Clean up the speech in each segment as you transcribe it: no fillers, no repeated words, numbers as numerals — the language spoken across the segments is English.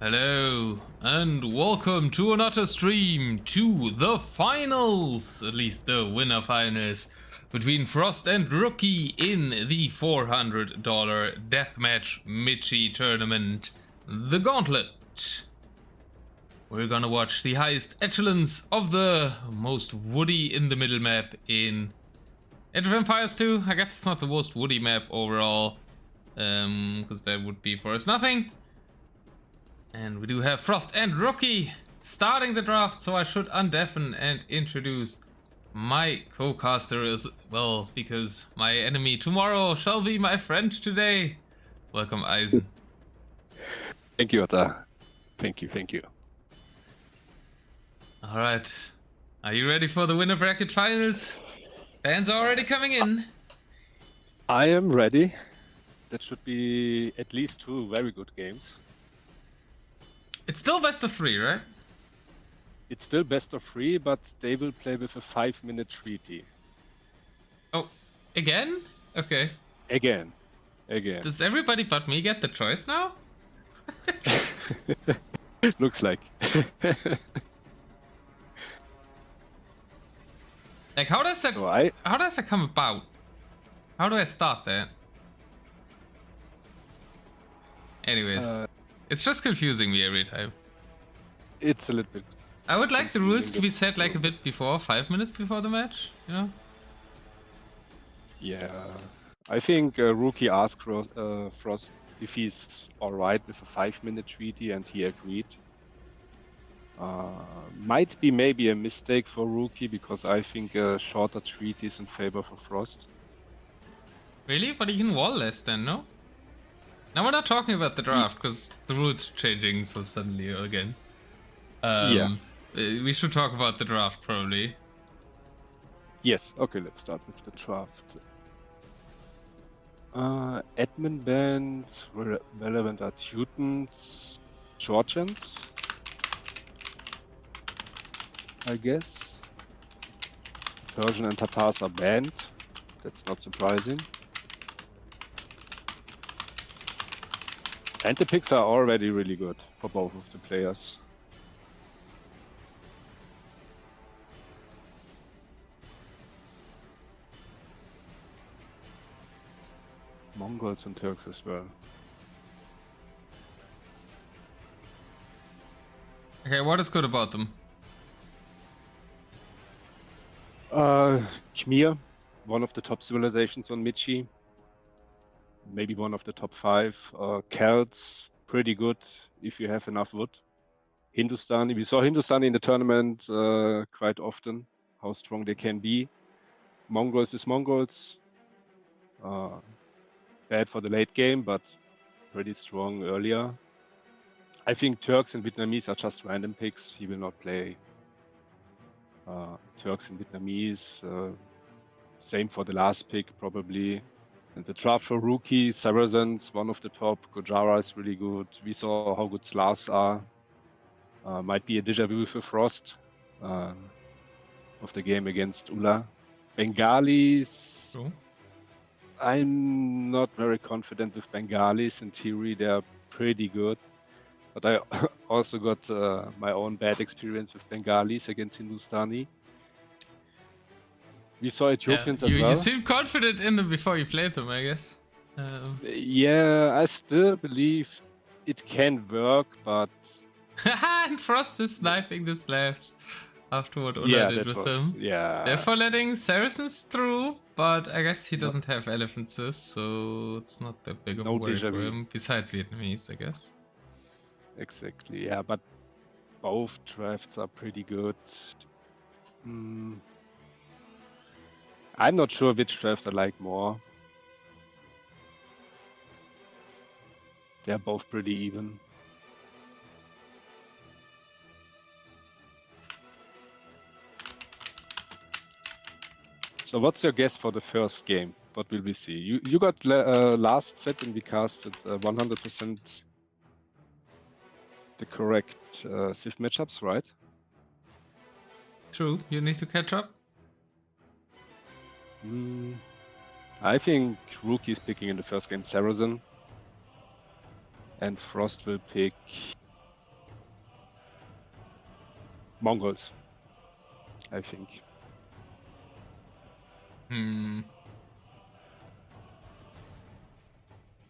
Hello, and welcome to another stream to the finals, at least the winner finals, between Frost and Rookie in the $400 deathmatch Michi tournament, the Gauntlet. We're gonna watch the highest echelons of the most woody in the middle map in Age of Empires 2. I guess it's not the most woody map overall, because that would be for us nothing. And we do have Frost and Rookie starting the draft, so I should undeafen and introduce my co-caster as well, because my enemy tomorrow shall be my friend today. Welcome, Eis3n. Thank you, Otta. Thank you. Alright, are you ready for the winner bracket finals? Fans are already coming in. I am ready. That should be at least two very good games. It's still best of 3, right? It's still best of 3, but they will play with a 5-minute treaty. Oh, again? Okay. Again. Does everybody but me get the choice now? Looks like. Like, how does that come about? How do I start that? Anyways, it's just confusing me every time. It's a little bit. I would like the rules to be set like a bit before, 5 minutes before the match, you know? Yeah. I think Rookie asked Frost if he's alright with a 5-minute treaty, and he agreed. Might be maybe a mistake for Rookie, because I think a shorter treaty is in favor for Frost. Really? But he can wall less then, no? Now we're not talking about the draft, because the rules are changing so suddenly again. Yeah. We should talk about the draft, probably. Yes, okay, let's start with the draft. Admin bands, relevant are Teutons, Georgians, I guess. Persian and Tatars are banned, that's not surprising. And the picks are already really good for both of the players. Mongols and Turks as well. Okay, what is good about them? Khmer, one of the top civilizations on Michi. Maybe one of the top 5. Celts, pretty good if you have enough wood. Hindustani, we saw Hindustani in the tournament quite often, how strong they can be. Mongols is Mongols. Bad for the late game, but pretty strong earlier. I think Turks and Vietnamese are just random picks. He will not play Turks and Vietnamese. Same for the last pick, probably. And the draft for Rookie, Saracens, one of the top. Gurjaras is really good. We saw how good Slavs are. Might be a deja vu for Frost of the game against Ula. Bengalis. True. I'm not very confident with Bengalis. In theory, they're pretty good. But I also got my own bad experience with Bengalis against Hindustani. We saw Ethiopians as well. You seemed confident in them before you played them, I guess. Yeah, I still believe it can work, but... And Frost is sniping the Slavs after what Ulla did with them. Yeah. Therefore letting Saracens through, but I guess he doesn't have elephants, so it's not that big of a worry for him, besides Vietnamese, I guess. Exactly, yeah, but both drafts are pretty good. I'm not sure which draft I like more. They're both pretty even. So what's your guess for the first game? What will we see? You got last set and we casted 100% the correct Civ matchups, right? True, you need to catch up. I think Rookie's picking in the first game Saracen. And Frost will pick Mongols, I think. I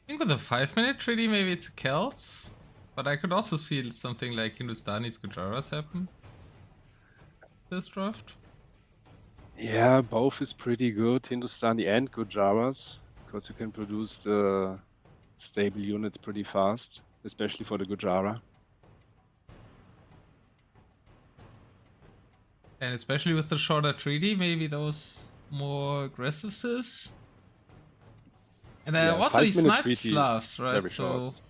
think with a 5-minute treaty, maybe it's Celts. But I could also see something like Hindustanis, Gurjaras happen this draft. Yeah, both is pretty good, Hindustani and Gurjaras, because you can produce the stable units pretty fast, especially for the Gurjara. And especially with the shorter treaty, maybe those more aggressive civs. And also he 5-minute snipes treaty is Slavs, right? very So, short.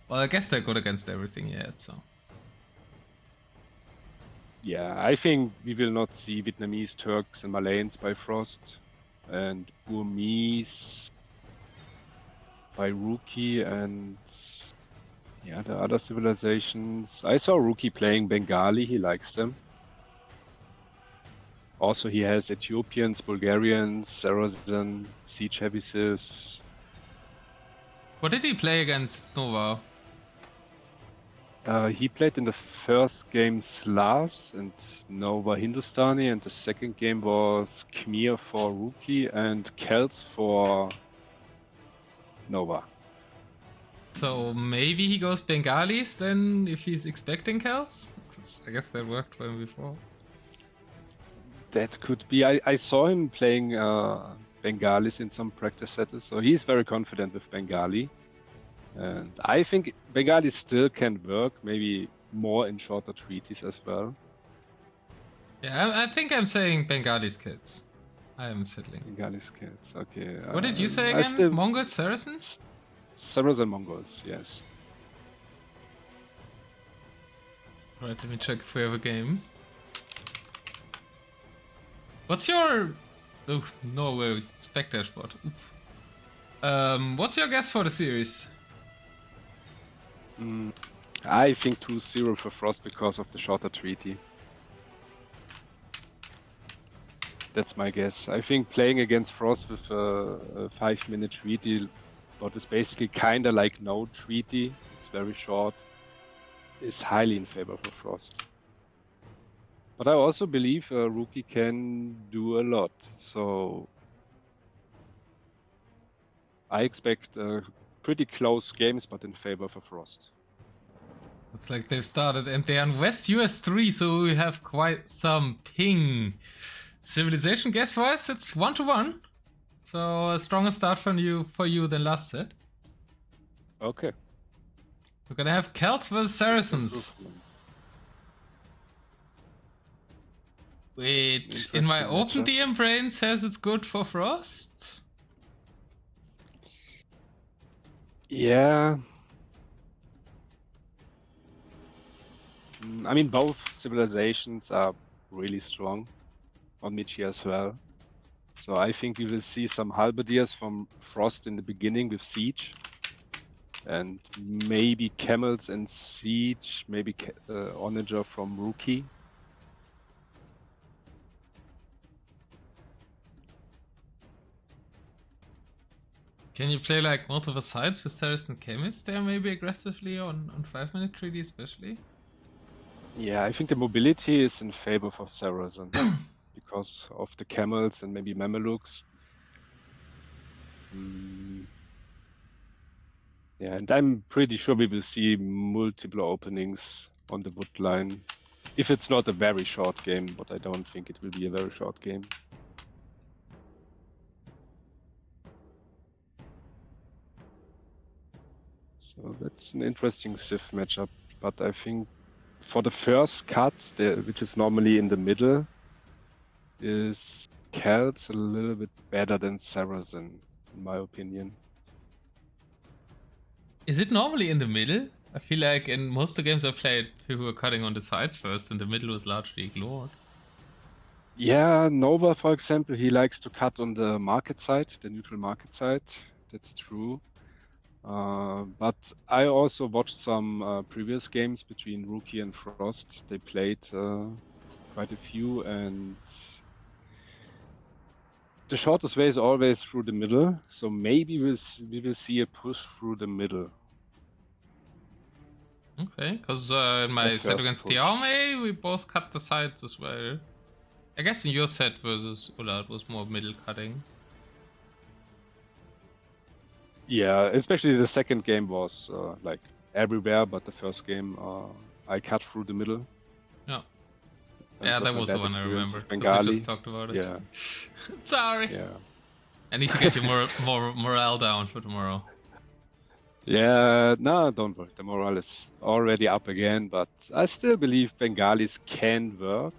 well, I guess they're good against everything yet. So, Yeah, I think we will not see Vietnamese, Turks, and Malays by Frost, and Burmese by Rookie, and yeah, the other civilizations. I saw Rookie playing Bengali. He likes them. Also, he has Ethiopians, Bulgarians, Saracen, Siege Heavy Civs. what did he play against Nova? He played in the first game Slavs and Nova Hindustani, and the second game was Khmer for Rookie and Celts for Nova. So maybe he goes Bengalis then if he's expecting Celts? 'Cause I guess that worked for him before. That could be. I saw him playing Bengalis in some practice settings, so he's very confident with Bengali. And I think Bengali still can work, maybe more in shorter treaties as well. Yeah, I think I'm saying Bengalis kids. I am settling. Bengali kids, okay. What did you say I again? still- Mongols, Saracens? Saracen Mongols, yes. Right, let me check if we have a game. What's your... Oh, no way, spec dashboard. Oof. What's your guess for the series? I think 2-0 for Frost because of the shorter treaty. That's my guess. I think playing against Frost with a 5-minute treaty, what is basically kinda like no treaty, it's very short, is highly in favor for Frost. But I also believe a Rookie can do a lot, so I expect pretty close games, but in favor for Frost. Looks like they've started and they're on West US 3, so we have quite some ping. Civilization guess-wise, it's 1-1. So a stronger start for you than last set. Okay. We're gonna have Celts versus Saracens. Which in my interesting open matchup. DM brain says it's good for Frost. Yeah. I mean, both civilizations are really strong on mid-tier as well. So I think we will see some halberdiers from Frost in the beginning with Siege. And maybe Camels and Siege, maybe Onager from Rookie. Can you play like multiple sides with Saracen Chemists there maybe aggressively on 5-minute treaty especially? Yeah, I think the mobility is in favor for Saracen because of the Camels and maybe Mamelukes. Yeah, and I'm pretty sure we will see multiple openings on the wood line. If it's not a very short game, but I don't think it will be a very short game. So that's an interesting Civ matchup, but I think for the first cut, which is normally in the middle, is Celts a little bit better than Saracen, in my opinion. Is it normally in the middle? I feel like in most of the games I played, people were cutting on the sides first and the middle was largely ignored. Yeah, Nova, for example, he likes to cut on the market side, the neutral market side. That's true. But I also watched some previous games between Rookie and Frost. They played quite a few, and the shortest way is always through the middle. So maybe we will see a push through the middle. Okay, because in my The set first against the push. army, we both cut the sides as well. I guess in your set versus Ulla, it was more middle cutting. Yeah, especially the second game was like everywhere, but the first game I cut through the middle. Yeah. And Yeah, got that my was the bad one I experience remember. with Because we Bengali. just talked about it. Yeah, Sorry. yeah. I need to get your more morale down for tomorrow. Yeah, no, don't worry. The morale is already up again, but I still believe Bengalis can work.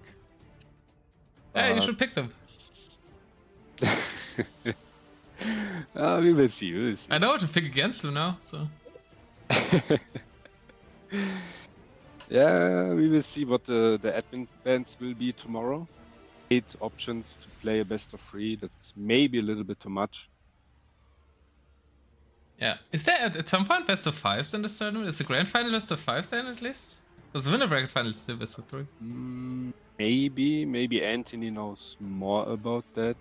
Yeah, you should pick them. We will see. We will see. I know what to pick against them now, so. Yeah, we will see what the admin bans will be tomorrow. 8 options to play a best of 3. That's maybe a little bit too much. Yeah. Is there at some point best of 5s in this tournament? Is the grand final best of 5 then at least? Because the winner bracket final is still best of 3. Maybe Anthony knows more about that.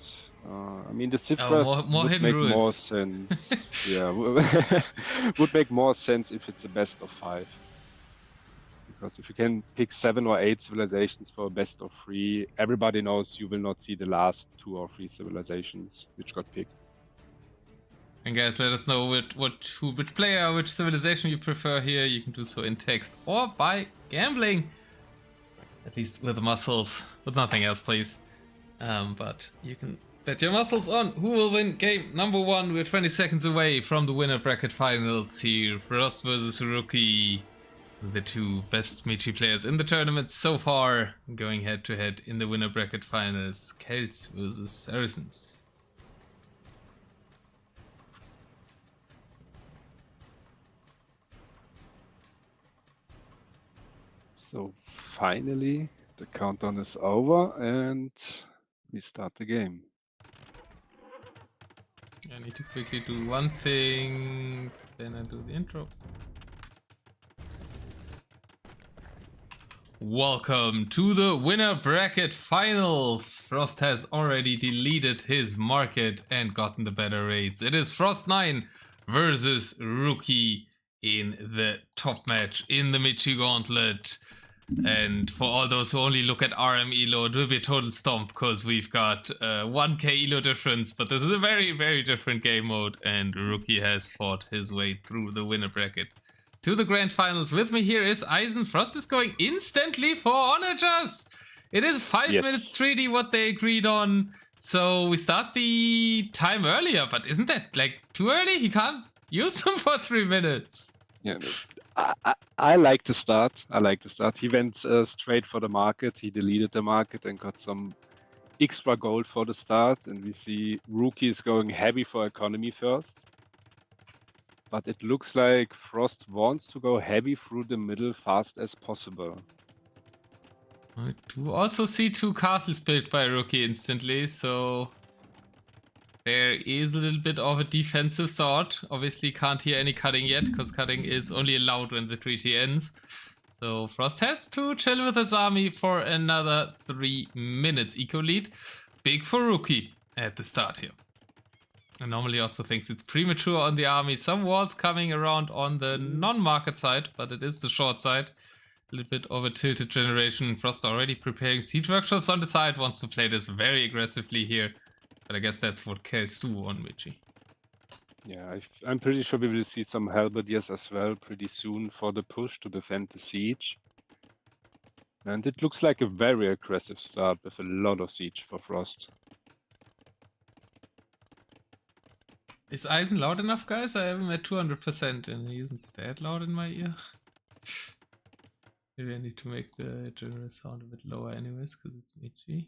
I mean, the Civ Oh, draft more would hidden make rules. more sense. Yeah, would make more sense if it's a best of 5. Because if you can pick 7 or 8 civilizations for a best of 3, everybody knows you will not see the last 2 or 3 civilizations which got picked. And guys, let us know which player, which civilization you prefer here. You can do so in text or by gambling. At least with muscles, with nothing else, please. But you can bet your muscles on who will win game number 1. We're 20 seconds away from the winner bracket finals here. Frost versus Rookie. The 2 best Michi players in the tournament so far, going head to head in the winner bracket finals. Celts versus Saracens. So finally, the countdown is over and we start the game. I need to quickly do one thing, then I do the intro. Welcome to the winner bracket finals. Frost has already deleted his market and gotten the better rates. It is Frost9 versus Rookie in the top match in the Michi Gauntlet. And for all those who only look at RM elo, it will be a total stomp because we've got 1k elo difference, but this is a very, very different game mode, and Rookie has fought his way through the winner bracket to the grand finals. With me here is Eis3n. Frost is going instantly for onagers. It is 5 minutes 3D what they agreed on. So we start the time earlier, but isn't that like too early? He can't use them for 3 minutes. Yeah, I like the start. He went straight for the market. He deleted the market and got some extra gold for the start. And we see Rookie is going heavy for economy first. But it looks like Frost wants to go heavy through the middle fast as possible. I do also see 2 castles built by Rookie instantly, so there is a little bit of a defensive thought. Obviously can't hear any cutting yet, because cutting is only allowed when the treaty ends. So Frost has to chill with his army for another 3 minutes. Eco lead, big for Rookie at the start here. I normally also thinks it's premature on the army. Some walls coming around on the non-market side, but it is the short side. A little bit of a tilted generation. Frost already preparing siege workshops on the side. Wants to play this very aggressively here. But I guess that's what Celts do on Michi. Yeah, I'm pretty sure we will see some halberdiers as well pretty soon for the push to defend the siege. And it looks like a very aggressive start with a lot of siege for Frost. Is Eis3n loud enough, guys? I have him at 200% and he isn't that loud in my ear. Maybe I need to make the general sound a bit lower anyways, because it's Michi.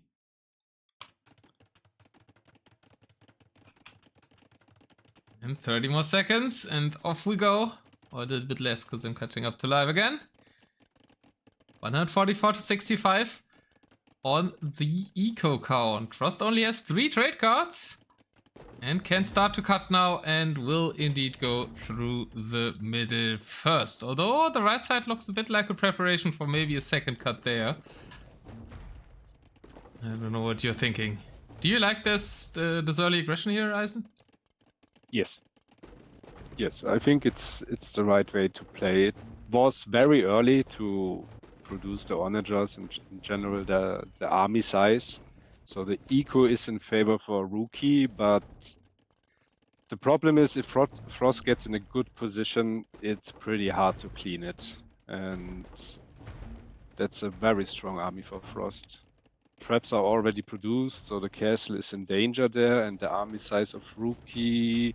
And 30 more seconds and off we go. Or a little bit less because I'm catching up to live again. 144 to 65 on the eco count. Frost only has 3 trade cards. And can start to cut now and will indeed go through the middle first. Although the right side looks a bit like a preparation for maybe a second cut there. I don't know what you're thinking. Do you like this early aggression here, Eis3n? Yes. Yes, I think it's the right way to play it. was very early to produce the onagers and in general the army size. So the eco is in favor for Rookie, but the problem is if Frost gets in a good position, it's pretty hard to clean it. And that's a very strong army for Frost. Traps are already produced, so the castle is in danger there, and the army size of Rookie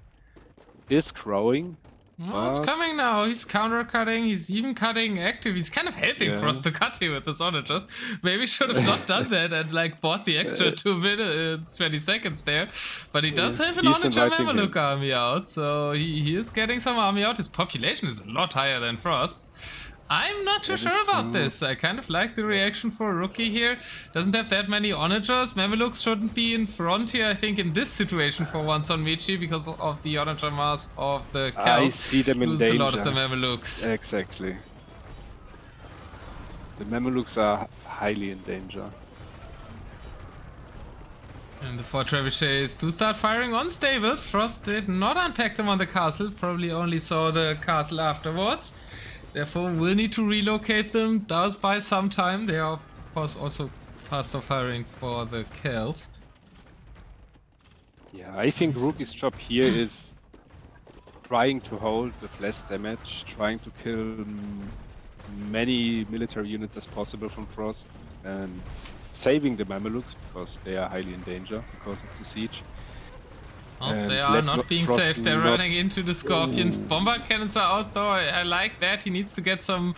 is growing. Well, it's coming now. He's counter-cutting. He's even cutting active. He's kind of helping Frost to cut here with his onagers. Maybe should have not done that and like bought the extra 2 minutes, 20 seconds there. But he does have an onager Mameluke army out, so he is getting some army out. His population is a lot higher than Frost's. I'm not too sure about this. I kind of like the reaction for Rookie here. Doesn't have that many onagers. Mamelukes shouldn't be in front here, I think, in this situation for once on Michi because of the onager mass of the Celts. I see them in danger. A lot of the Mamelukes. Exactly. The Mamelukes are highly in danger. And the 4 trebuchets do start firing on stables. Frost did not unpack them on the castle. Probably only saw the castle afterwards. Therefore, will need to relocate them. Does buy some time. They are, of course, also faster firing for the Celts. Yeah, I think Rookie's job here is trying to hold with less damage, trying to kill many military units as possible from Frost, and saving the Mamelukes because they are highly in danger because of the siege. Oh, they are not being safe. They're running into the Scorpions. Bombard cannons are out though. I like that. He needs to get some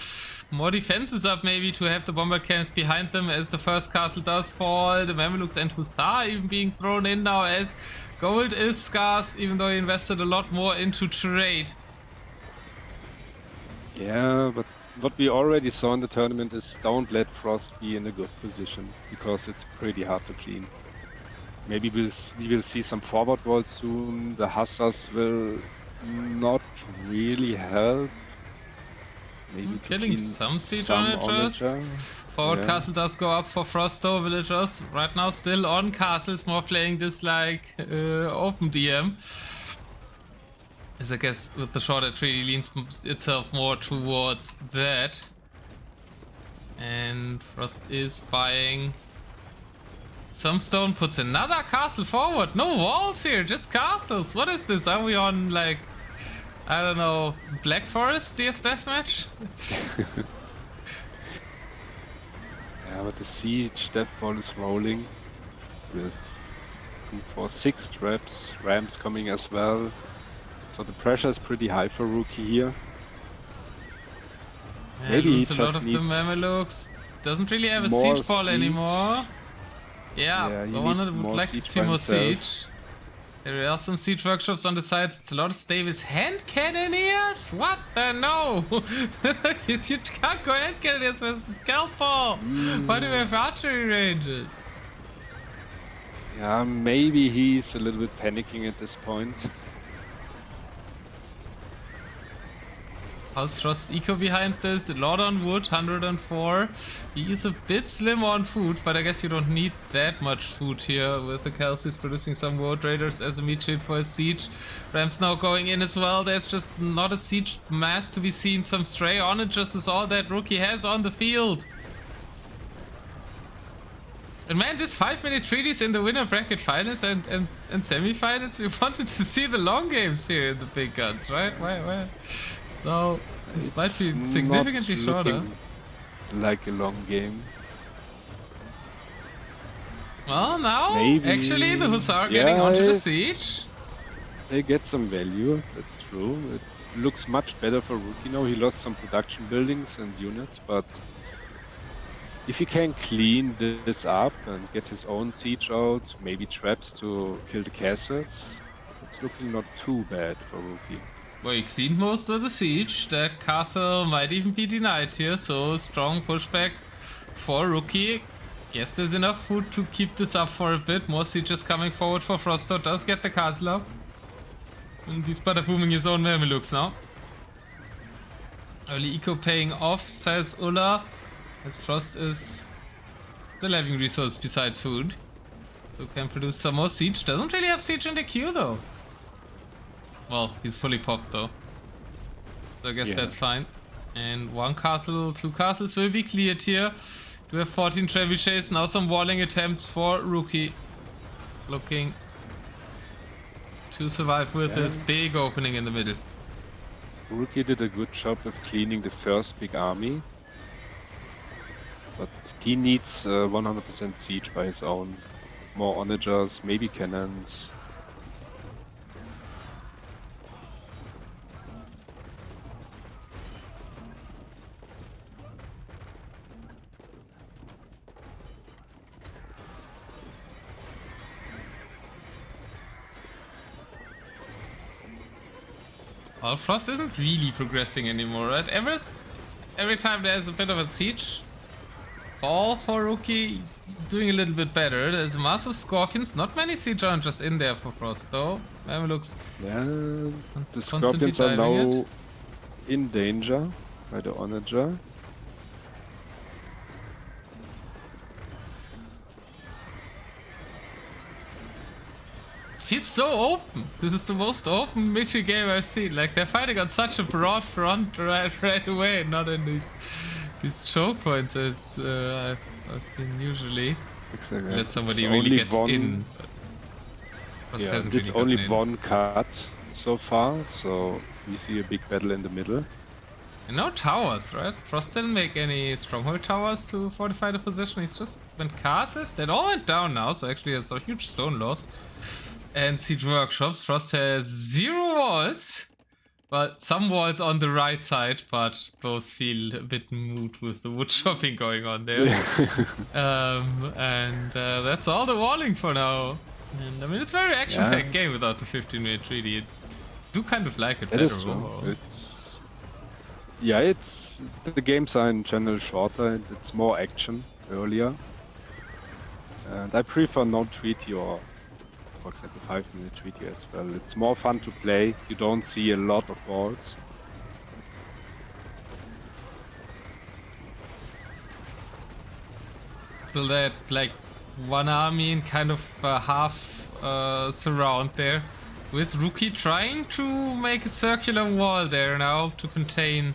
more defenses up maybe to have the bombard cannons behind them as the first castle does fall. The Mamelukes and Hussar even being thrown in now as gold is scarce, even though he invested a lot more into trade. Yeah, but what we already saw in the tournament is don't let Frost be in a good position because it's pretty hard to clean. Maybe we will see some forward walls soon. The Hussars will not really help. Maybe killing some siege onagers. Forward castle does go up for Frost though, villagers. Right now still on castles, more playing this like open DM. As I guess with the shorter tree leans itself more towards that. And Frost is buying some stone, puts another castle forward. No walls here, just castles. What is this? Are we on like, I don't know, Black Forest deathmatch? Yeah, but the siege death ball is rolling with for 6 traps, rams coming as well. So the pressure is pretty high for Rookie here. Yeah, maybe he just a lot of the Mamelukes. Doesn't really have a siege ball anymore. Yeah, I would like to see more siege. There are some siege workshops on the sides. It's a lot of stables. Hand cannoneers? What the no? You can't go hand cannoneers with the scalpel. Why do we have archery ranges? Yeah, maybe he's a little bit panicking at this point. How's Frost's eco behind this? A lot on wood, 104. He is a bit slim on food, but I guess you don't need that much food here with the Celts producing some War Raiders as a meat shield for his siege. Rams now going in as well. There's just not a siege mass to be seen. Some stray onagers is all that Rookie has on the field. And man, this 5-minute treaties in the winner bracket finals and semi-finals, we wanted to see the long games here in the big guns, right? Why? So, this might be significantly shorter. Like a long game. Well, now, maybe, actually, the Hussar getting onto the siege. They get some value, that's true. It looks much better for Rookie now. He lost some production buildings and units, but if he can clean this up and get his own siege out, maybe traps to kill the castles, it's looking not too bad for Rookie. Well, he cleaned most of the siege. That castle might even be denied here, so strong pushback for Rookie. Guess there's enough food to keep this up for a bit. More sieges coming forward for Frosto. Does get the castle up. And he's bada booming his own Mamelukes now. Early eco paying off, says Ulla. As Frost is the living resource besides food. So can produce some more siege. Doesn't really have siege in the queue though. Well, he's fully popped though. So I guess that's fine. And one castle, 2 castles will be cleared here. We have 14 trebuchets, now some walling attempts for Rookie. Looking to survive with this big opening in the middle. Rookie did a good job of cleaning the first big army. But he needs 100% siege by his own. More onagers, maybe cannons. Well, Frost isn't really progressing anymore, right? Every time there's a bit of a siege, all for Rookie, he's doing a little bit better. There's massive Scorpions, not many siege archers in there for Frost though. Looks yeah, the Scorpions are now in danger by the onager. Feels so open. This is the most open Michi game I've seen. Like, they're fighting on such a broad front right away, not in these choke points as I've seen usually. Exactly. Unless somebody really gets in. Yeah, it's only one cut so far, so we see a big battle in the middle. And no towers, right? Frost didn't make any stronghold towers to fortify the position. He's just went castles. That all went down now, so actually there's a huge stone loss. And siege workshops. Frost has 0 walls, but some walls on the right side, but those feel a bit moot with the wood chopping going on there. That's all the walling for now. And I mean, it's a very action-packed game without the 15-minute treaty. I do kind of like it better overall. It's the games are in general shorter and it's more action earlier. And I prefer non-treaty or, for example, 5-minute treaty as well. It's more fun to play. You don't see a lot of walls. So that, like, one army in kind of half surround there, with Rookie trying to make a circular wall there now to contain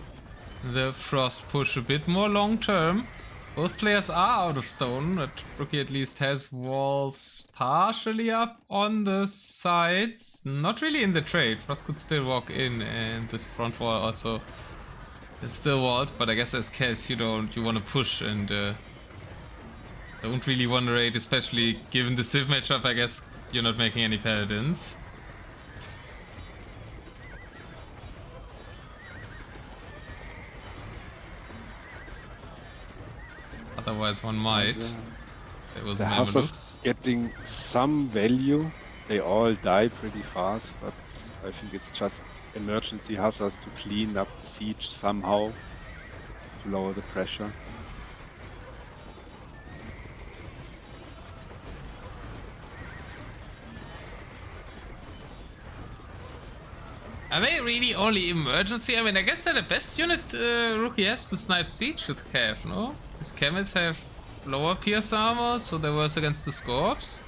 the Frost push a bit more long term. Both players are out of stone, but Rookie at least has walls partially up on the sides. Not really in the trade. Frost could still walk in, and this front wall also is still walled, but I guess as Celts you want to push and don't really want to raid, especially given the Civ matchup. I guess you're not making any paladins. Otherwise one might. There was the Hussars getting some value. They all die pretty fast, but I think it's just emergency Hussars to clean up the siege somehow, to lower the pressure. Are they really only emergency? I mean, I guess they're the best unit Rookie has to snipe siege with Cav, no? His camels have lower pierce armor, so they're worse against the Scorps.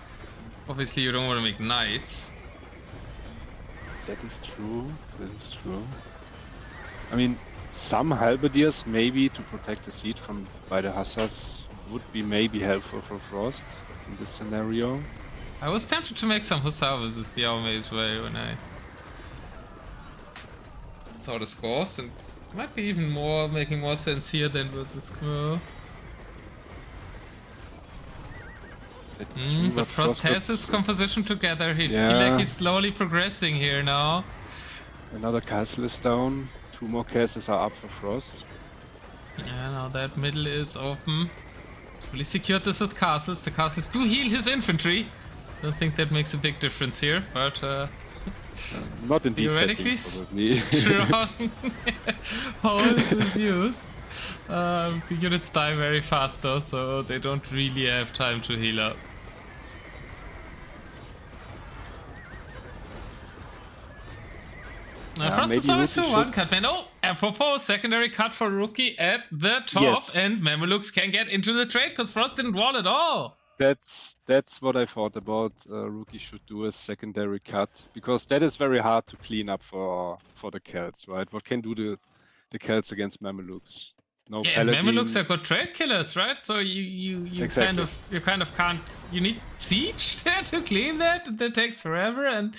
Obviously, you don't want to make knights. That is true. That is true. I mean, some halberdiers maybe to protect the siege by the Hussars would be maybe helpful for Frost in this scenario. I was tempted to make some Hussar versus the army as well when I saw the scores, and it might be even making more sense here than versus Khmer. But Frost has his composition together. He like he's slowly progressing here now. Another castle is down. 2 more castles are up for Frost. Yeah, now that middle is open. He's fully secured this with castles. The castles do heal his infantry. Don't think that makes a big difference here, but not in these settings, probably. Strong holes is used. The units die very fast though, so they don't really have time to heal up. Frost is always a one cut man. Oh, apropos, secondary cut for Rookie at the top, and Mamelukes can get into the trade because Frost didn't wall at all. That's what I thought about. Rookie should do a secondary cut because that is very hard to clean up for the Celts, right? What can do the Celts against Mamelukes. No Yeah, and Mamelukes are paladins. good trade killers, right? So you Exactly. kind of can't. You need siege there to clean that. That takes forever, and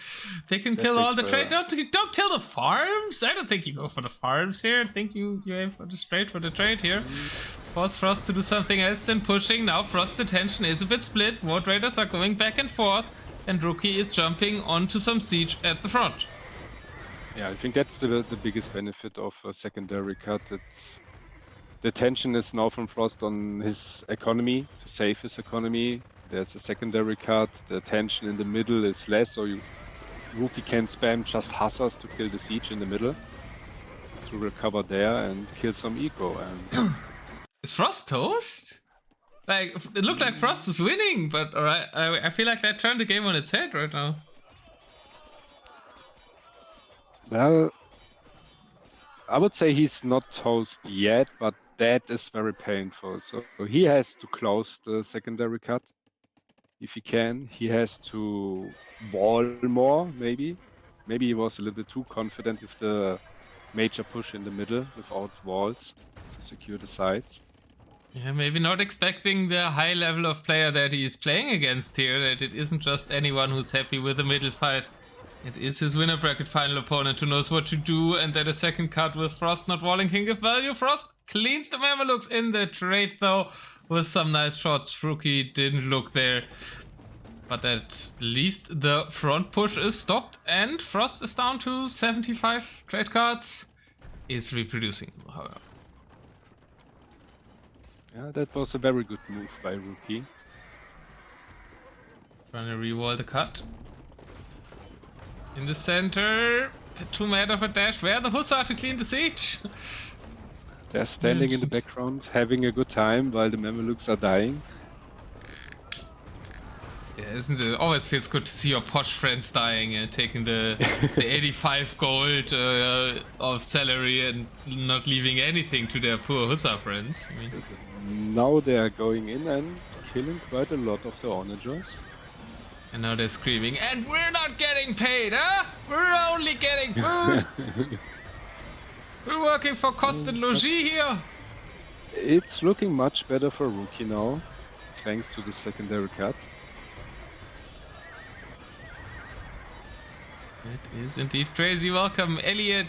they can That kill all takes the trade. forever. Don't kill the farms. I don't think you go for the farms here. I think you aim for the trade here. Force Frost to do something else than pushing. Now Frost's attention is a bit split. Ward Raiders are going back and forth, and Rookie is jumping onto some siege at the front. Yeah, I think that's the biggest benefit of a secondary cut. It's the attention is now from Frost on his economy, to save his economy. There's a secondary cut. The attention in the middle is less, so Rookie can spam just Hussars to kill the siege in the middle, to recover there and kill some eco. And Is Frost toast? Like, it looked like Frost was winning, but alright, I feel like that turned the game on its head right now. well, I would say he's not toast yet, but that is very painful. So he has to close the secondary cut if he can. He has to wall more, maybe. Maybe he was a little bit too confident with the major push in the middle without walls to secure the sides. Yeah, maybe not expecting the high level of player that he is playing against here, that it isn't just anyone who's happy with the middle fight. It is his winner bracket final opponent who knows what to do, and that a second cut with Frost not walling can give value. Frost cleans the Mamelukes in the trade though, with some nice shots. Rookie didn't look there. But at least the front push is stopped, and Frost is down to 75 trade cards. Is reproducing, however. Yeah, that was a very good move by Rookie. Trying to re-wall the cut. In the center, 2 mad of a dash. Where the Hussar to clean the siege? They're standing in the background, having a good time while the Mamelukes are dying. Yeah, isn't it? Always feels good to see your posh friends dying and taking the 85 gold of salary and not leaving anything to their poor Hussar friends. I mean, Now they are going in and killing quite a lot of the onagers. and now they're screaming, and we're not getting paid, huh? We're only getting food. We're working for cost and logis here. It's looking much better for Rookie now, thanks to the secondary cut. It is indeed crazy. Welcome, Elliot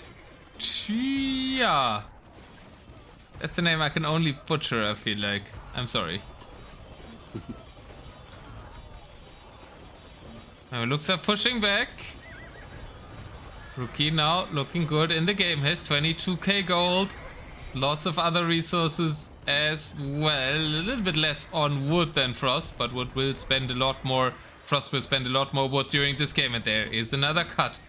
Chia. That's a name I can only butcher, I feel like. I'm sorry. Now looks are pushing back. Rookie now looking good in the game. Has 22k gold. Lots of other resources as well. A little bit less on wood than Frost, but Wood will spend a lot more. Frost will spend a lot more wood during this game, and there is another cut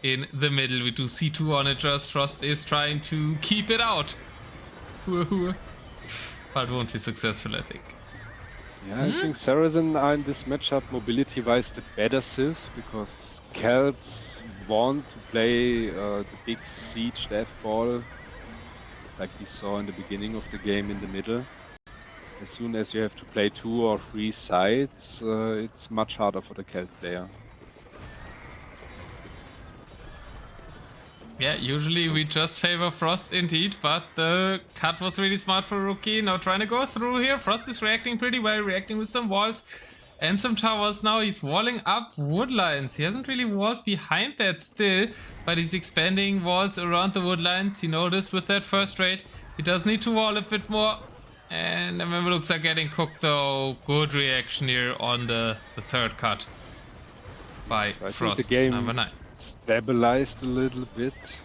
in the middle. We do see 2 onagers. Frost is trying to keep it out. But won't be successful, I think. Yeah, I think Saracens are in this matchup mobility-wise the better civs, because Celts want to play the big siege death ball, like we saw in the beginning of the game in the middle. As soon as you have to play 2 or 3 sides, it's much harder for the Celt player. Yeah, usually we just favor Frost indeed, but the cut was really smart for Rookie. Now trying to go through here. Frost is reacting pretty well, reacting with some walls and some towers. Now he's walling up wood lines. He hasn't really walled behind that still, but he's expanding walls around the wood lines. He noticed with that first raid, he does need to wall a bit more. And the Mamelukes are getting cooked though. Good reaction here on the third cut by So I Frost, think the game number 9. stabilized a little bit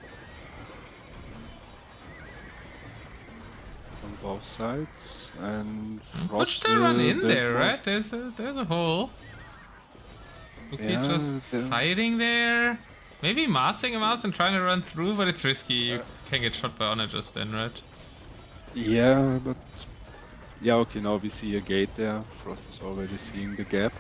on both sides, and Push Frost the run will in build there, more. right? There's a hole. Rookie Yeah, just the- fighting there. Maybe massing him out and trying to run through, but it's risky. You can get shot by onagers then, right? Yeah, but yeah, okay, now we see a gate there. Frost is already seeing the gap.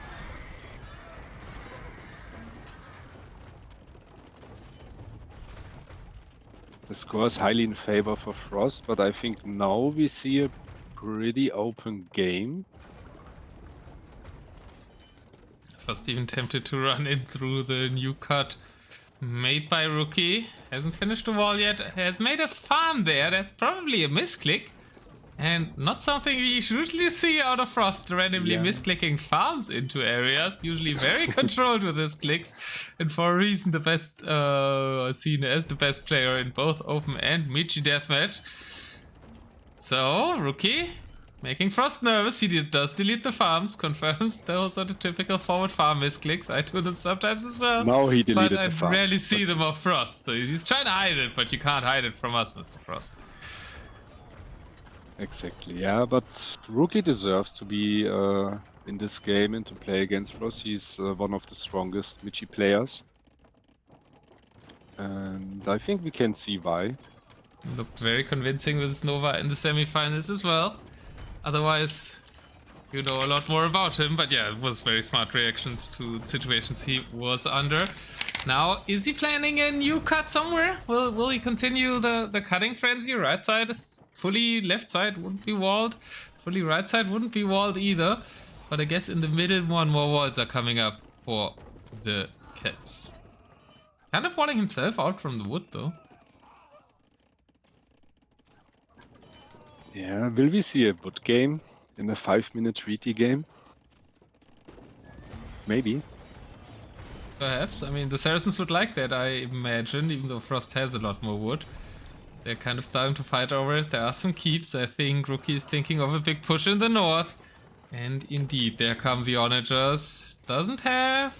The score is highly in favor for Frost, but I think now we see a pretty open game. Frost even tempted to run in through the new cut. Made by Rookie. Hasn't finished the wall yet. Has made a farm there. That's probably a misclick. And not something we usually see out of Frost, randomly misclicking farms into areas. Usually very controlled with his clicks. And for a reason the best, seen as the best player in both Open and Michi Deathmatch. So, Rookie making Frost nervous. He does delete the farms, confirms those are the typical forward farm misclicks. I do them sometimes as well. Now he deleted the But farms. I rarely see them off Frost. So he's trying to hide it, but you can't hide it from us, Mr. Frost. Exactly, yeah, but Rookie deserves to be in this game and to play against Frost. He's one of the strongest Michi players. And I think we can see why. Looked very convincing with Nova in the semifinals as well. Otherwise, you know a lot more about him. But yeah, it was very smart reactions to situations he was under. Now, is he planning a new cut somewhere? Will he continue the cutting frenzy? Right side is fully, left side wouldn't be walled. Fully right side wouldn't be walled either. But I guess in the middle more walls are coming up for the Celts. Kind of walling himself out from the wood though. Yeah, will we see a wood game in a 5-minute 3T game? Maybe. Perhaps. I mean, the Saracens would like that, I imagine, even though Frost has a lot more wood. They're kind of starting to fight over it. There are some keeps. I think Rookie is thinking of a big push in the north. And indeed, there come the Onagers. Doesn't have...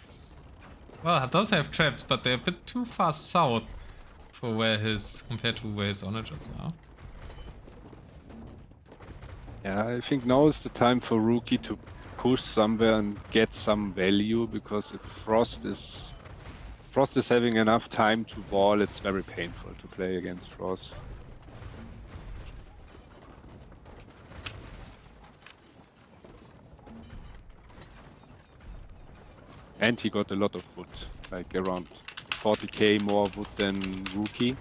Well, it does have traps, but they're a bit too far south for where his... compared to where his Onagers are. Yeah, I think now is the time for Rookie to push somewhere and get some value, because if Frost is having enough time to wall, it's very painful to play against Frost. And he got a lot of wood, like around 40k more wood than Rookie.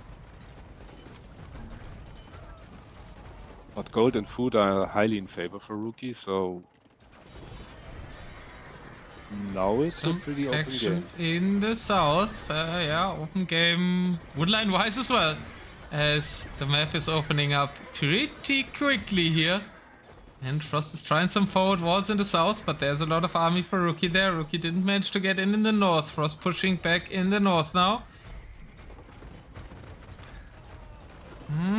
But gold and food are highly in favor for Rookie, so now it's a pretty open action game. In the south, yeah, open game woodline wise as well, as the map is opening up pretty quickly here. And Frost is trying some forward walls in the south, but there's a lot of army for Rookie there. Rookie didn't manage to get in the north. Frost pushing back in the north now.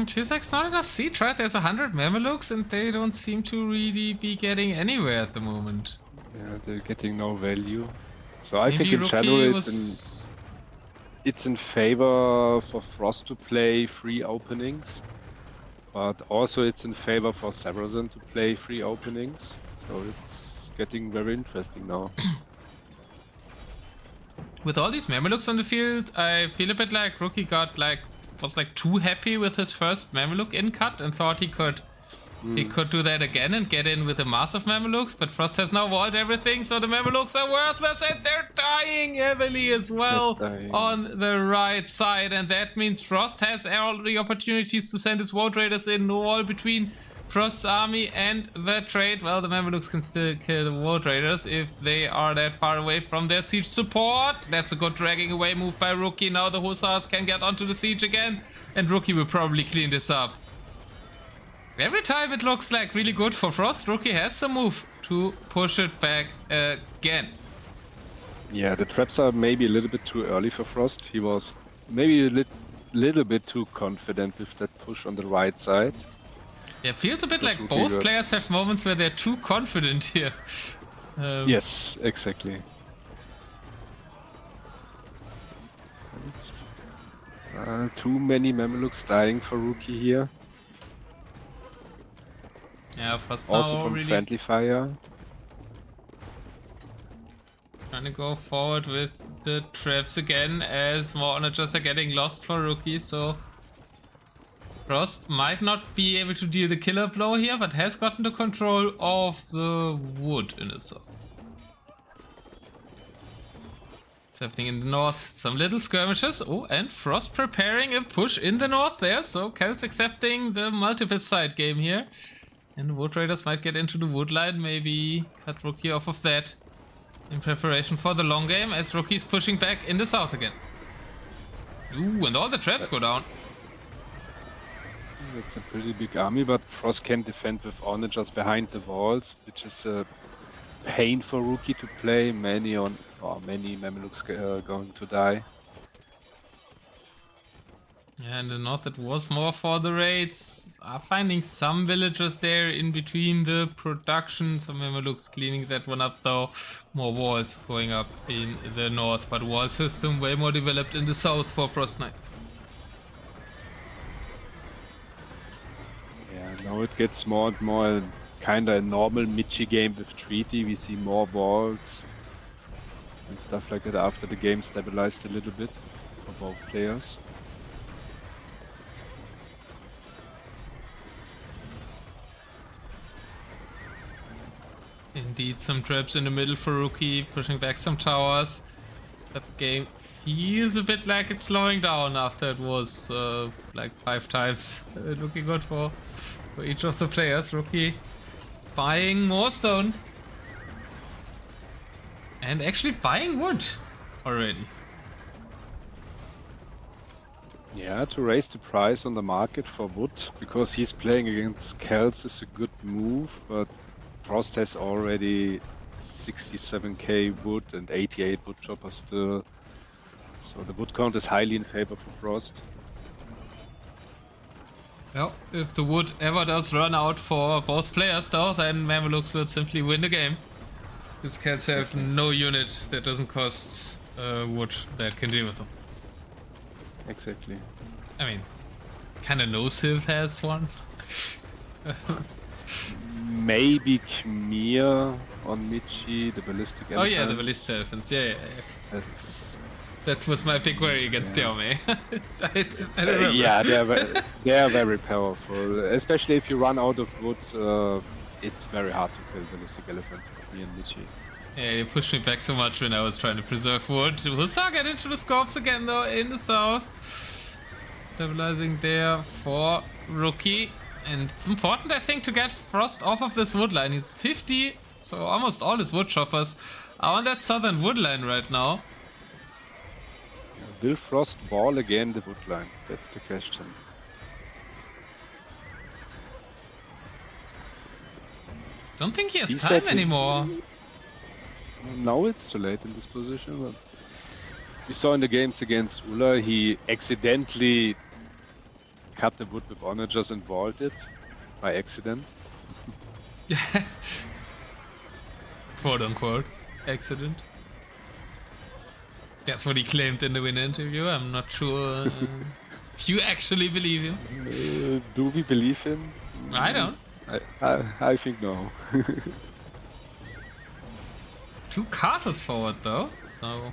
Feels like it's not enough siege, right? There's 100 Mamelukes and they don't seem to really be getting anywhere at the moment. Yeah, they're getting no value. So I Maybe think in Rookie general was... it's in favor for Frost to play free openings. But also it's in favor for Saracens to play free openings. So it's getting very interesting now. With all these Mamelukes on the field, I feel a bit like Rookie was too happy with his first Mameluke in cut and thought he could do that again and get in with a mass of Mamelukes, but Frost has now walled everything, so the Mamelukes are worthless and they're dying heavily as well on the right side, and that means Frost has all the opportunities to send his War Raiders in. No wall between Frost's army and the trade. Well, the Mamelukes can still kill the War Raiders if they are that far away from their siege support. That's a good dragging away move by Rookie. Now the Hussars can get onto the siege again, and Rookie will probably clean this up. Every time it looks like really good for Frost, Rookie has some move to push it back again. Yeah, the traps are maybe a little bit too early for Frost. He was maybe a little bit too confident with that push on the right side. Yeah, it feels a bit like both players have moments where they're too confident here. Yes, exactly. It's, too many Mamelukes dying for Rookie here. Yeah, Frost Also now from really friendly fire. trying to go forward with the traps again, as more onagers are getting lost for Rookie, so Frost might not be able to deal the killer blow here, but has gotten the control of the wood in the south. It's happening in the north. Some little skirmishes. Oh, and Frost preparing a push in the north there, so Celts accepting the multiple side game here. And the Wood Raiders might get into the wood line, maybe cut Rookie off of that in preparation for the long game, as Rookie's pushing back in the south again. Ooh, and all the traps go down. It's a pretty big army, but Frost can defend with onagers behind the walls, which is a pain for Rookie to play. Many Mamelukes going to die. Yeah, in the north it was more for the raids. Are finding some villagers there in between the production. Some Mamelukes cleaning that one up though. More walls going up in the north, but wall system way more developed in the south for Frost Knight. Yeah, now it gets more and more kinda a normal Michi game with Treaty. We see more walls and stuff like that after the game stabilized a little bit for both players. Indeed, some traps in the middle for Rookie, pushing back some towers. That game feels a bit like it's slowing down after it was like 5 times. Looking good for each of the players. Rookie buying more stone. And actually buying wood already. Yeah, to raise the price on the market for wood, because he's playing against Celts is a good move, but Frost has already 67k wood and 88 wood choppers still. So the wood count is highly in favor for Frost. Well, if the wood ever does run out for both players though, then Mamelukes will simply win the game. These Celts have no unit that doesn't cost wood that can deal with them. Exactly. I mean, kinda no Civ has one. Maybe Khmer on Michi, the ballistic elephants. Oh yeah, the ballistic elephants. Yeah. That was my big worry against the army. I don't remember. Yeah, they are very powerful. Especially if you run out of wood, it's very hard to kill ballistic elephants with me and Michi. Yeah, you pushed me back so much when I was trying to preserve wood. Hussar get into the scopes again though in the south. Stabilizing there for Rookie. And it's important, I think, to get Frost off of this wood line. He's 50, so almost all his wood choppers are on that southern wood line right now. Will Frost ball again the wood line? That's the question. Don't think he has time anymore. Now it's too late in this position, but we saw in the games against Ulla, he accidentally cut the wood with onagers and walled it by accident. Quote unquote accident. That's what he claimed in the winner interview. I'm not sure if you actually believe him. Do we believe him? I don't. I think no. 2 castles forward though, so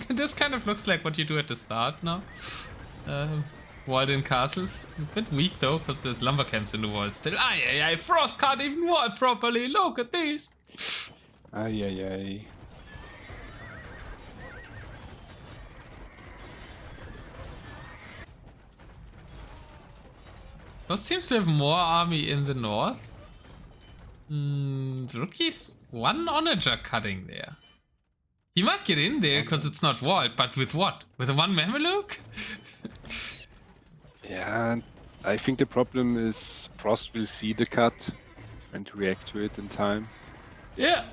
this kind of looks like what you do at the start now. Walled in castles. A bit weak though, because there's lumber camps in the wall still. Aye, Frost can't even wall properly. Look at this. Aye. Frost seems to have more army in the north. Rookie's 1 onager cutting there. He might get in there because it's not walled, but with what? With a 1 Mameluke? Yeah, I think the problem is Frost will see the cut and react to it in time. Yeah,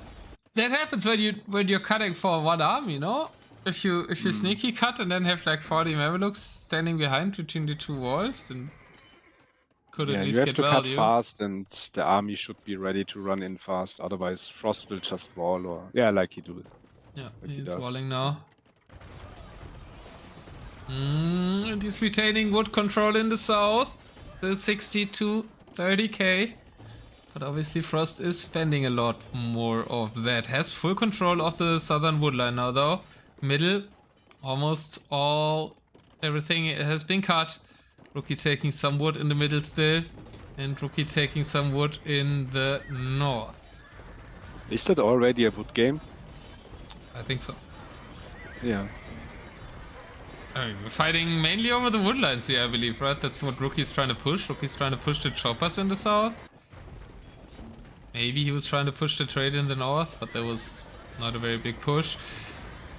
that happens when you're cutting for 1 army, you know? If you sneaky cut and then have like 40 Mamelukes standing behind between the 2 walls, then could at least you have get to value. cut fast, and the army should be ready to run in fast. Otherwise, Frost will just wall, or like he do. Yeah, like he's he does. walling now. And he's retaining wood control in the south. Still 60 to 30k. But obviously Frost is spending a lot more of that. Has full control of the southern wood line now though. Middle, almost everything has been cut. Rookie taking some wood in the middle still. And Rookie taking some wood in the north. Is that already a wood game? I think so. Yeah. I mean, we're fighting mainly over the wood lines here, I believe, right? That's what Rookie's trying to push. Rookie's trying to push the choppers in the south. Maybe he was trying to push the trade in the north, but there was not a very big push.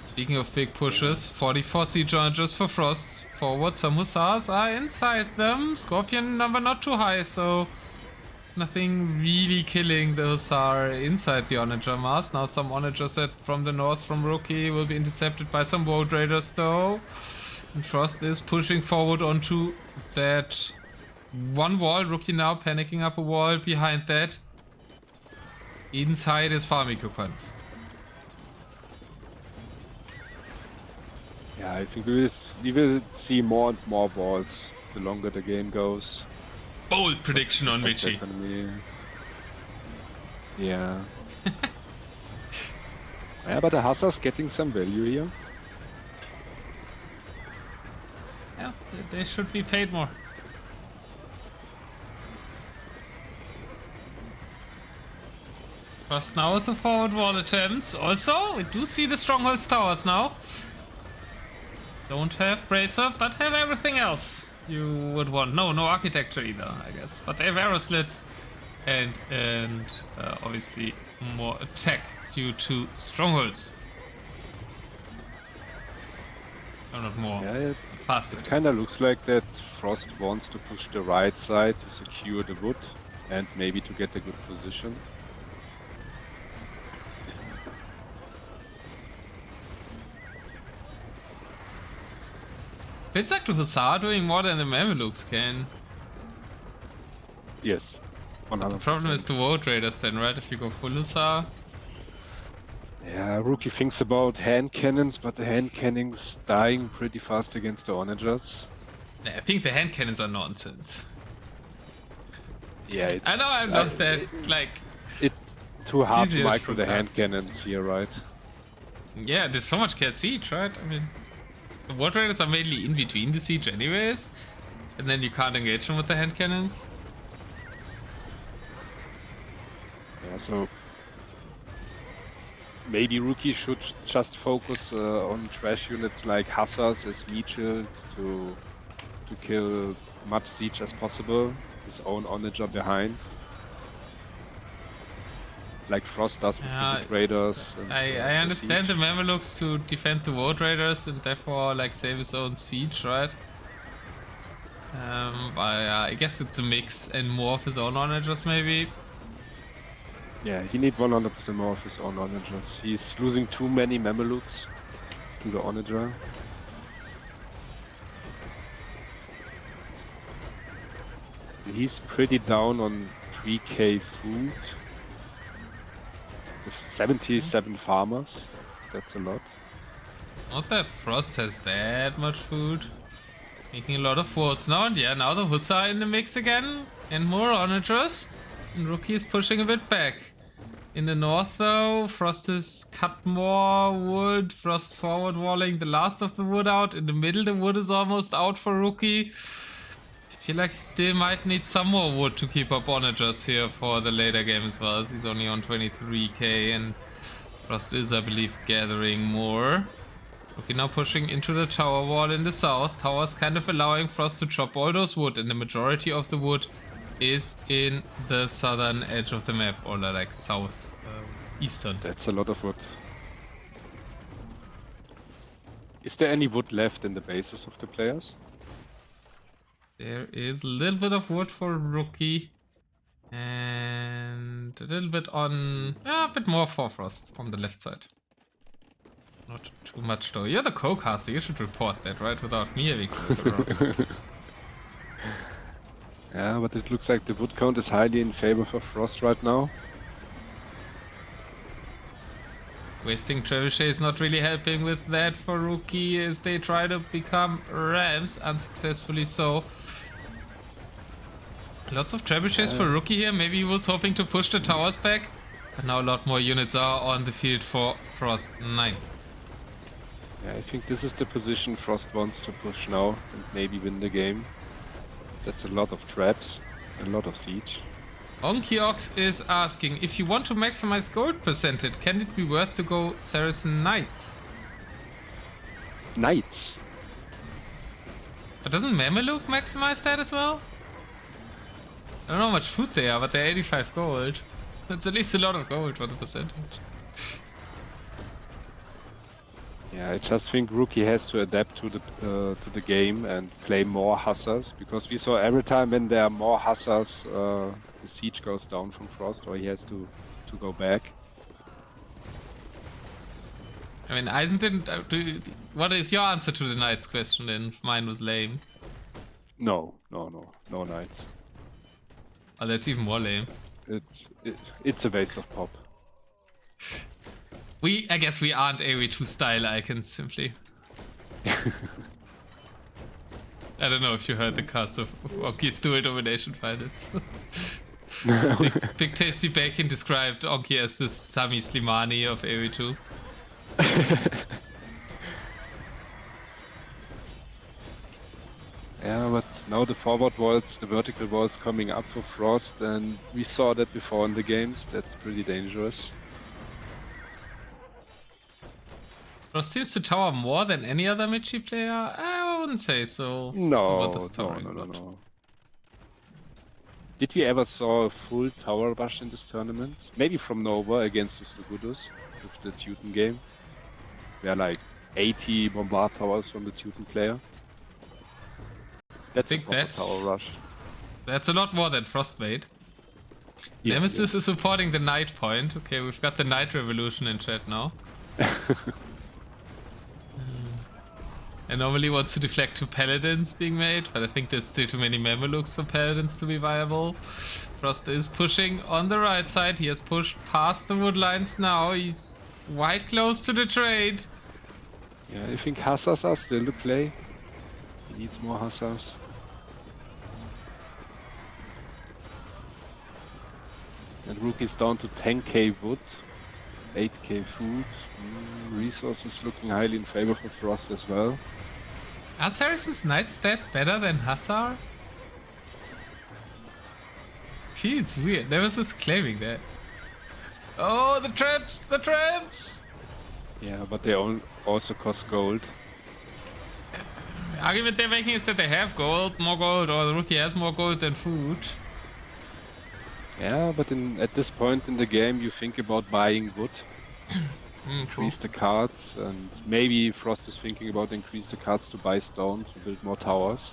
Speaking of big pushes, 44 siege onagers for Frost. Forward, some hussars are inside them. Scorpion number not too high, so nothing really killing the hussar inside the onager mass. Now some onagers from the north from Rookie will be intercepted by some Woad Raiders though. And Frost is pushing forward onto that one wall. Rookie now panicking up a wall behind that. Inside is Farmiko. Yeah, I think we will see more and more balls the longer the game goes. Bold prediction on Michi. Yeah. Yeah, but the Hussar's getting some value here. Yeah, they should be paid more. First now with the forward wall attempts. Also, we do see the Strongholds towers now. Don't have Bracer, but have everything else you would want. No architecture either, I guess. But they have arrow slits and obviously more attack due to Strongholds. Oh, not more. Yeah, it faster. kind of looks like that Frost wants to push the right side to secure the wood and maybe to get a good position. It's like the Hussar doing more than the Mamelukes can. Yes, 100%. The problem is the Woad Raiders then, right? If you go full Hussar. Yeah, Rookie thinks about hand cannons, but the hand cannons dying pretty fast against the onagers. Yeah, I think the hand cannons are nonsense. Yeah, I know I'm not that, like... It's too hard to micro the hand fast. cannons here, right? Yeah, there's so much cat siege, right? I mean, the Woad Raiders are mainly in between the siege anyways. And then you can't engage them with the hand cannons. Yeah, so... Maybe Rookie should just focus on trash units like Hussars as meat shields to kill much siege as possible. His own onager behind. Like Frost does with the Wood Raiders. And, I understand the siege. Mamelukes to defend the Woad Raiders and therefore like save his own siege, right? But I guess it's a mix and more of his own onagers maybe. Yeah, he needs 100% more of his own onagers. He's losing too many Mamelukes to the onager. He's pretty down on 3k food. With 77 farmers. That's a lot. Not that Frost has that much food. Making a lot of forts now, and yeah, now the Hussar in the mix again. And more onagers. And Rookie is pushing a bit back. In the north though, Frost has cut more wood. Frost forward walling the last of the wood out. In the middle the wood is almost out for Rookie. I feel like he still might need some more wood to keep up onagers here for the later game as well, as he's only on 23k and Frost is, I believe, gathering more. Rookie now pushing into the tower wall in the south. Tower's kind of allowing Frost to chop all those wood, and the majority of the wood is in the southern edge of the map, or like south eastern. That's a lot of wood. Is there any wood left in the bases of the players? There is a little bit of wood for Rookie, and a little bit on, a bit more for Frost on the left side. Not too much though. You're the co-caster, you should report that, right? Without me having to look around. Yeah, but it looks like the wood count is highly in favor for Frost right now. Wasting Trebuchet is not really helping with that for Rookie as they try to become Rams, unsuccessfully so. Lots of Trebuchets for Rookie here. Maybe he was hoping to push the towers back, but now a lot more units are on the field for Frost 9. Yeah, I think this is the position Frost wants to push now and maybe win the game. That's a lot of traps, a lot of siege. Onkyox is asking, if you want to maximize gold percentage, can it be worth to go Saracen Knights? Knights? But doesn't Mameluke maximize that as well? I don't know how much food they are, but they're 85 gold. That's at least a lot of gold for the percentage. Yeah, I just think Rookie has to adapt to the game and play more Hussars, because we saw every time when there are more Hussars, the siege goes down from Frost, or he has to go back. I mean, Eis3n, what is your answer to the Knights question then? Mine was lame. No knights. Oh, that's even more lame. It's a waste of pop. I guess we aren't AoE2 style icons, simply. I don't know if you heard the cast of Onki's dual domination finals. Big Tasty Bacon described Onki as the Sami Slimani of AoE2. Yeah, but now the forward walls, the vertical walls coming up for Frost, and we saw that before in the games. That's pretty dangerous. Frost seems to tower more than any other Michi player. I wouldn't say so. No. Did we ever saw a full tower rush in this tournament? Maybe from Nova against Ustugudus with the Teuton game. Where like 80 bombard towers from the Teuton player. That's a proper tower rush. That's a lot more than Frost made. Yeah, Nemesis is supporting the Knight point. Okay, we've got the Knight Revolution in chat now. I normally want to deflect to Paladins being made, but I think there's still too many Mamelukes for Paladins to be viable. Frost is pushing on the right side. He has pushed past the wood lines now. He's quite close to the trade. Yeah, I think Hussars are still the play. He needs more Hussars. And Rookie's down to 10k wood, 8k food. Resources looking highly in favor for Frost as well. Are Saracens Knight stat better than Hussar? Gee, it's weird. Nemesis claiming that. Oh, the traps! The traps! Yeah, but they also cost gold. The argument they're making is that they have more gold, or the Rookie has more gold than food. Yeah, but at this point in the game, you think about buying wood. Increase the cards, and maybe Frost is thinking about increase the cards to buy stone to build more towers.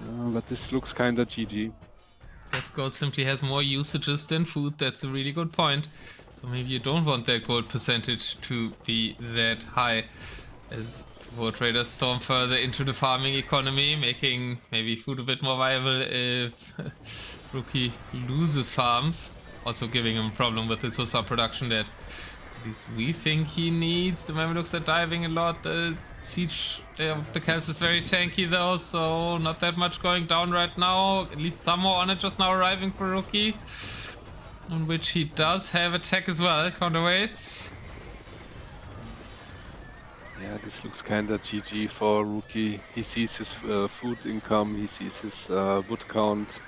But this looks kinda GG. Yes, gold simply has more usages than food. That's a really good point. So maybe you don't want that gold percentage to be that high, as war traders storm further into the farming economy, making maybe food a bit more viable if Rookie loses farms. Also giving him a problem with his Hussar production that at least we think he needs. The Mamelukes are diving a lot. The siege of the Celts is very tanky though, so not that much going down right now. At least some more on it just now arriving for Rookie, on which he does have attack as well, counterweights. Yeah, this looks kinda GG for Rookie. He sees his food income, he sees his wood count.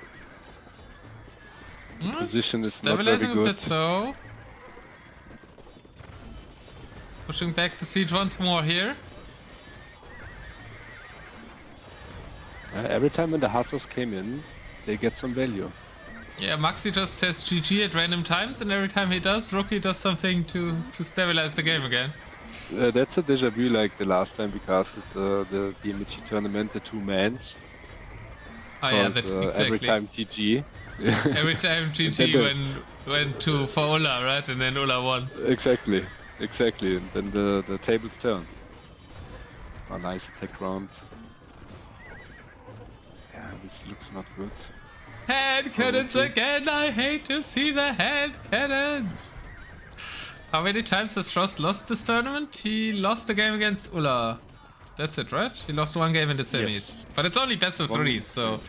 The position is not very stabilizing good. a bit though. Pushing back the siege once more here. Every time when the Hussars came in, they get some value. Yeah, Maxi just says GG at random times, and every time he does, Rookie does something to stabilize the game again. That's a deja vu like the last time we casted the DMG tournament, the 2 mans. Oh yeah, that exactly. Every time GG. Every time GG went to for Ulla, right? And then Ulla won. Exactly. And then the tables turned. A nice attack round. Yeah, this looks not good. Hand cannons again! I hate to see the hand cannons! How many times has Frost lost this tournament? He lost a game against Ulla. That's it, right? He lost 1 game in the semis. Yes. But it's only best of 3s, so...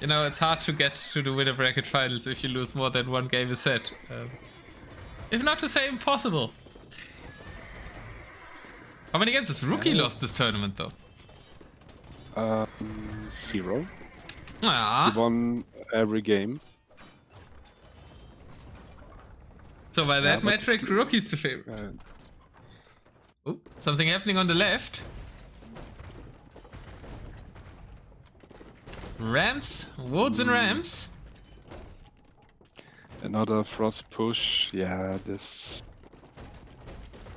You know, it's hard to get to the winner bracket finals if you lose more than 1 game a set. If not to say impossible. How many games has Rookie lost this tournament, though? 0. Ah. He won every game. So by that metric, Rookie's the favorite. Oh, something happening on the left. Rams, Woods and Rams. Another Frost push. Yeah, this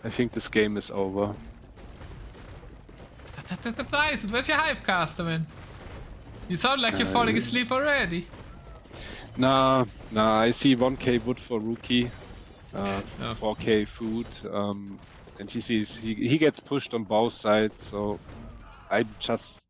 I think this game is over. Nice, where's your hype, caster, man? You sound like you're falling asleep already. Nah, I see 1k wood for rookie, 4k food, and he gets pushed on both sides, so I'm just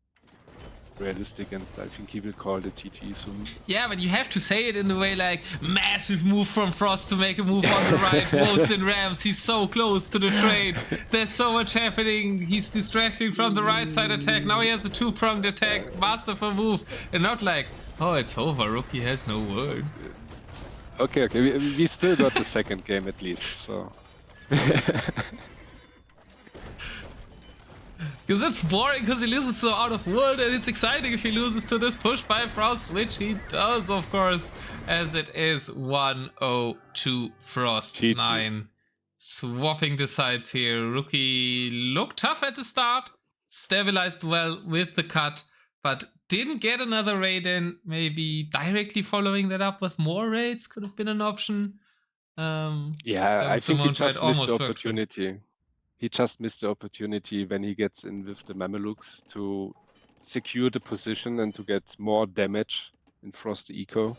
realistic, and I think he will call the GG soon. Yeah, but you have to say it in the way like, massive move from Frost to make a move on the right, votes in Rams, he's so close to the trade, there's so much happening, he's distracting from the right side attack, now he has a two-pronged attack, masterful move, and not like, oh, it's over, rookie has no word. Okay, we still got the second game at least, so... Because it's boring because he loses so out of world, and it's exciting if he loses to this push by Frost, which he does, of course, as it is 1-0 to Frost. GG. 9. Swapping the sides here. Rookie looked tough at the start, stabilized well with the cut, but didn't get another raid in. Maybe directly following that up with more raids could have been an option. Yeah, I think he just missed the opportunity. He just missed the opportunity when he gets in with the Mamelukes to secure the position and to get more damage in Frost Eco.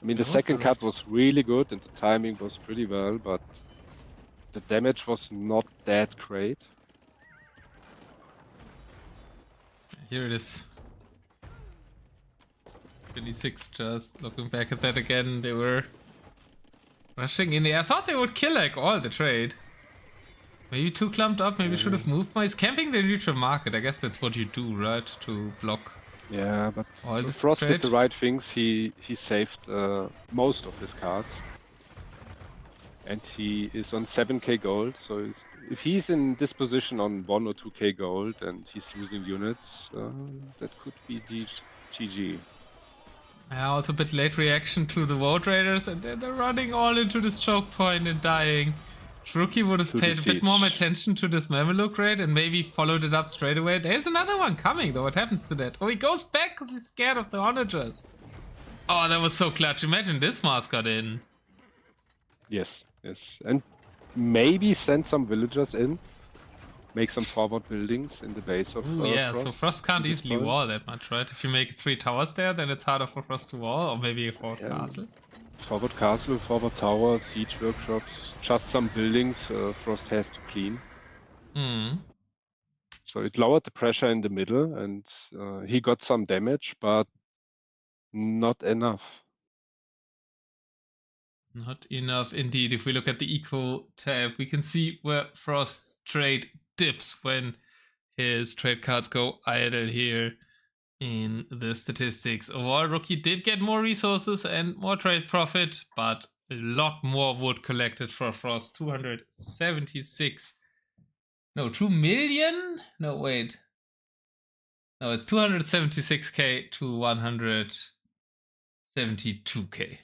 I mean, the second cut was really good and the timing was pretty well, but the damage was not that great. Here it is. 26, just looking back at that again, they were rushing in there. I thought they would kill like all the trade. Maybe too clumped up, maybe should have moved more. He's camping the neutral market, I guess that's what you do, right? To block. Yeah, but all this Frost trade. did the right things. He saved most of his cards. And he is on 7k gold, so if he's in this position on 1 or 2k gold and he's losing units, that could be GG. Yeah, also a bit late reaction to the Vote Raiders, and then they're running all into this choke point and dying. Rookie would have paid a bit more attention to this Mameluke raid and maybe followed it up straight away. There's another one coming though, what happens to that? Oh, he goes back because he's scared of the onagers. Oh, that was so clutch. Imagine this mask got in. Yes, and maybe send some villagers in. Make some forward buildings in the base of yeah, Frost. so Frost can't easily wall that much, right? If you make 3 towers there, then it's harder for Frost to wall, or maybe a forward castle. Forward castle, forward tower, siege workshops, just some buildings Frost has to clean. So it lowered the pressure in the middle, and he got some damage, but not enough. Not enough indeed. If we look at the eco tab, we can see where Frost's trade dips when his trade cards go idle here in the statistics. Overall, Rookie did get more resources and more trade profit, but a lot more wood collected for Frost. 276. No, 2 million? No, wait. No, it's 276k to 172k.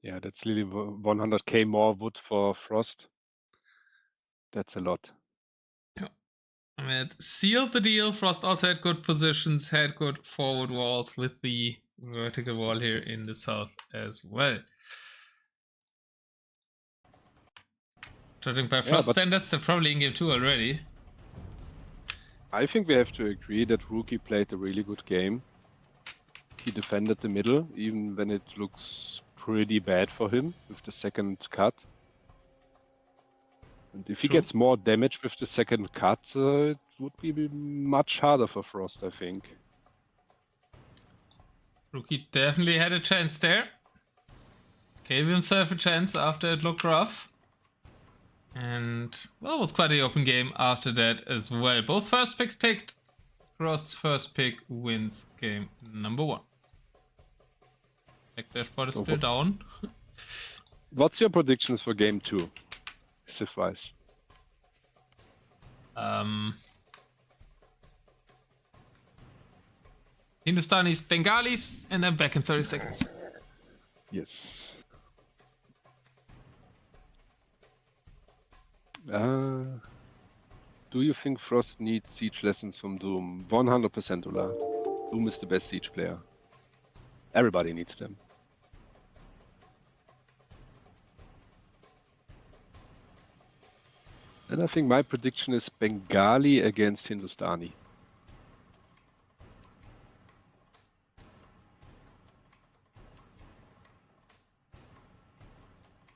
Yeah, that's really 100k more wood for Frost. That's a lot. Yeah. And it sealed the deal. Frost also had good positions, had good forward walls with the vertical wall here in the south as well. Judging by Frost standards, they're probably in game 2 already. I think we have to agree that Rookie played a really good game. He defended the middle, even when it looks pretty bad for him with the second cut. And if he gets more damage with the second cut, it would be much harder for Frost, I think. Rookie definitely had a chance there. Gave himself a chance after it looked rough. And, well, it was quite an open game after that as well. Both first picks picked. Frost's first pick wins game number 1. Tech dashboard is still down. What's your predictions for game 2, Civ-wise? Hindustanis, Bengalis, and then back in 30 seconds. Yes. Do you think Frost needs siege lessons from Doom? 100% Ola. Doom is the best siege player. Everybody needs them. And I think my prediction is Bengali against Hindustani.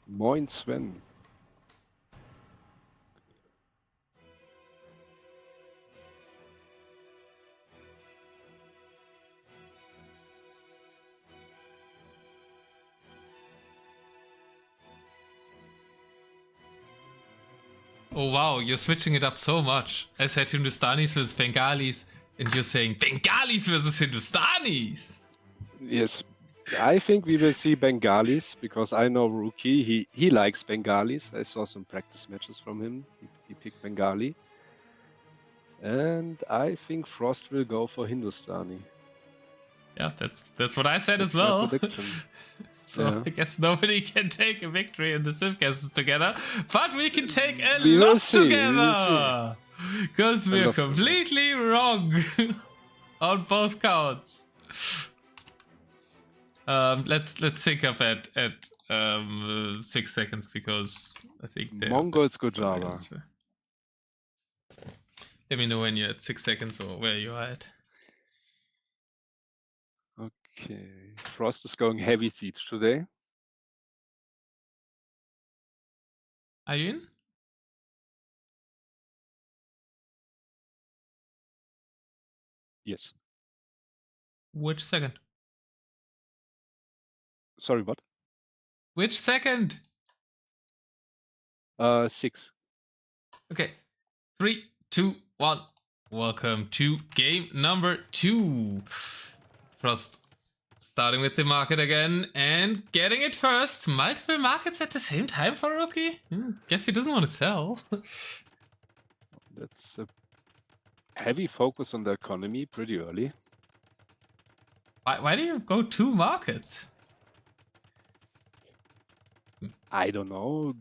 Moin Sven. Oh wow, you're switching it up so much. I said Hindustanis versus Bengalis, and you're saying Bengalis versus Hindustanis. Yes, I think we will see Bengalis because I know Rookie. He likes Bengalis. I saw some practice matches from him. He picked Bengali. And I think Frost will go for Hindustani. Yeah, that's what I said That's as well. my prediction. So Yeah. I guess nobody can take a victory in the Civcasts together, but we can take a We will loss see, we will together. Because we're loss together. completely wrong on both counts. Let's sync up at 6 seconds because I think they're Mongols Gurjaras. Let me know when you're at 6 seconds or where you are at. Okay. Frost is going heavy siege today. Are you in? Yes. Which second? Sorry, what? Which second? 6. Okay. 3, 2, 1. Welcome to game number 2. Frost starting with the market again and getting it first. Multiple markets at the same time for Rookie? Guess he doesn't want to sell. That's a heavy focus on the economy pretty early. Why do you go 2 markets? I don't know.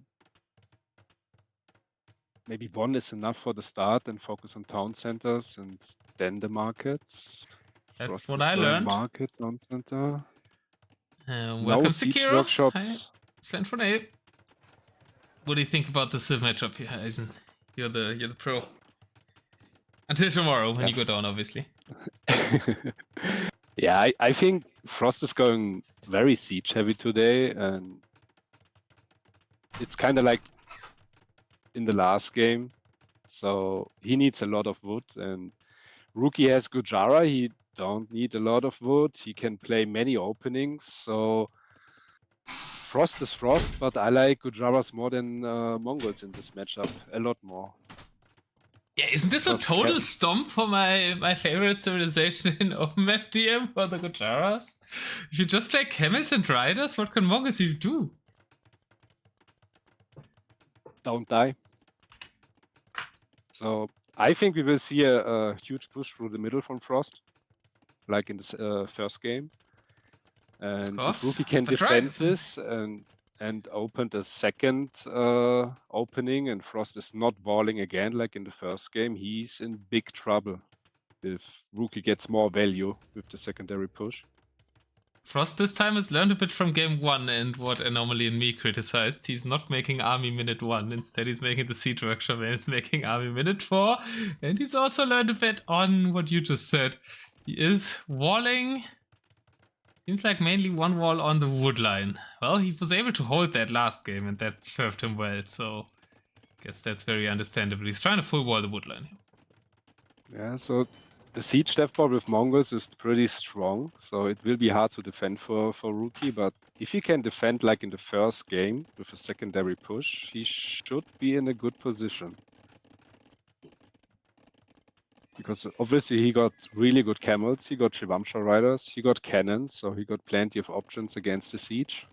Maybe 1 is enough for the start and focus on town centers and then the markets. That's Frost what is I going learned. Market, town center. Welcome No to siege Kiro. workshops. Sven von A. What do you think about the Civ matchup here, Eis3n? You're the pro. Until tomorrow, when you go down, obviously. Yeah, I think Frost is going very siege heavy today, and it's kind of like in the last game. So he needs a lot of wood, and Rookie has Gurjara. He don't need a lot of wood. He can play many openings. So Frost is Frost, but I like Gurjaras more than Mongols in this matchup. A lot more. Yeah, isn't this a Because total stomp for my favorite civilization in open map DM for the Gurjaras? If you just play camels and riders, what can Mongols even do? Don't die. So I think we will see a huge push through the middle from Frost, like in the first game. And if Rookie can defend this and open the second opening and Frost is not walling again like in the first game, he's in big trouble if Rookie gets more value with the secondary push. Frost this time has learned a bit from game 1 and what Anomaly and me criticized. He's not making army minute 1. Instead, he's making the siege workshop and he's making army minute 4. And he's also learned a bit on what you just said. He is walling. Seems like mainly one wall on the wood line. Well, he was able to hold that last game and that served him well. So I guess that's very understandable. He's trying to full wall the wood line here. Yeah, so the siege dev board with Mongols is pretty strong, so it will be hard to defend for Rookie, but if he can defend like in the first game with a secondary push, he should be in a good position. Because obviously he got really good camels, he got Shivamsha riders, he got cannons, so he got plenty of options against the siege.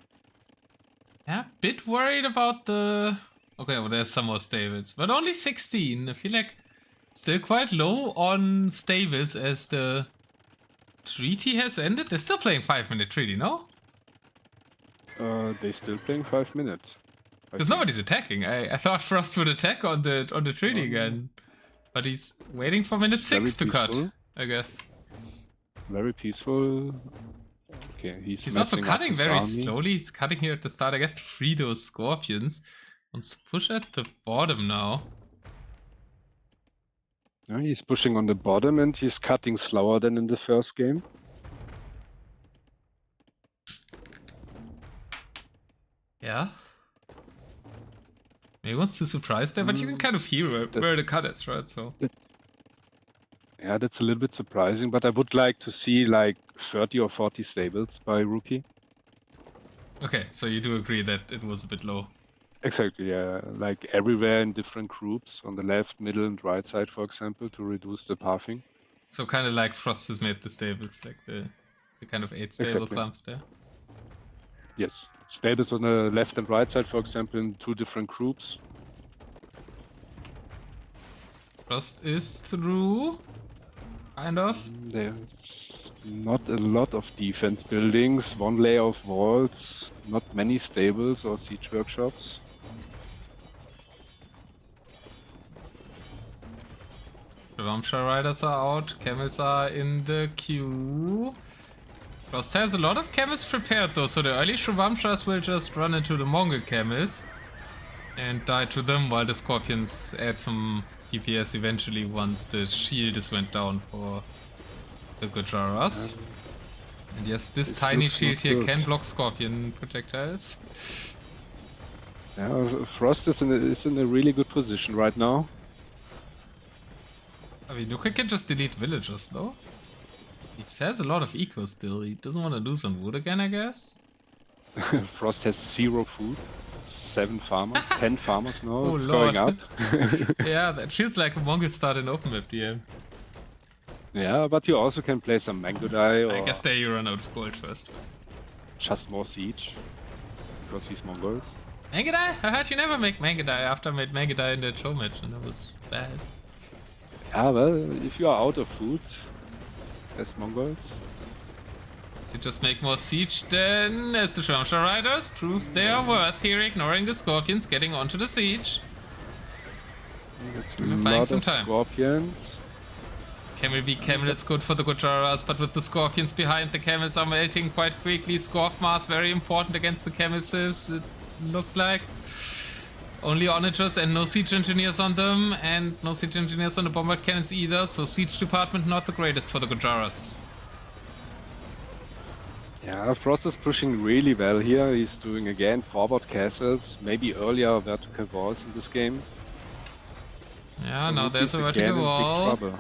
Yeah, bit worried about the... Okay, well there's some more stables, but only 16. I feel like still quite low on stables as the treaty has ended. They're still playing 5-minute treaty, no? They still playing 5 minutes. Because nobody's attacking. I thought Frost would attack on the treaty again. But he's waiting for minute 6 to cut, I guess. Very peaceful. Okay, he's also cutting very army. slowly. He's cutting here at the start, I guess, to free those scorpions. Wants to push at the bottom now. Yeah, he's pushing on the bottom and he's cutting slower than in the first game. Yeah. He wants to surprise there, but you can kind of hear where the cut is, right? So. Yeah, that's a little bit surprising, but I would like to see like 30 or 40 stables by Rookie. Okay, so you do agree that it was a bit low. Exactly, yeah. Like everywhere in different groups on the left, middle, and right side, for example, to reduce the pathing. So kind of like Frost has made the stables, like the kind of 8 stable clumps there. Yes, stables on the left and right side, for example, in 2 different groups. Frost is through, kind of. There's not a lot of defense buildings, 1 layer of walls, not many stables or siege workshops. The Vamshar riders are out, camels are in the queue. Frost has a lot of camels prepared though, so the early Shravamshars will just run into the Mongol camels and die to them while the Scorpions add some DPS eventually once the shield is went down for the Gurjaras. And yes, this tiny shield here can block Scorpion projectiles. Yeah, Frost is in a really good position right now. I mean, Nuka can just delete villagers though. He has a lot of eco still. He doesn't want to lose on wood again, I guess. Frost has 0 food. 7 farmers, 10 farmers now. Oh, it's Lord. going up. Yeah, that feels like a Mongol start in open map DM. Yeah, but you also can play some Mango Dye or I guess there you run out of gold first. just more siege because he's Mongols. Mangadai? I heard you never make Mangadai after I made Mangadai in the show match and that was bad. Yeah, well, if you are out of food as Mongols. So you just make more siege then as the Shamsha riders prove they are worth here, ignoring the Scorpions getting onto the siege. That's a Buying lot some of time. Scorpions. Camel v Camel, it's good for the Gurjaras, but with the Scorpions behind, the Camels are melting quite quickly. Scorp Mass very important against the Camel Sieves, it looks like. Only Onagers and no Siege Engineers on them, and no Siege Engineers on the Bombard Cannons either, so Siege Department not the greatest for the Gurjaras. Yeah, Frost is pushing really well here. He's doing again forward castles, maybe earlier vertical walls in this game. Yeah, So now there's a Rookie's again vertical in big wall. trouble.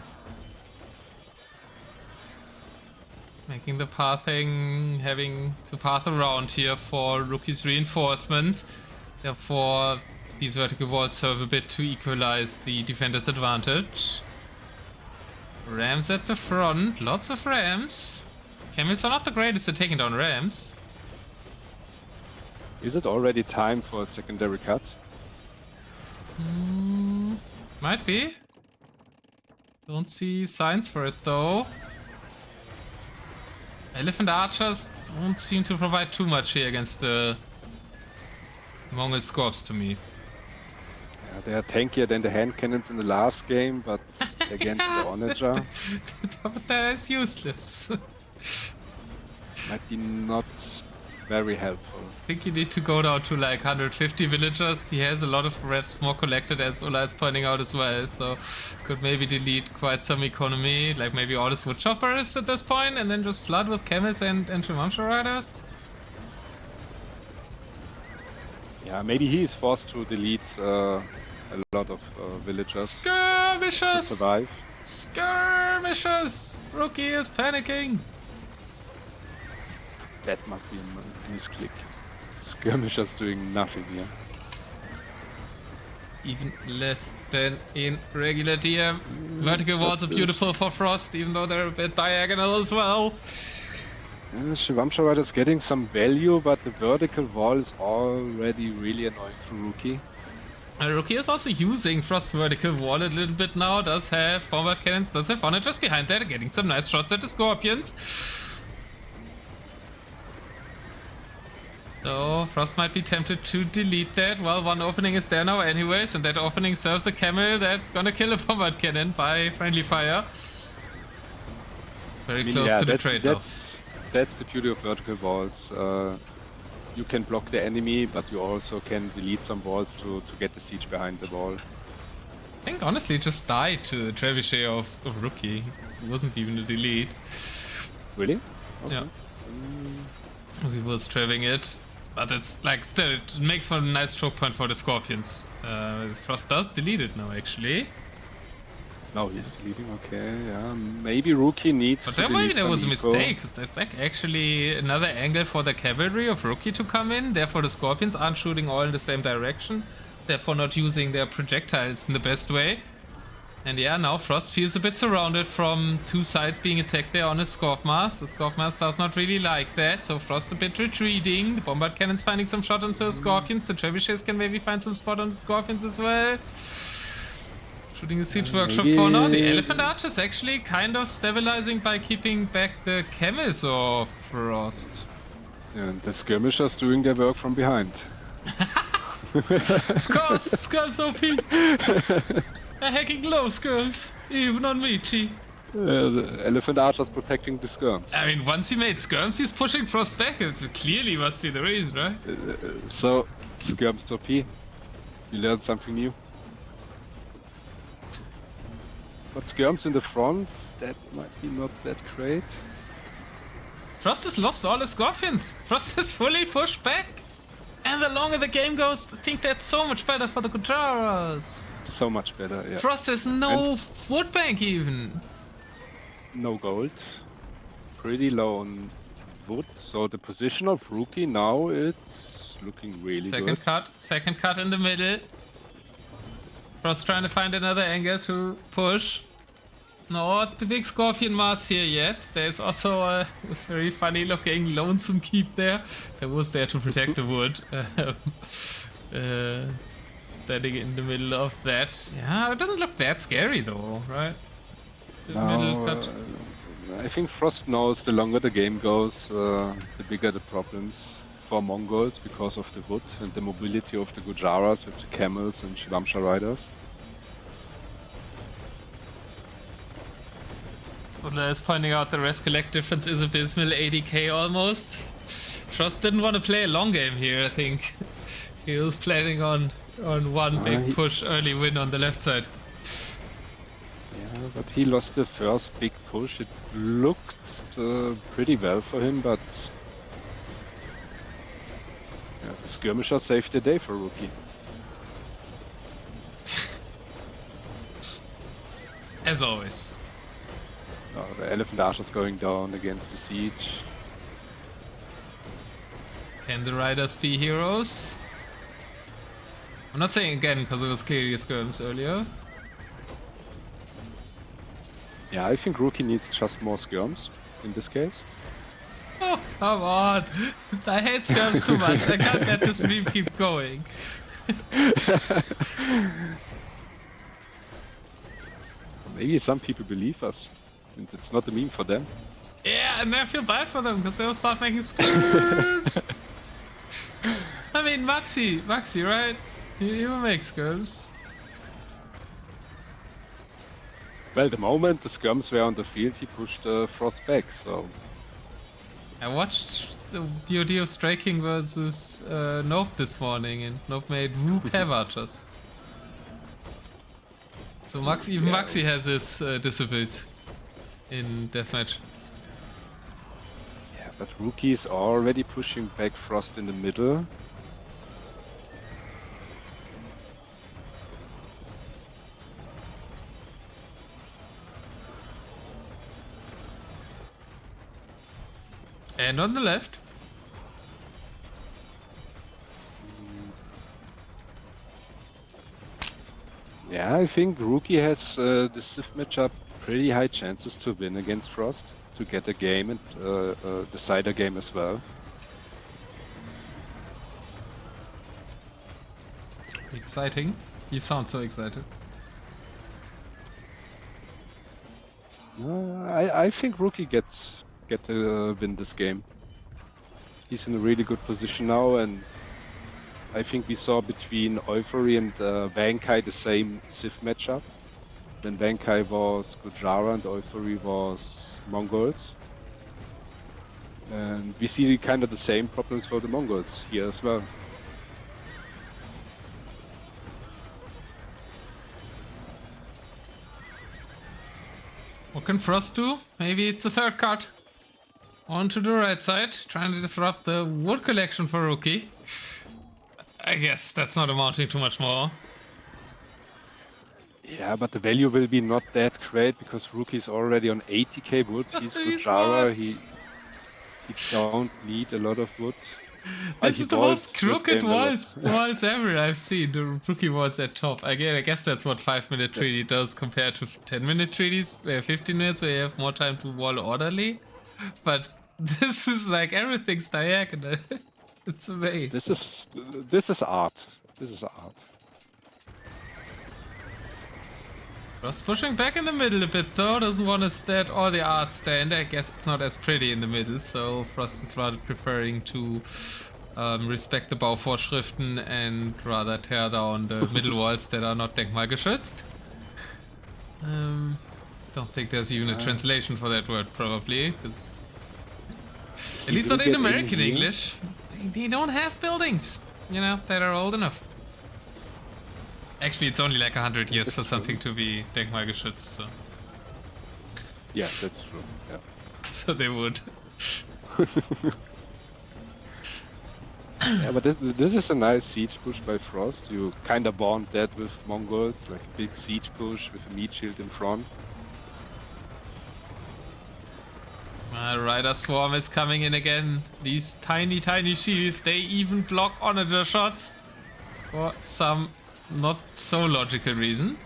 Making the pathing, having to path around here for Rookie's reinforcements. Therefore, these vertical walls serve a bit to equalize the defender's advantage. Rams at the front, lots of rams. Camels are not the greatest at taking down rams. Is it already time for a secondary cut? Might be. Don't see signs for it though. Elephant archers don't seem to provide too much here against the Mongol Scorps to me. Yeah, they are tankier than the hand cannons in the last game, but against the Onager But that's useless. might be not very helpful. I think you need to go down to like 150 villagers. He has a lot of reds more collected, as Ola is pointing out as well, so could maybe delete quite some economy, like maybe all his wood choppers at this point, and then just flood with camels and Shravamsha riders. Yeah, maybe he is forced to delete a lot of villagers to Skirmishers! survive. Skirmishers! Rookie is panicking! That must be a misclick. Skirmishers doing nothing here. Even less than in regular DM. Vertical walls are beautiful for Frost, even though they're a bit diagonal as well. Shravamsha Rider is getting some value, but the vertical wall is already really annoying for Rookie. Rookie is also using Frost's vertical wall a little bit now, does have bombard cannons, does have onagers behind there, getting some nice shots at the Scorpions. So Frost might be tempted to delete that. Well, one opening is there now anyways, and that opening serves a camel that's gonna kill a bombard cannon by friendly fire. Very close to the trade though. That's the beauty of vertical walls. You can block the enemy, but you also can delete some walls to get the siege behind the wall. think honestly it just died to the trebuchet of Rookie. It wasn't even a delete. Really? Okay. Yeah. He was trebbing it. But it's like still, it makes for a nice choke point for the Scorpions. Frost does delete it now, actually. No, he's leading. Okay, yeah. Maybe Rookie needs. But to there maybe delete there some was a eco. mistake, because there's like actually another angle for the cavalry of Rookie to come in. Therefore, the Scorpions aren't shooting all in the same direction. Therefore, not using their projectiles in the best way. And yeah, now Frost feels a bit surrounded from two sides being attacked there on his Scorpmass. The Scorpmass does not really like that, so Frost a bit retreating. The Bombard Cannon's finding some shot onto the Scorpions. The Trebuchets can maybe find some spot on the Scorpions as well. Shooting the Siege Workshop for now. The Elephant Archers actually kind of stabilizing by keeping back the Camels of Frost. And the skirmishers doing their work from behind. Of course, Skirms OP! They're hacking low Skirms, even on Michi. The Elephant Archers protecting the skirms. I mean, once he made Skirms, he's pushing Frost back. It clearly must be the reason, right? So, skirms OP. You learned something new. But skirms in the front, that might be not that great. Frost has lost all his Scorpions. Frost is fully pushed back. And the longer the game goes, I think that's so much better for the Gurjaras. So much better, yeah. Frost has no wood bank even. No gold. Pretty low on wood. So the position of Rookie now, it's looking really good. Second cut in the middle. Frost trying to find another angle to push. Not the big Scorpion mass here yet. There's also a very funny looking lonesome keep there. That was there to protect the wood. Standing in the middle of that. Yeah, it doesn't look that scary though, right? The middle cut. I think Frost knows the longer the game goes, the bigger the problems for Mongols because of the wood and the mobility of the Gurjaras with the camels and Shivamsha riders. Odla is pointing out the rest collect difference is abysmal, 80k almost. Frost didn't want to play a long game here, I think. He was planning on one big push early win on the left side. Yeah, but he lost the first big push. It looked pretty well for him, but yeah, the skirmisher saved the day for Rookie. As always. The Elephant Archers going down against the siege. Can the riders be heroes? I'm not saying again because it was clearly skirms earlier. Yeah, I think Rookie needs just more skirms in this case. Oh, come on! I hate skirms too much. I can't let this meme keep going. Maybe some people believe us. And it's not a meme for them. Yeah, and I feel bad for them because they'll start making skirms. I mean, Maxi, right? You make skirms. Well, the moment the skirms were on the field, he pushed Frost back, so... I watched the VOD of Stray King versus Nope this morning, and Nope made Roop Archers. So Maxi has his disciplines in deathmatch. Yeah, but Rookie is already pushing back Frost in the middle. And on the left. Yeah, I think Rookie has the Civ matchup pretty high chances to win against Frost, to get a game and decide a game as well. Exciting. You sound so excited. I think Rookie get to win this game. He's in a really good position now, and I think we saw between Euphory and Vankai the same Civ matchup. Then Vankai was Gurjara and Euphory was Mongols. And we see kind of the same problems for the Mongols here as well. What can Frost do? Maybe it's a third card. On to the right side, trying to disrupt the wood collection for Rookie. I guess that's not amounting to much more. Yeah, but the value will be not that great because Rookie's already on 80k wood. He's Gurjara. He don't need a lot of wood. This is the most crooked walls ever I've seen. The Rookie walls at top. Again, I guess that's what 5-minute treaty does compared to 10-minute treaties, where 15 minutes where you have more time to wall orderly. But this is like everything's diagonal. It's amazing. This is art. This is art. Frost pushing back in the middle a bit though, doesn't want to stand all the art stand. I guess it's not as pretty in the middle, so Frost is rather preferring to respect the Bauvorschriften and rather tear down the middle walls that are not denkmalgeschützt. Don't think there's even a translation for that word probably, because at least not in American English. They don't have buildings, you know, that are old enough. Actually, it's only like 100 years for something to be denkmalgeschützt, so. Yeah, that's true. Yeah. So they would. Yeah, but this is a nice siege push by Frost. You kinda bond that with Mongols, like a big siege push with a meat shield in front. Rider Swarm is coming in again. These tiny shields, they even block onager shots for some not so logical reason.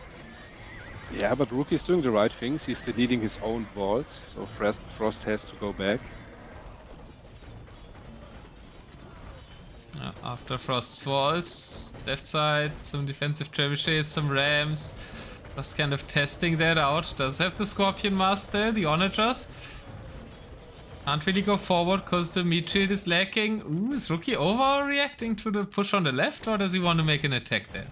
Yeah, but Rookie's doing the right things. He's deleting his own walls, so Frost has to go back. After Frost's walls, left side, some defensive trebuchets, some rams. Just kind of testing that out. Does have the Scorpion Master, the onagers. Can't really go forward because the meat shield is lacking. Ooh, is Rookie overreacting to the push on the left, or does he want to make an attack there?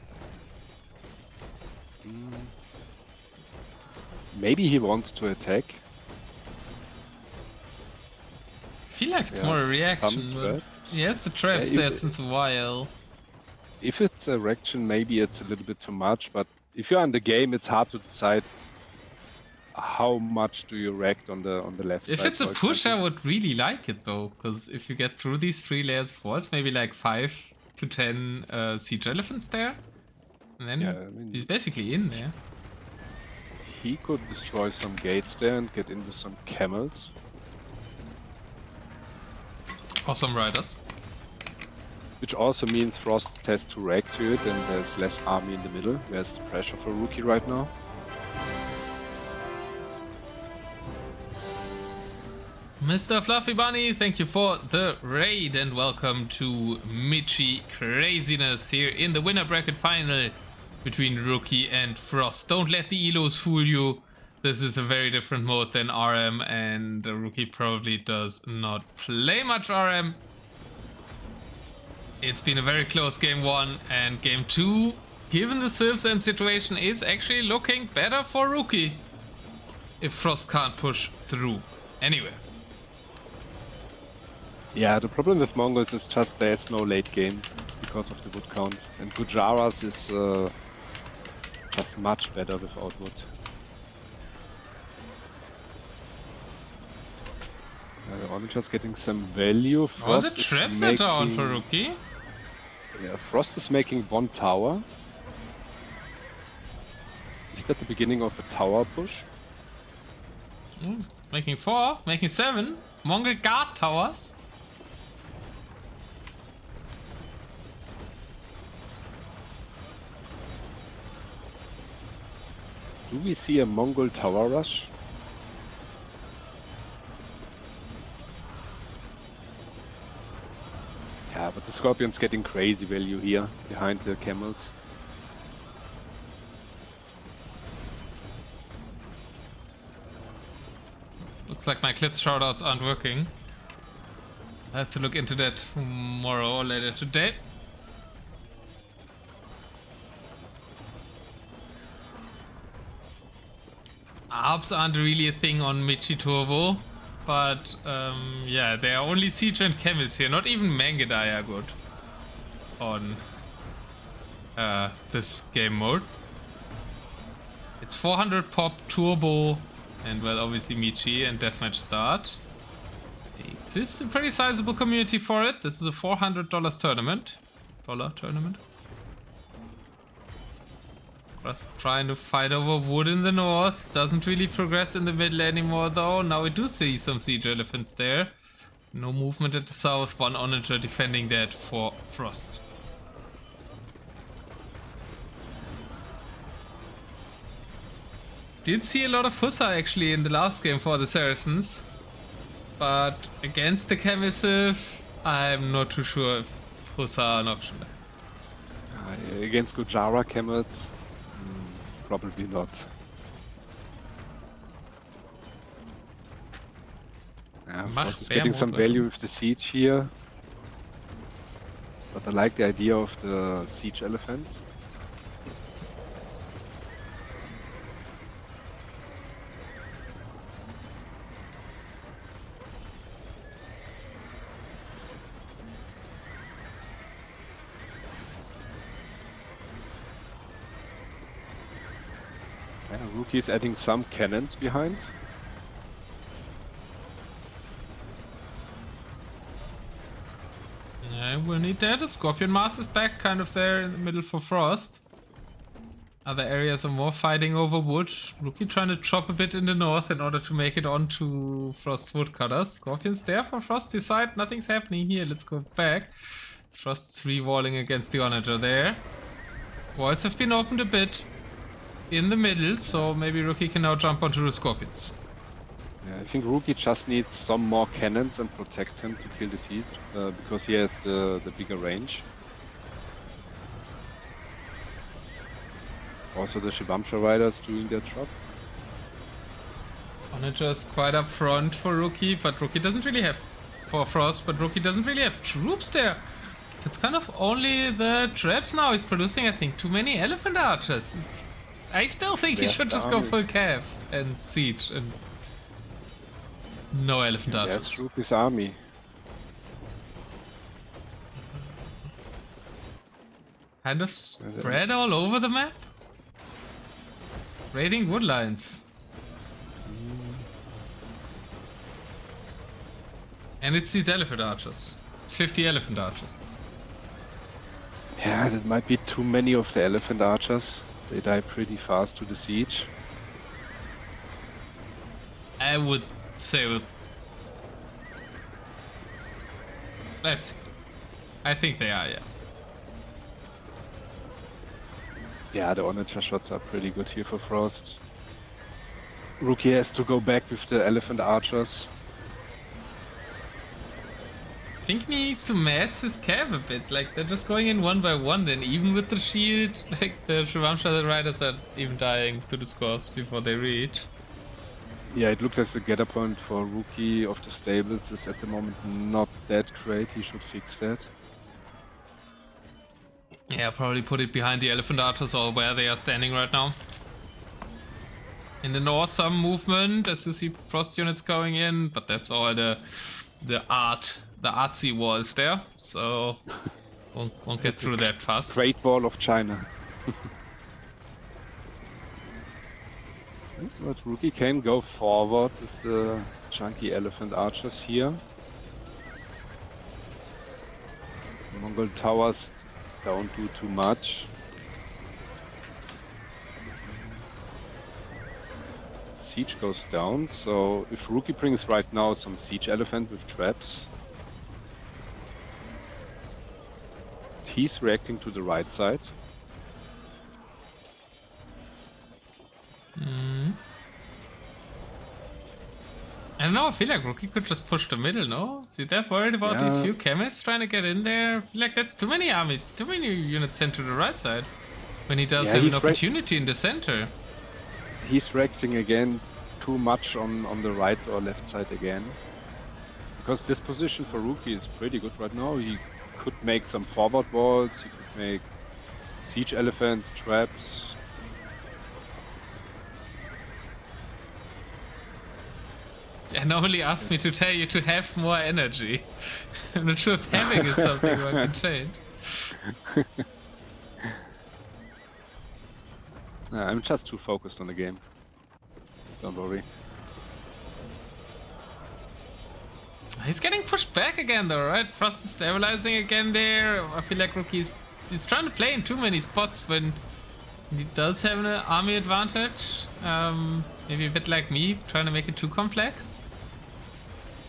Maybe he wants to attack. I feel like it's more a reaction. But he has the traps there since a while. If it's a reaction, maybe it's a little bit too much, but if you're in the game, it's hard to decide how much do you react on the left side. If it's a push, I would really like it though, because if you get through these 3 layers of walls, maybe like 5 to 10 siege elephants there, and then he's basically in there. He could destroy some gates there and get into some camels. Or some riders. Which also means Frost has to react to it and there's less army in the middle. Where's the pressure for Rookie right now? Mr. Fluffy Bunny, thank you for the raid and welcome to Michi Craziness here in the winner bracket final between Rookie and Frost. Don't let the elos fool you. This is a very different mode than RM, and Rookie probably does not play much RM. It's been a very close game 1, and game 2, given the Eis3n situation, is actually looking better for Rookie if Frost can't push through anywhere. Yeah, the problem with Mongols is just there's no late game because of the wood count, and Gurjaras is just much better without wood. I'm just getting some value. All the traps are down for Rookie. Yeah, Frost is making 1 tower. Is that the beginning of a tower push? Making 4, making 7. Mongol guard towers. Do we see a Mongol tower rush? Yeah, but the Scorpion's getting crazy value here behind the camels. Looks like my clips shoutouts aren't working. I have to look into that tomorrow or later today. Arbs aren't really a thing on Michi Turbo, but yeah, there are only siege and camels here. Not even Mangedai are good on this game mode. It's 400 pop turbo And well, obviously Michi and Deathmatch start. This is a pretty sizable community for it. This is a $400 tournament. Tournament. Just trying to fight over wood in the north. Doesn't really progress in the middle anymore though. Now we do see some siege elephants there. No movement at the south. One Onager defending that for Frost. Did see a lot of Hussa actually in the last game for the Saracens. But against the Camel-Civ, I'm not too sure if Hussa are an option. Against Gurjara camels, probably not. Frost is getting some value with the siege here. But I like the idea of the siege elephants. Rookie is adding some cannons behind. Yeah, we'll need that. The Scorpion Mass is back kind of there in the middle for Frost. Other areas are more fighting over wood. Rookie trying to chop a bit in the north in order to make it onto Frost's woodcutters. Scorpion's there for Frost's side. Nothing's happening here. Let's go back. Frost's re-walling against the Onager there. Walls have been opened a bit in the middle, so maybe Rookie can now jump onto the Scorpions. Yeah, I think Rookie just needs some more cannons and protect him to kill the siege, because he has the bigger range. Also the Shibamsha riders doing their job. Onager is quite up front for Rookie, but Rookie doesn't really have for Frost, but Rookie doesn't really have troops there. It's kind of only the traps now. He's producing, I think, too many elephant archers. I still think he should just go full cav and siege and no elephant archers. That's Rookie's army. Kind of spread all over the map. Raiding woodlines. And it's these elephant archers. It's 50 elephant archers. Yeah, that might be too many of the elephant archers. They die pretty fast to the siege. I would say let's see. I think they are, yeah. Yeah, the Onager shots are pretty good here for Frost. Rookie has to go back with the elephant archers. I think he needs to mass his cav a bit. Like, they're just going in one by one, then even with the shield, like the Shivamsha riders are even dying to the scores before they reach. Yeah, it looks as the gather point for Rookie of the stables is at the moment not that great. He should fix that. Yeah, probably put it behind the elephant archers or where they are standing right now. In the north, some movement as you see Frost units going in, but that's all the artsy walls there, so won't get through that fast. Great Wall of China. But Rookie can go forward with the chunky elephant archers here. The Mongol towers don't do too much. Siege goes down, so if Rookie brings right now some siege elephant with traps, he's reacting to the right side. I don't know, I feel like Rookie could just push the middle, no? See, they're worried about these few camels trying to get in there. I feel like that's too many armies, too many units sent to the right side. When he does have an opportunity in the center. He's reacting again too much on the right or left side again. Because this position for Rookie is pretty good right now. He could make some forward walls, he could make siege elephants, traps. Yeah, normally asks me to tell you to have more energy. I'm not sure if having is something one can change. I'm just too focused on the game. Don't worry. He's getting pushed back again though, right? Frost is stabilizing again there. I feel like Rookie's he's trying to play in too many spots when he does have an army advantage. Maybe a bit like me, trying to make it too complex.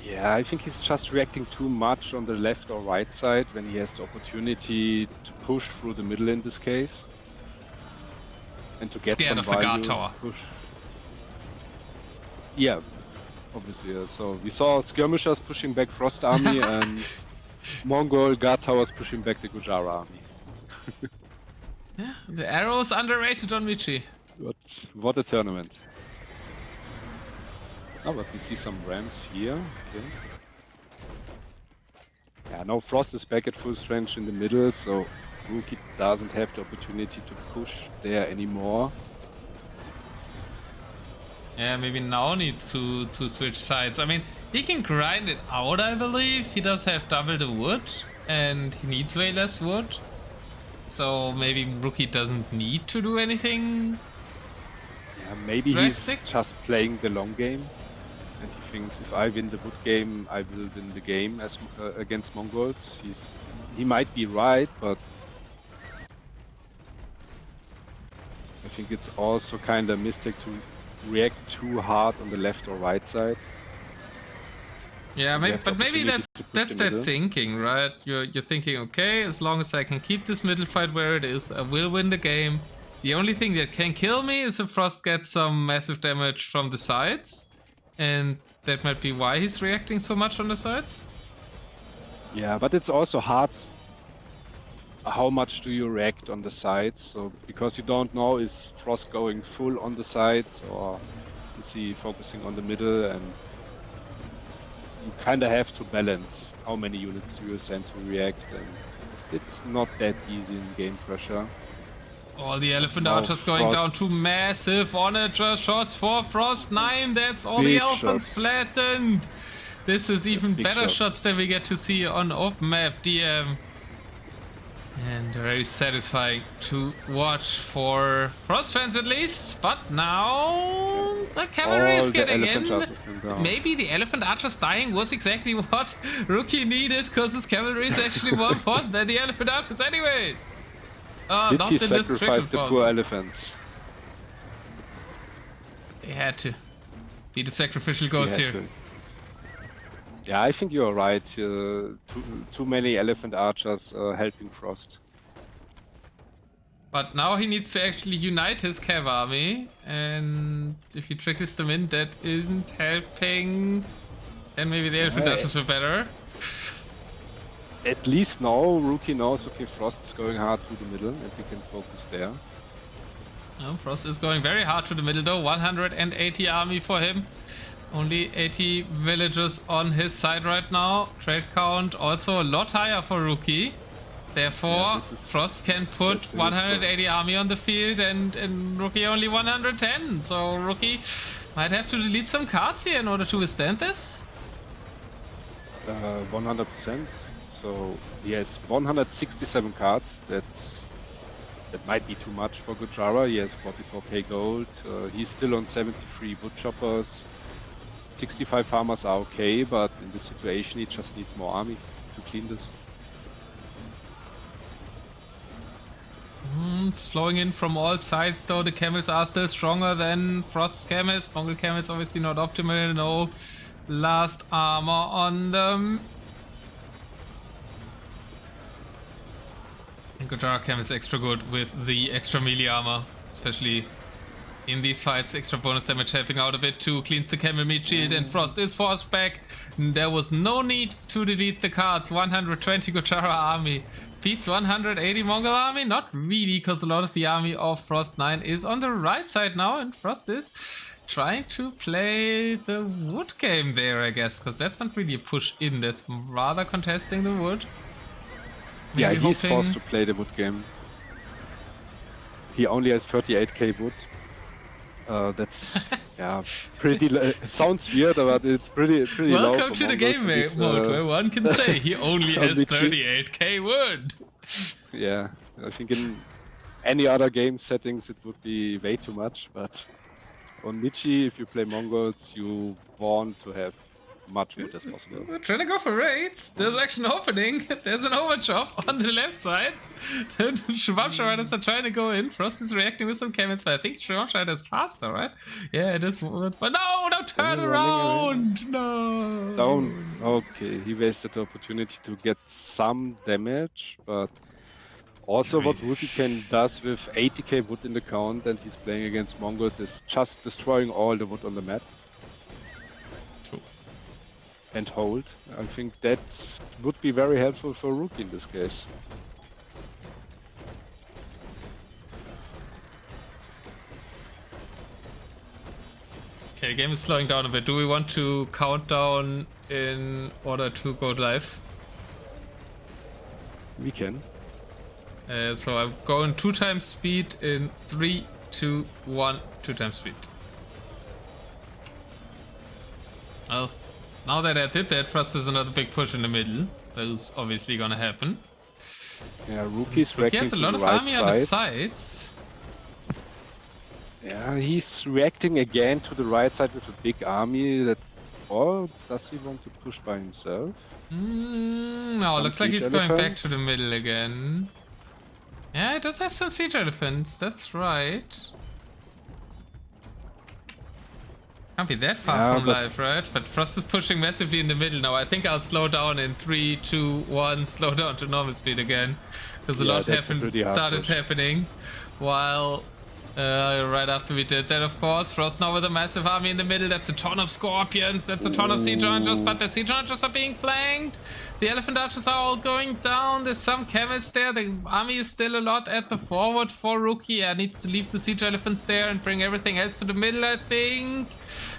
Yeah, I think he's just reacting too much on the left or right side when he has the opportunity to push through the middle in this case. And to get Scared some of the guard value, tower. push. Yeah, obviously. So we saw skirmishers pushing back Frost army and Mongol guard towers pushing back the Gurjara army. Yeah, the arrow's underrated on Michi. What a tournament. Oh, but we see some rams here. Okay. Yeah, now Frost is back at full strength in the middle, so Rookie doesn't have the opportunity to push there anymore. Yeah, maybe now needs to switch sides. I mean, he can grind it out, I believe. He does have double the wood, and he needs way less wood. So maybe Rookie doesn't need to do anything. Yeah, maybe drastic. He's just playing the long game. And he thinks if I win the wood game, I will win the game as against Mongols. He might be right, but I think it's also kind of a mistake to react too hard on the left or right side. Yeah, maybe that's their middle. thinking, right? You're thinking, okay, as long as I can keep this middle fight where it is, I will win the game. The only thing that can kill me is if Frost gets some massive damage from the sides. And that might be why he's reacting so much on the sides. Yeah, but it's also hard. How much do you react on the sides? So because you don't know, is Frost going full on the sides or is he focusing on the middle? And you kind of have to balance how many units do you send to react, and it's not that easy in game pressure. All the elephant Now archers going down Frost- to massive onager shots for Frost9. That's all the Big elephants shots. flattened. This is even big better shots. shots than we get to see on open map DM. And very satisfying to watch for Frost fans at least. But now the cavalry All is the getting elephant in. archers went down. Maybe the elephant archers dying was exactly what Rookie needed, because his cavalry is actually more important than the elephant archers anyways. Did not he in this sacrifice the triple poor bomb. elephants? They had to be the sacrificial He goats had here. to. Yeah, I think you're right. Too many elephant archers helping Frost. But now he needs to actually unite his cav army, and if he trickles them in, that isn't helping. And maybe the elephant Yeah. archers were better. At least now, Rookie knows, okay, Frost is going hard to the middle and he can focus there. Frost is going very hard to the middle though. 180 army for him. Only 80 villagers on his side right now. Trade count also a lot higher for Rookie. Therefore, Yeah, this is- Frost can put that's a huge 180 army on the field and Rookie only 110. So Rookie might have to delete some cards here in order to withstand this. 100%. So he has 167 cards. That might be too much for Gurjara. He has 44k gold. He's still on 73 wood choppers. 65 farmers are okay, but in this situation he just needs more army to clean this. It's flowing in from all sides though. The camels are still stronger than Frost's camels. Mongol camels obviously not optimal. No last armor on them. And Gurjara camels extra good with the extra melee armor, especially in these fights. Extra bonus damage helping out a bit too. Cleans the camel meat shield and Frost is forced back. There was no need to delete the cards. 120 Gurjara army beats 180 Mongol army. Not really, because a lot of the army of Frost9 is on the right side now, and Frost is trying to play the wood game there, I guess, because that's not really a push in. That's rather contesting the wood. Yeah, Maybe he's hoping- forced to play the wood game. He only has 38k wood. That's yeah, pretty. Sounds weird, but it's pretty low. Welcome for to the Mongols game in this, mode, where one can say he only has Which- 38k wood. Yeah, I think in any other game settings it would be way too much, but on Michi, if you play Mongols, you want to have much wood as possible. We're trying to go for raids. There's actually an opening. There's an overchop on the left side. The Schwabscher Riders are trying to go in. Frost is reacting with some camels, but I think Schwabscher is faster, right? Yeah, it is. But no, turn around! No! Down. Okay, he wasted the opportunity to get some damage, but also what Rookie can does with 80k wood in the count and he's playing against Mongols is just destroying all the wood on the map. And hold. I think that would be very helpful for Rookie in this case. Okay, the game is slowing down a bit. Do we want to count down in order to go live? We can. So I'm going 2 times speed in 3, 2, 1, 2 times speed. Well, now that I did that, Frost is another big push in the middle. That is obviously gonna happen. Yeah, Rookie's He reacting has a to lot the of right army on the sides. Yeah, he's reacting again to the right side with a big army that... Or does he want to push by himself? No, Some looks like he's siege going back elephant? to the middle again. Yeah, it does have some siege elephants, that's right. Can't be that far from live, right? But Frost is pushing massively in the middle now. I think I'll slow down in 3, 2, 1, slow down to normal speed again. Because a lot started happening while right after we did that, of course. Frost now with a massive army in the middle. That's a ton of scorpions. That's a ton of siege archers, but the siege archers are being flanked. The elephant archers are all going down. There's some camels there. The army is still a lot at the forward for Rookie. Yeah, needs to leave the siege elephants there and bring everything else to the middle, I think.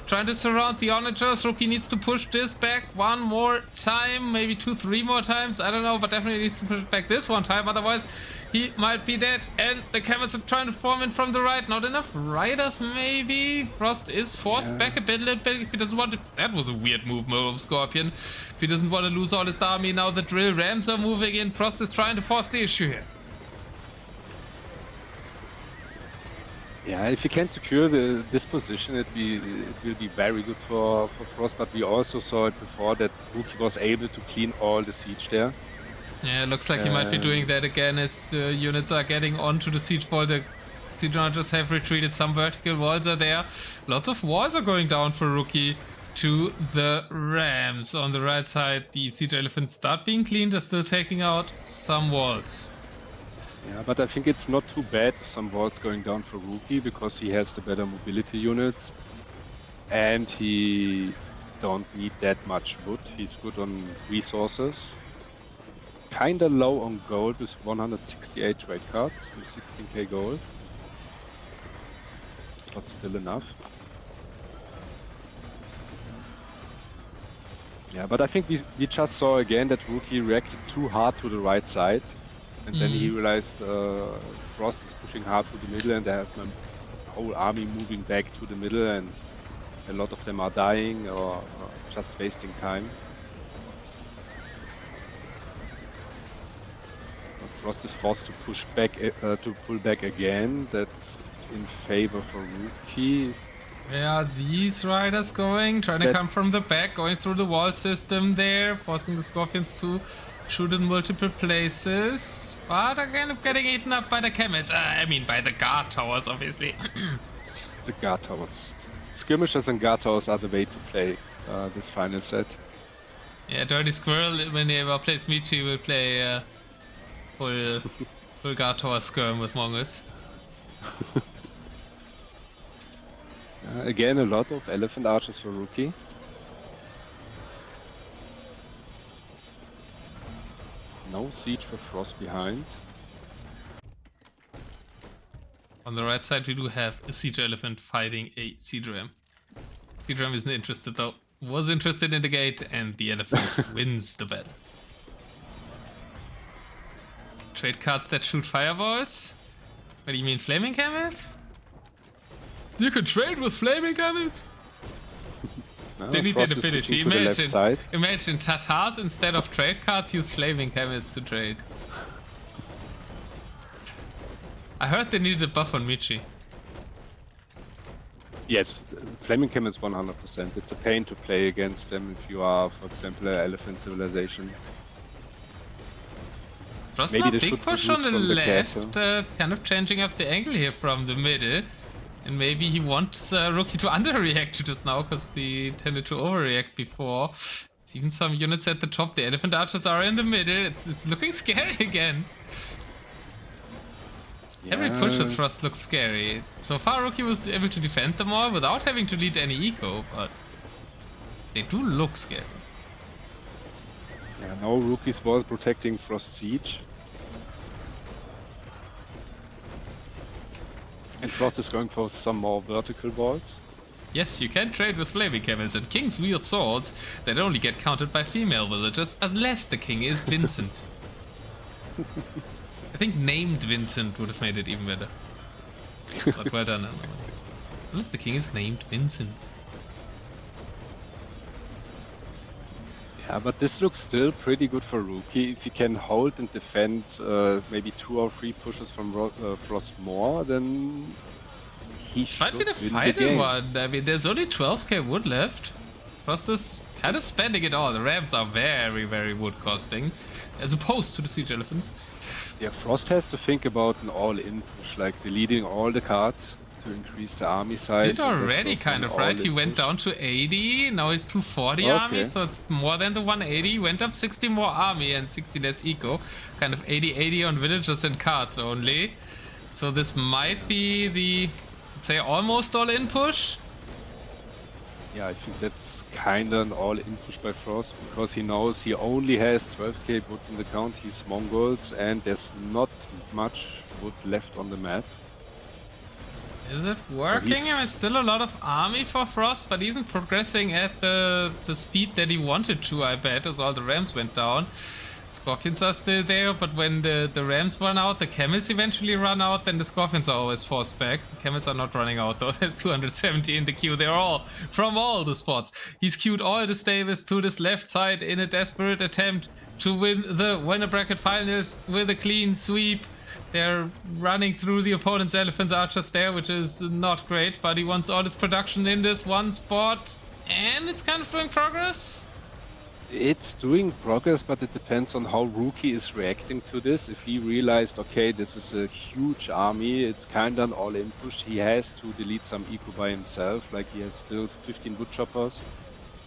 Trying to surround the onagers. Rookie needs to push this back one more time. Maybe 2, 3 more times. I don't know, but definitely needs to push it back this one time. Otherwise, he might be dead. And the camels are trying to form in from the right. Not enough riders, maybe. Frost is forced back a little bit if he doesn't want to... That was a weird move of Scorpion. If he doesn't want to lose all his army. Now the drill rams are moving in. Frost is trying to force the issue here. Yeah, if he can secure this position, it will be very good for Frost, but we also saw it before that Rookie was able to clean all the siege there. Yeah, it looks like he might be doing that again as the units are getting onto the siege wall. The siege archers have retreated, some vertical walls are there. Lots of walls are going down for Rookie to the rams. On the right side, the siege elephants start being cleaned, they're still taking out some walls. Yeah, but I think it's not too bad if some walls going down for Rookie because he has the better mobility units and he don't need that much wood. He's good on resources. Kinda low on gold with 168 trade cards with 16k gold. But still enough. Yeah, but I think we just saw again that Rookie reacted too hard to the right side. And then he realized Frost is pushing hard to the middle and they have my whole army moving back to the middle and a lot of them are dying or just wasting time. But Frost is forced to push back, to pull back again. That's in favor for Rookie. Where are these riders going? Trying to come from the back, going through the wall system there, forcing the Scorpions to shoot in multiple places, but again I'm getting eaten up by the camels. I mean by the guard towers, obviously. The guard towers. Skirmishers and guard towers are the way to play this final set. Yeah, Dirty Squirrel, when he ever plays Michi, will play full guard tower skirm with Mongols. Again, a lot of elephant archers for Rookie. No siege for Frost behind. On the right side we do have a siege elephant fighting a siege ram. Siege ram isn't interested though. Was interested in the gate and the elephant wins the battle. Trade cards that shoot fireballs? What do you mean, flaming camels? You can trade with flaming camels? They need that ability. Imagine Tatars instead of trade cards use flaming camels to trade. I heard they needed a buff on Michi. Yes, Flaming Camel is 100%. It's a pain to play against them if you are, for example, an elephant civilization. Just Maybe a they big should push produce on the from the left, castle. kind of changing up the angle here from the middle. And maybe he wants Rookie to underreact to this now, because he tended to overreact before. It's even some units at the top. The elephant archers are in the middle. It's looking scary again. Every push with Frost looks scary. So far, Rookie was able to defend them all without having to lead any eco, but they do look scary. Yeah, now Rookie's was protecting Frost Siege. And Frost is going for some more vertical walls. Yes, you can trade with flaming camels and king's wield swords that only get countered by female villagers unless the king is Vincent. I think named Vincent would have made it even better. But well done. Unless the king is named Vincent. Yeah, but this looks still pretty good for Rookie. If he can hold and defend maybe 2 or 3 pushes from Frost more, then he This might be the should win final game. one. I mean, there's only 12k wood left. Frost is kind of spending it all. The rams are very, very wood costing, as opposed to the siege elephants. Yeah, Frost has to think about an all-in push, like deleting all the cards to increase the army size. Did already kind of, right? He went down to 80, now he's 240 army, so it's more than the 180. Went up 60 more army and 60 less eco. Kind of 80-80 on villagers and cards only. So this might be the, let's say, almost all-in push. Yeah, I think that's kind of an all-in push by Frost, because he knows he only has 12k wood in the count. He's Mongols, and there's not much wood left on the map. Is it working? he's- I mean, it's still a lot of army for Frost, but he isn't progressing at the speed that he wanted to, I bet, as all the rams went down. Scorpions are still there, but when the rams run out, the camels eventually run out, then the scorpions are always forced back. The camels are not running out, though. There's 270 in the queue. They're all from all the spots. He's queued all the stables to this left side in a desperate attempt to win the winner bracket finals with a clean sweep. They're running through the opponent's elephant archers there, which is not great, but he wants all his production in this one spot, and it's kind of doing progress. It's doing progress, but it depends on how Rookie is reacting to this. If he realized, okay, this is a huge army, it's kind of an all-in push, he has to delete some eco by himself, like he has still 15 wood choppers.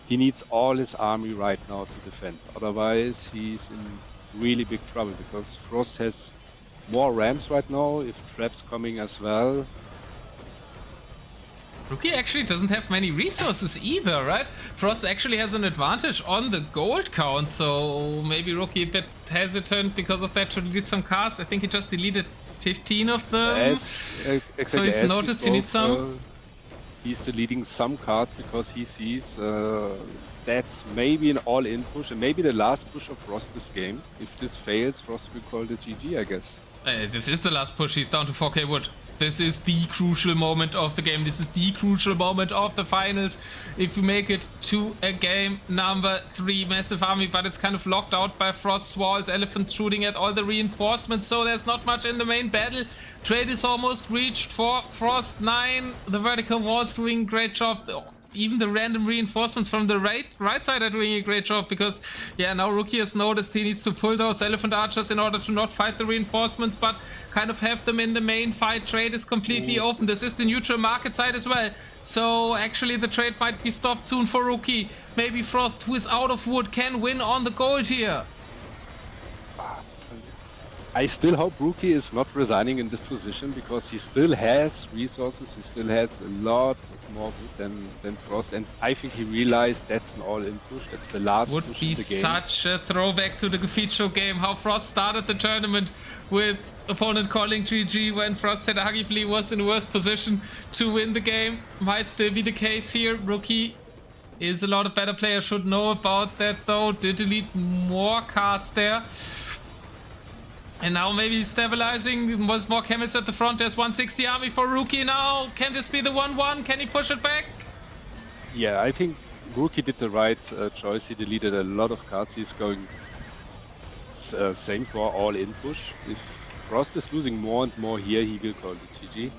He needs all his army right now to defend, otherwise he's in really big trouble, because Frost has more rams right now, if traps coming as well. Rookie actually doesn't have many resources either, right? Frost actually has an advantage on the gold count, so maybe Rookie a bit hesitant because of that to delete some cards. I think he just deleted 15 of them. So he's noticed he needs some. He's deleting some cards because he sees that's maybe an all-in push, and maybe the last push of Frost this game. If this fails, Frost will call the GG, I guess. This is the last push. He's down to 4k wood. This is the crucial moment of the game. This is the crucial moment of the finals. If you make it to a game number 3, massive army, but it's kind of locked out by Frost's walls, elephants shooting at all the reinforcements, so there's not much in the main battle. Trade is almost reached for Frost 9. The vertical walls doing a great job. Even the random reinforcements from the right side are doing a great job, because yeah, now Rookie has noticed he needs to pull those elephant archers in order to not fight the reinforcements, but kind of have them in the main fight. Trade is completely open. This is the neutral market side as well, so actually the trade might be stopped soon for Rookie. Maybe Frost, who is out of wood, can win on the gold here. I still hope Rookie is not resigning in this position, because he still has resources, he still has a lot more wood than Frost, and I think he realized that's an all-in push, that's the last Would push be in the game. such a throwback to the Gufficho game, how Frost started the tournament with opponent calling GG when Frost said arguably was in the worst position to win the game. Might still be the case here. Rookie is a lot of better player, should know about that though. Did delete more cards there. And now maybe he's stabilizing. Was more camels at the front. There's 160 army for Rookie now. Can this be the 1-1? Can he push it back? Yeah, I think Rookie did the right choice. He deleted a lot of cards. He's going same for all-in push. If Frost is losing more and more here, he will call the GG.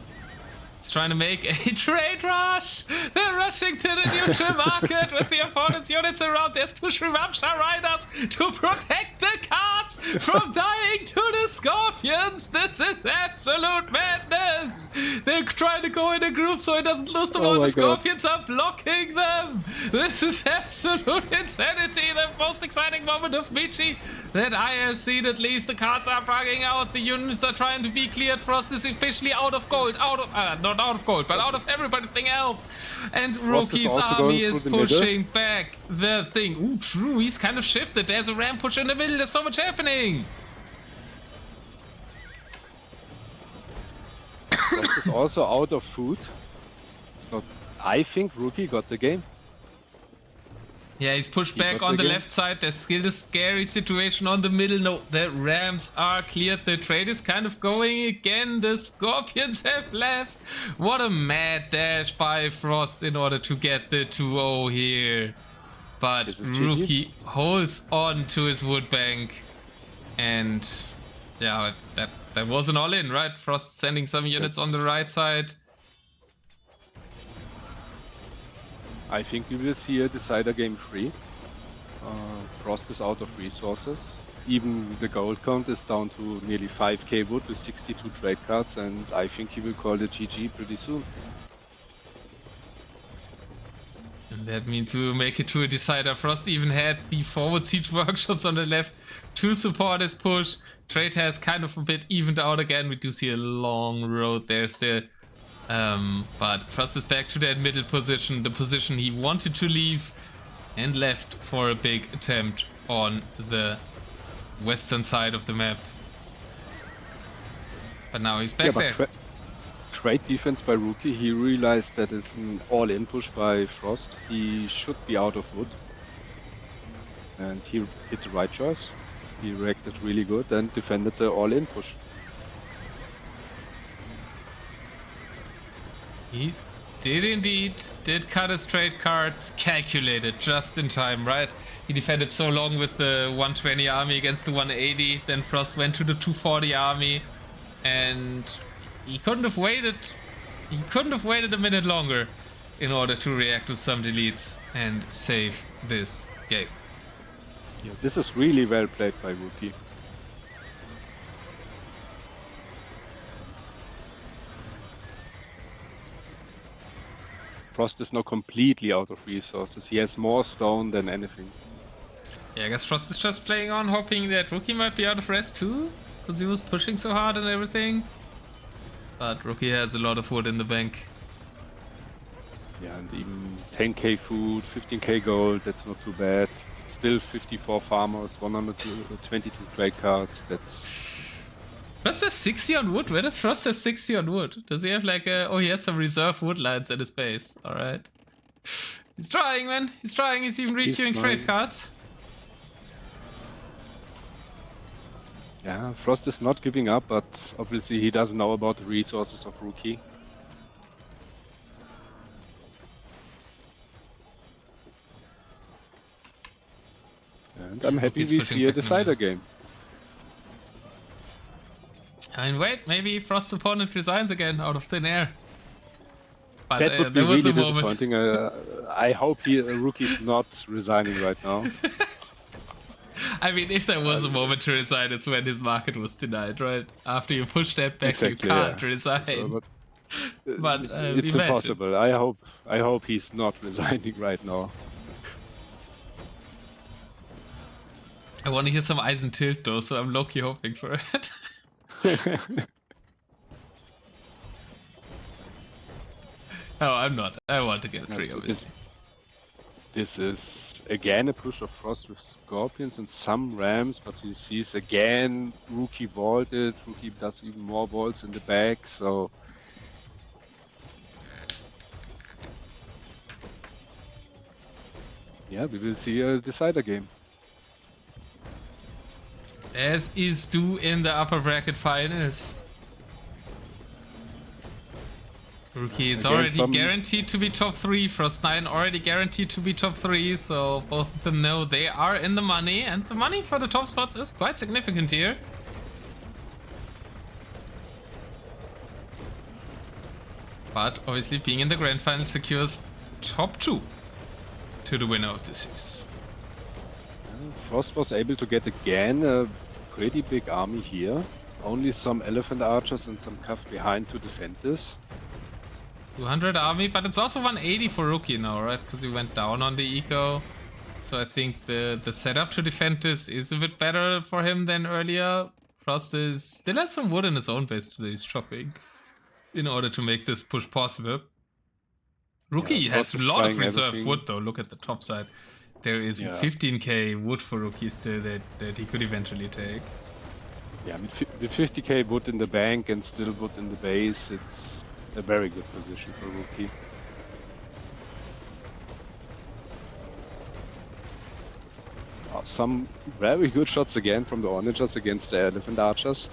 He's trying to make a trade rush. They're rushing to the neutral market with the opponent's units around. There's two Shrivamsha riders to protect the cards from dying to the Scorpions. This is absolute madness. They're trying to go in a group so he doesn't lose the ball. The Scorpions are blocking them. This is absolute insanity. The most exciting moment of Michi that I have seen, at least. The cards are bugging out. The units are trying to be cleared. Frost is officially out of gold. Not out of gold, but out of everything else. And Rookie's army is pushing back the thing. Ooh, true. He's kind of shifted. There's a ram push in the middle. There's so much happening. Frost is also out of food. It's not. I think Rookie got the game. Yeah, he's pushed back on the left side. There's still a scary situation on the middle. No, the Rams are cleared. The trade is kind of going again. The Scorpions have left. What a mad dash by Frost in order to get the 2-0 here. But Rookie holds on to his wood bank. And yeah, that was an all-in, right? Frost sending some units on the right side. I think we will see a decider game 3. Frost is out of resources. Even the gold count is down to nearly 5k wood with 62 trade cards, and I think he will call it GG pretty soon. And that means we will make it to a decider. Frost even had the forward siege workshops on the left to support his push. Trade has kind of a bit evened out again. We do see a long road there still. But Frost is back to that middle position, the position he wanted to leave, and left for a big attempt on the western side of the map. But now he's back there. Great defense by Rookie. He realized that it's an all-in push by Frost. He should be out of wood. And he did the right choice. He reacted really good and defended the all-in push. He did indeed, did cut his trade cards, calculated just in time, right? He defended so long with the 120 army against the 180, then Frost went to the 240 army, and he couldn't have waited a minute longer in order to react with some deletes and save this game. Yeah, this is really well played by Rookie. Frost is now completely out of resources. He has more stone than anything. Yeah, I guess Frost is just playing on, hoping that Rookie might be out of rest too, because he was pushing so hard and everything. But Rookie has a lot of wood in the bank. Yeah, and even 10k food, 15k gold, that's not too bad. Still 54 farmers, 122 trade cards, that's... Frost has 60 on wood. Where does Frost have 60 on wood? Does he have like a... Oh, he has some reserve wood lines at his base. Alright. He's trying, man. He's trying. He's even requeuing trade cards. Yeah, Frost is not giving up, but obviously he doesn't know about the resources of Rookie. And I'm happy we see a decider game. I mean, wait, maybe Frost's opponent resigns again out of thin air. But that would be really disappointing. I hope Rookie's not resigning right now. I mean, if there was a moment to resign, it's when his market was denied, right? After you push that back, you can't resign. So, but it's impossible. I hope he's not resigning right now. I want to hear some Eis3n tilt though, so I'm low-key hoping for it. Oh, I'm not. I want to get a 3, obviously. This is again a push of Frost with Scorpions and some Rams, but he sees again Rookie vaulted. Rookie does even more vaults in the back, so... Yeah, we will see a decider game. As is due in the upper bracket finals. Rookie is already guaranteed to be top 3. Frost9 already guaranteed to be top 3. So both of them know they are in the money. And the money for the top spots is quite significant here. But obviously being in the grand final secures top 2 to the winner of the series. Frost was able to get again a pretty big army here. Only some elephant archers and some cav behind to defend this. 200 army, but it's also 180 for Rookie now, right? Because he went down on the eco. So I think the setup to defend this is a bit better for him than earlier. Frost still has some wood in his own base that he's chopping in order to make this push possible. Rookie has a lot of reserve wood though. Look at the top side. There is 15k wood for Rookie still that he could eventually take. Yeah, with 50k wood in the bank and still wood in the base, it's a very good position for Rookie. Some very good shots again from the Onagers against the elephant archers.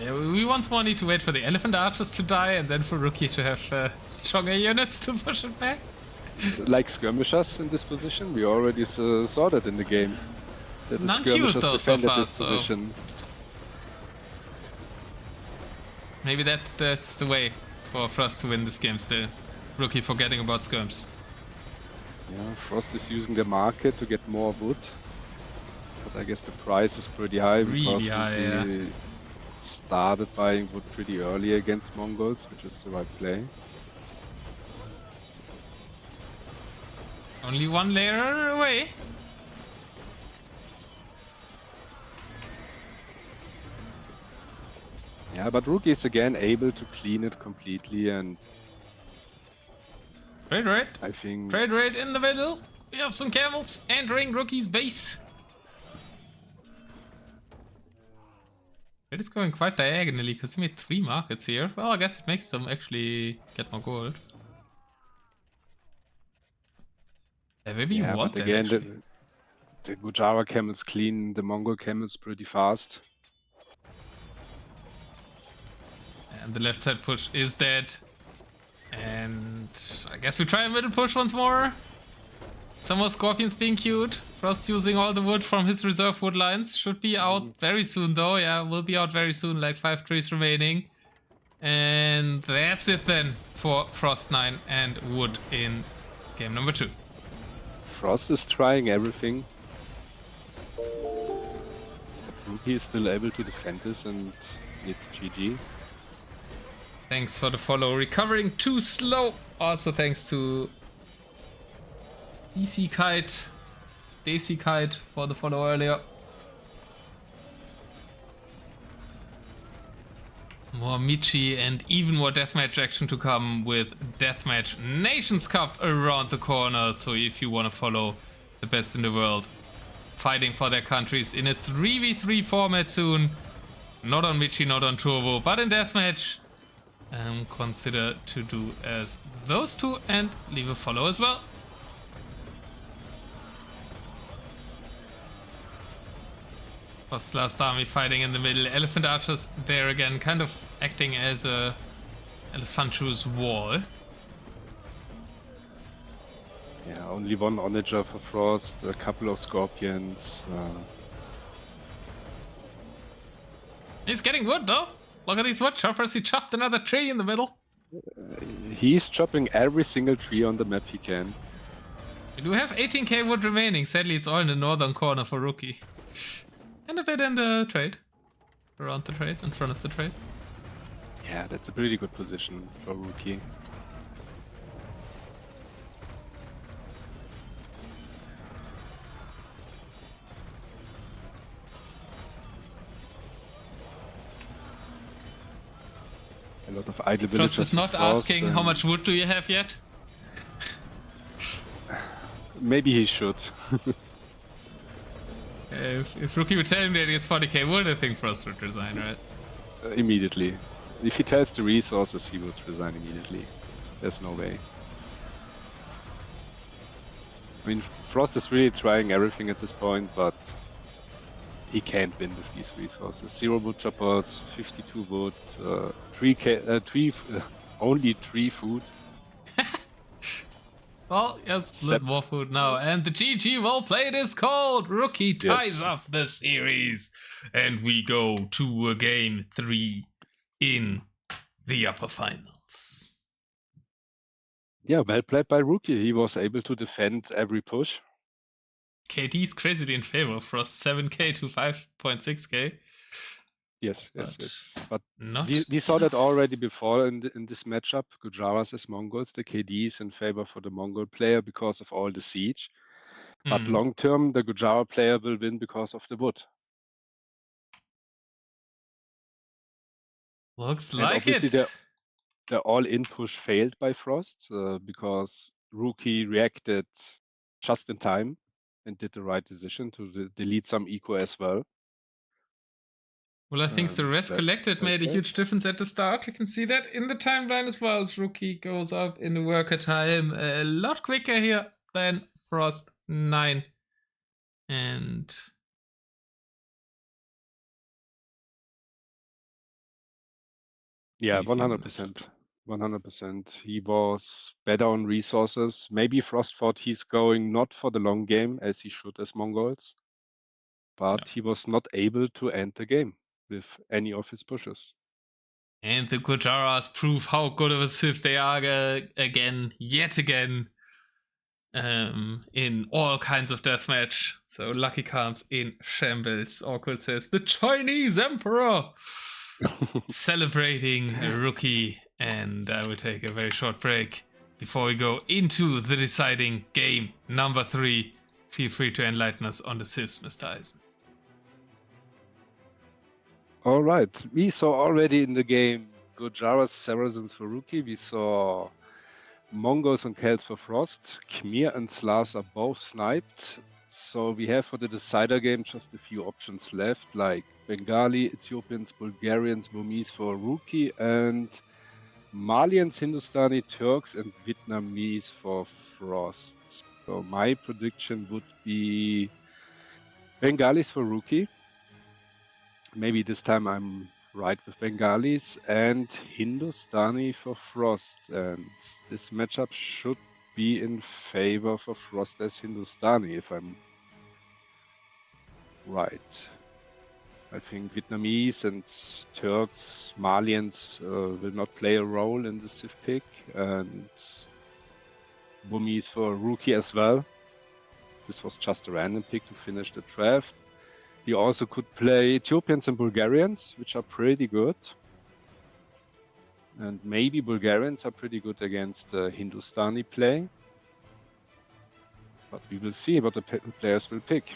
Yeah, we once more need to wait for the elephant archers to die and then for Rookie to have stronger units to push it back. Like skirmishers in this position, we already saw that in the game. That the skirmishers defended this position. Maybe that's the way for us to win this game still. Rookie forgetting about skirms. Yeah, Frost is using the market to get more wood. But I guess the price is pretty high because we started buying wood pretty early against Mongols, which is the right play. Only one layer away. Yeah, but Rookie is again able to clean it completely and... Trade raid. I think... Trade raid in the middle. We have some camels entering Rookie's base. It is going quite diagonally because he made 3 markets here. Well, I guess it makes them actually get more gold. Yeah, maybe you want but that again, the Gurjara camels clean the Mongol camels pretty fast. And the left side push is dead. And I guess we try a middle push once more. Some more scorpions being queued. Frost using all the wood from his reserve wood lines. Should be out very soon though. Yeah, will be out very soon, like 5 trees remaining. And that's it then for Frost 9 and wood in game number 2. Frost is trying everything. Rookie is still able to defend this and it's GG. Thanks for the follow. Recovering too slow. Also thanks to DC Kite for the follow earlier. More Michi and even more deathmatch action to come with Deathmatch Nations Cup around the corner. So if you want to follow the best in the world fighting for their countries in a 3v3 format soon, not on Michi, not on Turbo, but in Deathmatch, consider to do as those two and leave a follow as well. First last army fighting in the middle. Elephant archers there again, kind of acting as a Elephantu's wall. Yeah, only one Onager for Frost, a couple of Scorpions. He's getting wood though. Look at these wood choppers. He chopped another tree in the middle. He's chopping every single tree on the map he can. We do have 18k wood remaining. Sadly, it's all in the northern corner for Rookie. And a bit in the trade. Around the trade, in front of the trade. Yeah, that's a pretty good position for Rookie. A lot of idle villagers. Frost is not asking how much wood do you have yet? Maybe he should. If Rookie would tell him that he gets 40k wood, I think Frost would resign, right? Immediately. If he tells the resources, he would resign immediately. There's no way. I mean, Frost is really trying everything at this point, but he can't win with these resources. 0 wood choppers, 52 wood, only 3 food. Well, yes, split more food now. And the GG well played is called. Rookie ties off the series. And we go to game 3. in the upper finals. Yeah, well played by Rookie. He was able to defend every push. KD is crazily in favor of Frost, 7k to 5.6k. Yes. But not we saw enough. that already before in this matchup. Gurjaras as Mongols. The KD is in favor for the Mongol player because of all the siege. But long term, the Gujara player will win because of the wood. Looks And like obviously it. the all-in push failed by Frost because Rookie reacted just in time and did the right decision to delete some eco as well. Well, I think the rest collected made a played. huge difference at the start. You can see that in the timeline as well. As Rookie goes up in the worker time a lot quicker here than Frost 9. And Yeah, 100%. 100%. He was better on resources. Maybe Frost thought he's going not for the long game as he should as Mongols, but he was not able to end the game with any of his pushes. And the Gurjaras prove how good of a Civ they are yet again, in all kinds of deathmatch. So Lucky comes in shambles. Awkward says, the Chinese Emperor! Celebrating a Rookie. And I will take a very short break before we go into the deciding game number 3. Feel free to enlighten us on the Civs, Mr. Eis3n. All right. We saw already in the game Gurjaras, Saracens for Rookie. We saw Mongols and Celts for Frost. Khmer and Slavs are both sniped. So we have for the decider game just a few options left, like Bengali, Ethiopians, Bulgarians, Burmese for Rookie, and Malians, Hindustani, Turks, and Vietnamese for Frost. So my prediction would be Bengalis for Rookie. Maybe this time I'm right with Bengalis, and Hindustani for Frost. And this matchup should be in favor for Frost as Hindustani, if I'm right. I think Vietnamese and Turks, Malians will not play a role in the Civ pick, and Burmese for Rookie as well. This was just a random pick to finish the draft. He also could play Ethiopians and Bulgarians, which are pretty good. And maybe Bulgarians are pretty good against Hindustani play. But we will see what the players will pick.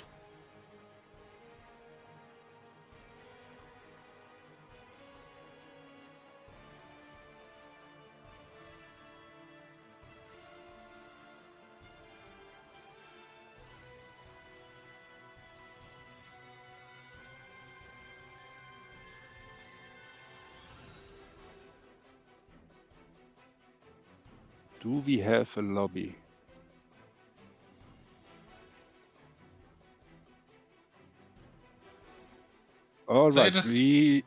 Do we have a lobby? All So right, we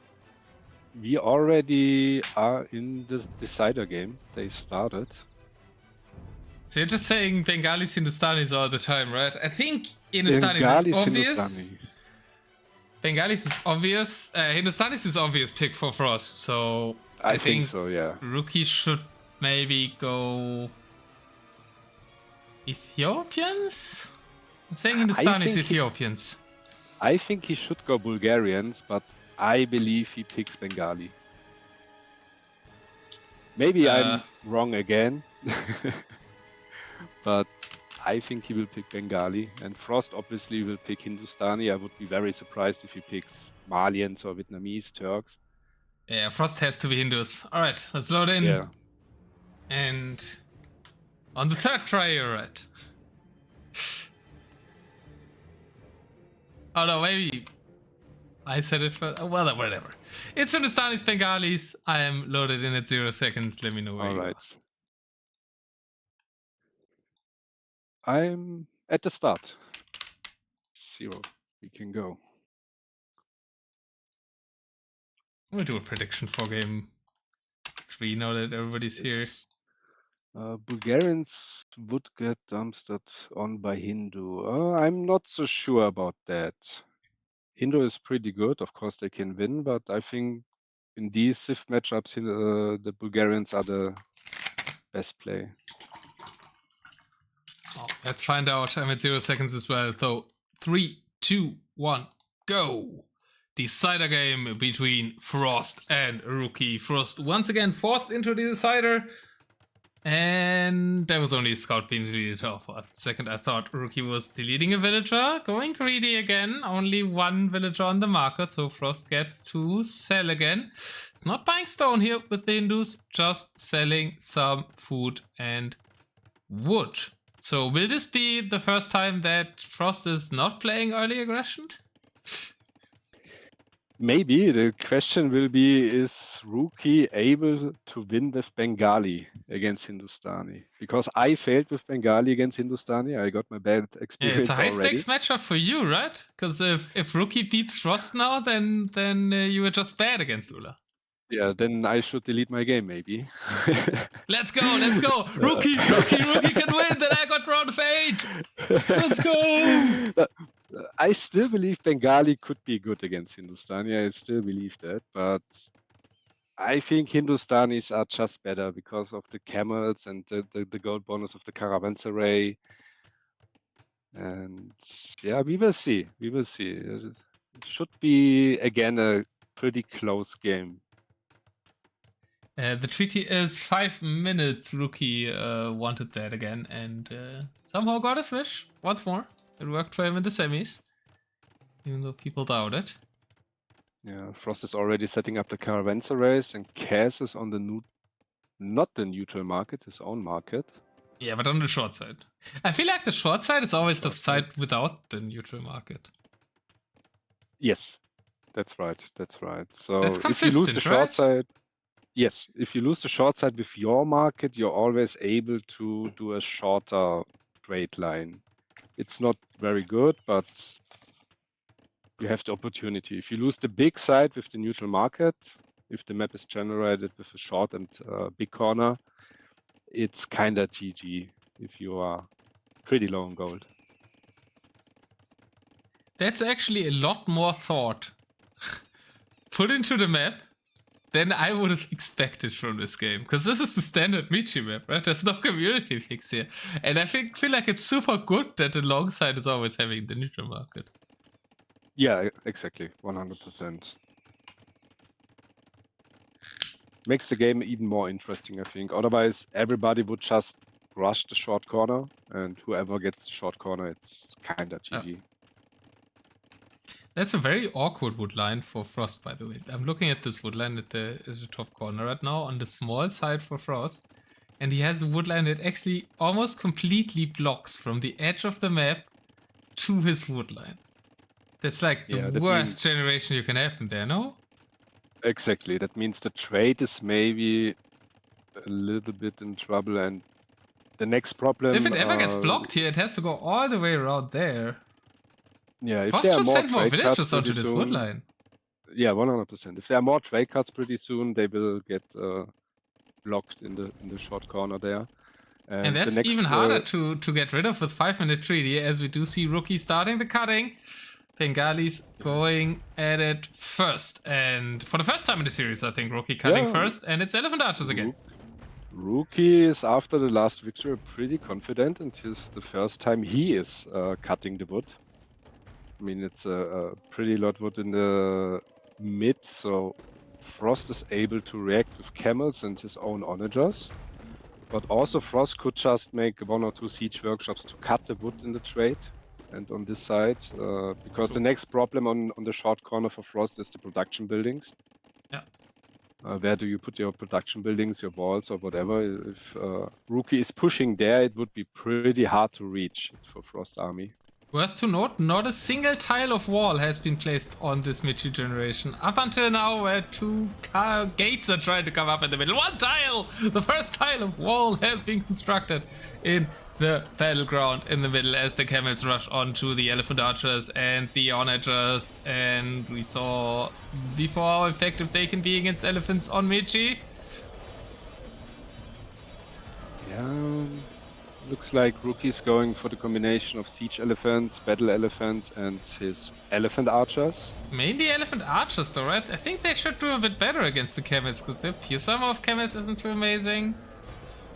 already are in this decider game. They started. So you're just saying Bengalis, Hindustanis all the time, right? I think Hindustanis is obvious. Bengalis is obvious. Hindustanis is obvious pick for Frost. So I think so, yeah. Rookie should maybe go Ethiopians? I'm saying Hindustanis, Ethiopians. I think he should go Bulgarians, but I believe he picks Bengali. Maybe I'm wrong again. But I think he will pick Bengali. And Frost obviously will pick Hindustani. I would be very surprised if he picks Malians or Vietnamese, Turks. Yeah, Frost has to be Hindus. Alright, let's load in. Yeah. And on the third try, you're right. Oh no, maybe I said it first. Well, whatever. It's Hindustanis, Bengalis. I am loaded in at 0 seconds. Let me know where you are. I'm at the start. 0. We can go. I'm gonna do a prediction for game 3 now that everybody's here. Bulgarians would get dumpstered on by Hindu. I'm not so sure about that. Hindu is pretty good. Of course, they can win, but I think in these Civ matchups, the Bulgarians are the best play. Oh, let's find out. I'm at 0 seconds as well. So 3, 2, 1, go! Decider game between Frost and Rookie. Frost once again forced into the decider. And there was only a scout being deleted off. For a second, I thought Rookie was deleting a villager. Going greedy again. Only one villager on the market, so Frost gets to sell again. It's not buying stone here with the Hindus, just selling some food and wood. So will this be the first time that Frost is not playing early aggression? Maybe. The question will be, is Rookie able to win with Bengali against Hindustani? Because I failed with Bengali against Hindustani. I got my bad experience it's a already. high-stakes matchup for you, right? Because if Rookie beats Frost now, then you were just bad against Ula. Yeah, then I should delete my game, maybe. Let's go! Rookie can win! Then I got round of 8! Let's go! I still believe Bengali could be good against Hindustani. I still believe that, but I think Hindustanis are just better because of the camels and the gold bonus of the caravanserai. And yeah, we will see. We will see. It should be, again, a pretty close game. The treaty is 5 minutes. Rookie wanted that again and somehow got his wish once more. It worked for him in the semis, even though people doubt it. Yeah, Frost is already setting up the caravanserais, and Kaz is on the not the neutral market, his own market. Yeah, but on the short side. I feel like the short side is always the side without the neutral market. Yes, that's right. That's right. So That's if you lose the short right? side, yes, if you lose the short side with your market, you're always able to do a shorter trade line. It's not very good, but you have the opportunity. If you lose the big side with the neutral market, if the map is generated with a short and big corner, it's kind of GG if you are pretty low on gold. That's actually a lot more thought put into the map than I would have expected from this game. Because this is the standard Michi map, right? There's no community fix here. And I feel like it's super good that the long side is always having the neutral market. Yeah, exactly. 100%. Makes the game even more interesting, I think. Otherwise, everybody would just rush the short corner, and whoever gets the short corner, it's kind of GG. Yeah. That's a very awkward wood line for Frost, by the way. I'm looking at this wood line at the top corner right now on the small side for Frost. And he has a wood line that actually almost completely blocks from the edge of the map to his wood line. That's like the worst generation you can have in there, no? Exactly. That means the trade is maybe a little bit in trouble, and the next problem... If it ever gets blocked here, it has to go all the way around there. Yeah, if Frost there are should more send more trade villagers cuts onto pretty this soon, wood line. Yeah, 100%. If there are more trade cuts pretty soon, they will get blocked in the short corner there. And that's even harder to get rid of with 5-minute treaty, as we do see Rookie starting the cutting. Bengalis going at it first. And for the first time in the series, I think Rookie cutting first. And it's Elephant Archers again. Rookie is, after the last victory, pretty confident. And it's the first time he is cutting the wood. I mean, it's a pretty lot wood in the mid. So Frost is able to react with camels and his own onagers. But also Frost could just make 1 or 2 siege workshops to cut the wood in the trade. And on this side, because the next problem on the short corner for Frost is the production buildings. Yeah. Where do you put your production buildings, your walls or whatever? If Rookie is pushing there, it would be pretty hard to reach for Frost Army. Worth to note, not a single tile of wall has been placed on this Michi generation. Up until now, where 2 gates are trying to come up in the middle. 1 tile! The first tile of wall has been constructed in the battleground in the middle as the camels rush onto the Elephant Archers and the Onagers. And we saw before how effective they can be against elephants on Michi. Yeah, looks like Rookie's going for the combination of siege elephants, battle elephants, and his elephant archers. Mainly elephant archers though, right? I think they should do a bit better against the camels, because the pierce armor of camels isn't too amazing.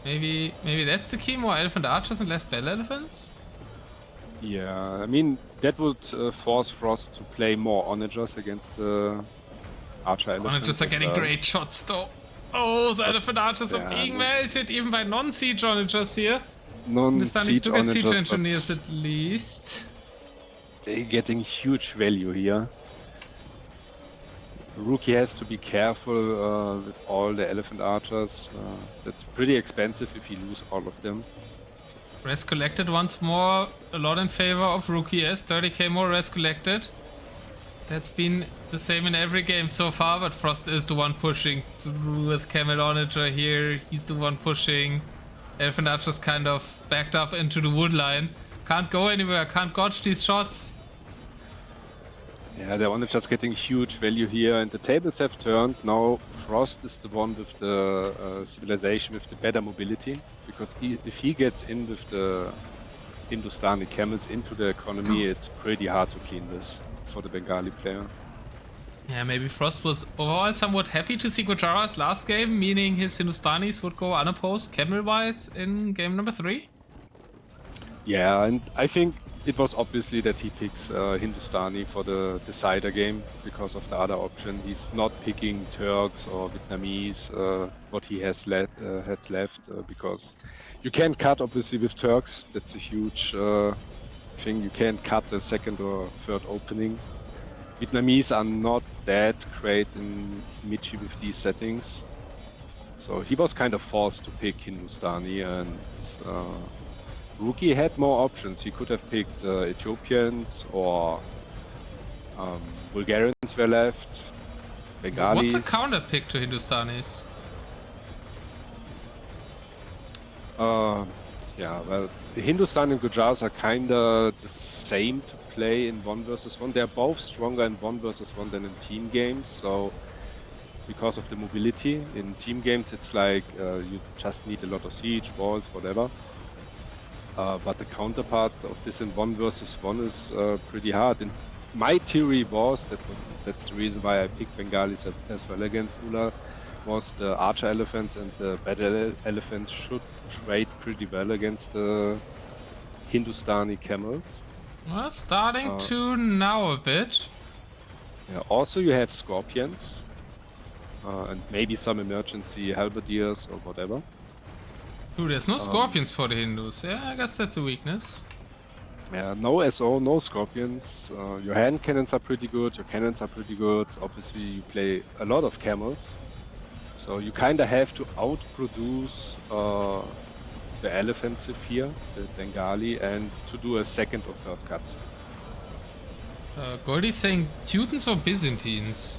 Maybe that's the key, more elephant archers and less battle elephants? Yeah, I mean, that would force Frost to play more onagers against archer elephants. Onagers are getting great shots though. Oh, the elephant archers are yeah, being melted even by non-siege onagers here. Non-siege still get siege onagers, engineers at least. they're getting huge value here. Rookie has to be careful with all the elephant archers. That's pretty expensive if you lose all of them. Res collected once more, a lot in favor of Rookie S. 30k more res collected. That's been the same in every game so far, but Frost is the one pushing through with Camel Onager here. He's the one pushing. Elephant Archer's kind of backed up into the wood line. Can't go anywhere, can't dodge these shots. Yeah, the onagers getting huge value here, and the tables have turned. Now Frost is the one with the civilization with the better mobility, because if he gets in with the Hindustani camels into the economy, it's pretty hard to clean this for the Bengali player. Yeah, maybe Frost was overall somewhat happy to see Gurjaras last game, meaning his Hindustanis would go unopposed camel-wise in game number 3. Yeah, and I think it was obviously that he picks Hindustani for the decider game because of the other option. He's not picking Turks or Vietnamese, what he has had left, because you can't cut obviously with Turks. That's a huge thing. You can't cut the second or third opening. Vietnamese are not that great in Michi with these settings. So he was kind of forced to pick Hindustani, and Rookie had more options. He could have picked Ethiopians or Bulgarians were left, Bengalis. What's a counter pick to Hindustanis? Yeah, well, the Hindustan and Gurjaras are kinda the same to play in 1 versus 1. They're both stronger in 1 versus 1 than in team games, so because of the mobility. In team games it's like you just need a lot of siege, walls, whatever. But the counterpart of this in 1 versus 1 is pretty hard. And my theory was that's the reason why I picked Bengalis as well against Ula, was the archer elephants and the battle elephants should trade pretty well against the Hindustani camels. Well, starting to now a bit. Yeah, also you have scorpions and maybe some emergency halberdiers or whatever. Ooh, there's no scorpions for the Hindus. Yeah, I guess that's a weakness. Yeah, no SO, no scorpions. Your hand cannons are pretty good, your cannons are pretty good. Obviously you play a lot of camels. So you kinda have to outproduce the elephants here, the Bengali, and to do a second or third cut. Goldie's saying Teutons or Byzantines?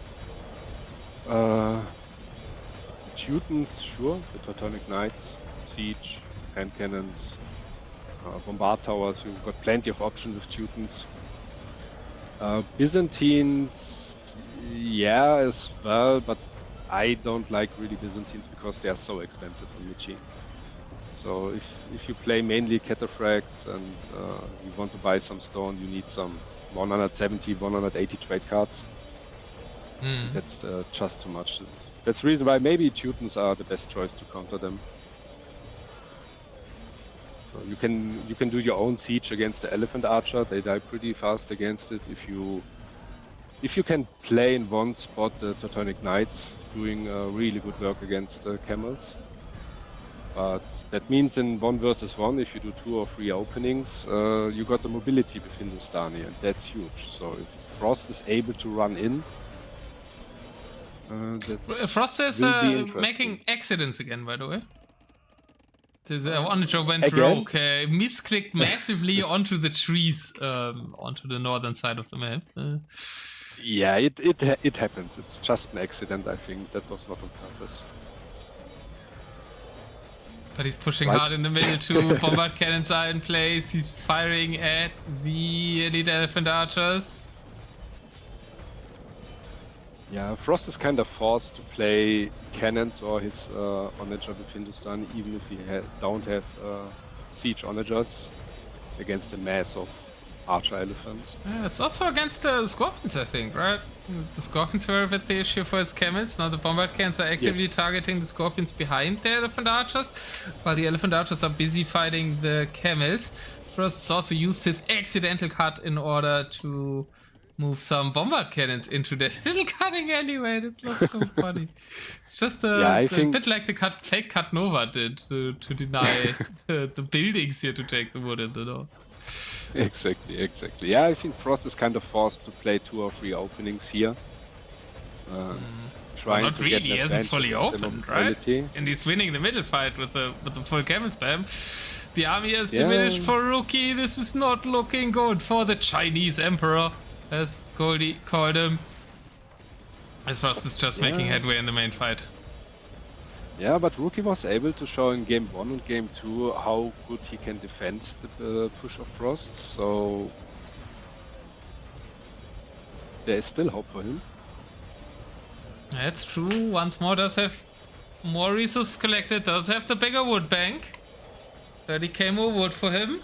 Teutons, sure, the Teutonic Knights, siege, hand cannons, bombard towers, you've got plenty of options with Teutons. Byzantines, yeah, as well, but I don't like really Byzantines because they are so expensive for Michi. So if you play mainly cataphracts and you want to buy some stone, you need some 170, 180 trade cards. That's just too much. That's the reason why maybe Teutons are the best choice to counter them. So you can do your own siege against the elephant archer. They die pretty fast against it if you can play in one spot the Teutonic Knights doing really good work against camels. But that means in 1 versus 1, if you do 2 or 3 openings, you got the mobility with Hindustani, and that's huge. So if Frost is able to run in, Frost is making accidents again, by the way. This Onager went again? rogue, misclicked massively onto the trees, onto the northern side of the map. Yeah, it happens. It's just an accident, I think. That was not on purpose. But he's pushing hard in the middle too. Bombard cannons are in place. He's firing at the elite elephant archers. Yeah, Frost is kind of forced to play cannons or his Onager with Hindustan, even if he don't have siege onagers against a mass of archer elephants. Yeah, it's also against the scorpions, I think, right? The scorpions were a bit the issue for his camels. Now the bombard cans are actively targeting the scorpions behind the elephant archers, while the elephant archers are busy fighting the camels. Frost also used his accidental cut in order to move some bombard cannons into that little cutting anyway. This looks so funny. It's just a bit like the fake cut Nova did to deny the buildings here to take the wood in the door. Exactly. Yeah, I think Frost is kind of forced to play 2 or 3 openings here. Trying not to really, get he hasn't fully opened, right? And he's winning the middle fight with the full camel spam. The army has diminished for Rookie. This is not looking good for the Chinese Emperor, as Goldie called him. As Frost is just making headway in the main fight. Yeah, but Rookie was able to show in game 1 and game 2 how good he can defend the push of Frost, so there is still hope for him. That's true. Once more does have more resources collected, does have the bigger wood bank. 30k more wood for him.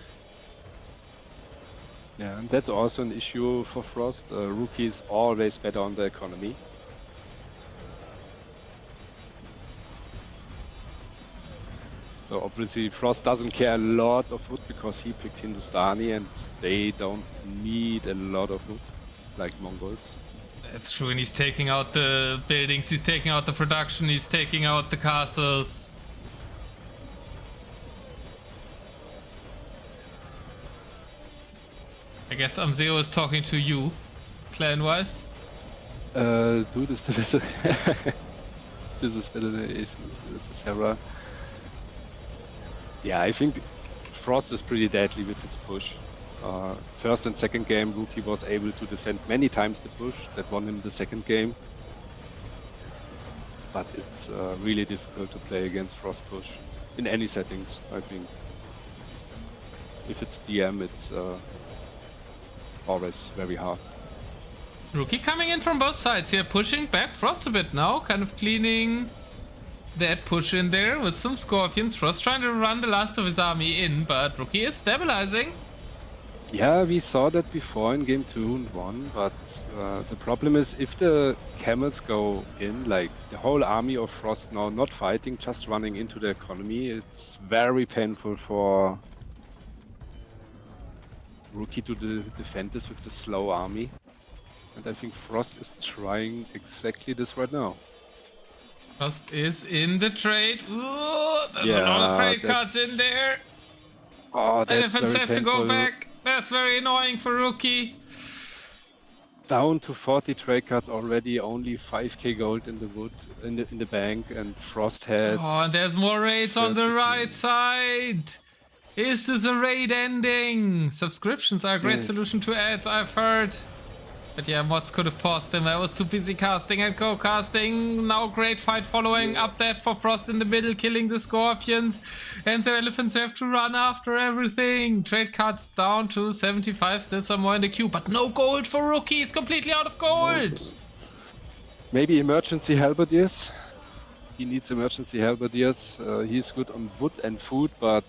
Yeah, and that's also an issue for Frost. Rookie is always better on the economy. So obviously Frost doesn't care a lot of wood because he picked Hindustani and they don't need a lot of wood like Mongols. That's true, and he's taking out the buildings, he's taking out the production, he's taking out the castles. I guess Amzeo is talking to you, clan-wise. Dude, this is Hera. Yeah, I think Frost is pretty deadly with his push. First and second game, Rookie was able to defend many times the push. That won him the second game. But it's really difficult to play against Frost push in any settings, I think. If it's DM, it's always very hard. Rookie coming in from both sides here, pushing back Frost a bit now, kind of cleaning that push in there with some scorpions. Frost trying to run the last of his army in, but Rookie is stabilizing. Yeah, we saw that before in game 2 and 1, but the problem is if the camels go in, like the whole army of Frost now not fighting, just running into the economy, it's very painful for Rookie to defend this with the slow army. And I think Frost is trying exactly this right now. Frost is in the trade. Ooh, there's a lot of trade cards in there. Oh, that's Elephants very have painful. to go back. That's very annoying for Rookie. Down to 40 trade cards already, only 5k gold in the wood, in the bank, and Frost has... Oh, and there's more raids on the right side. Is this a raid ending? Subscriptions are a great solution to ads, I've heard. But yeah, mods could have paused him. I was too busy casting and co-casting. Now great fight following up that for Frost in the middle, killing the scorpions. And the elephants have to run after everything. Trade cards down to 75, still some more in the queue. But no gold for Rookie, he's completely out of gold. Maybe emergency halberdiers. He needs emergency halberdiers. He's good on wood and food, but...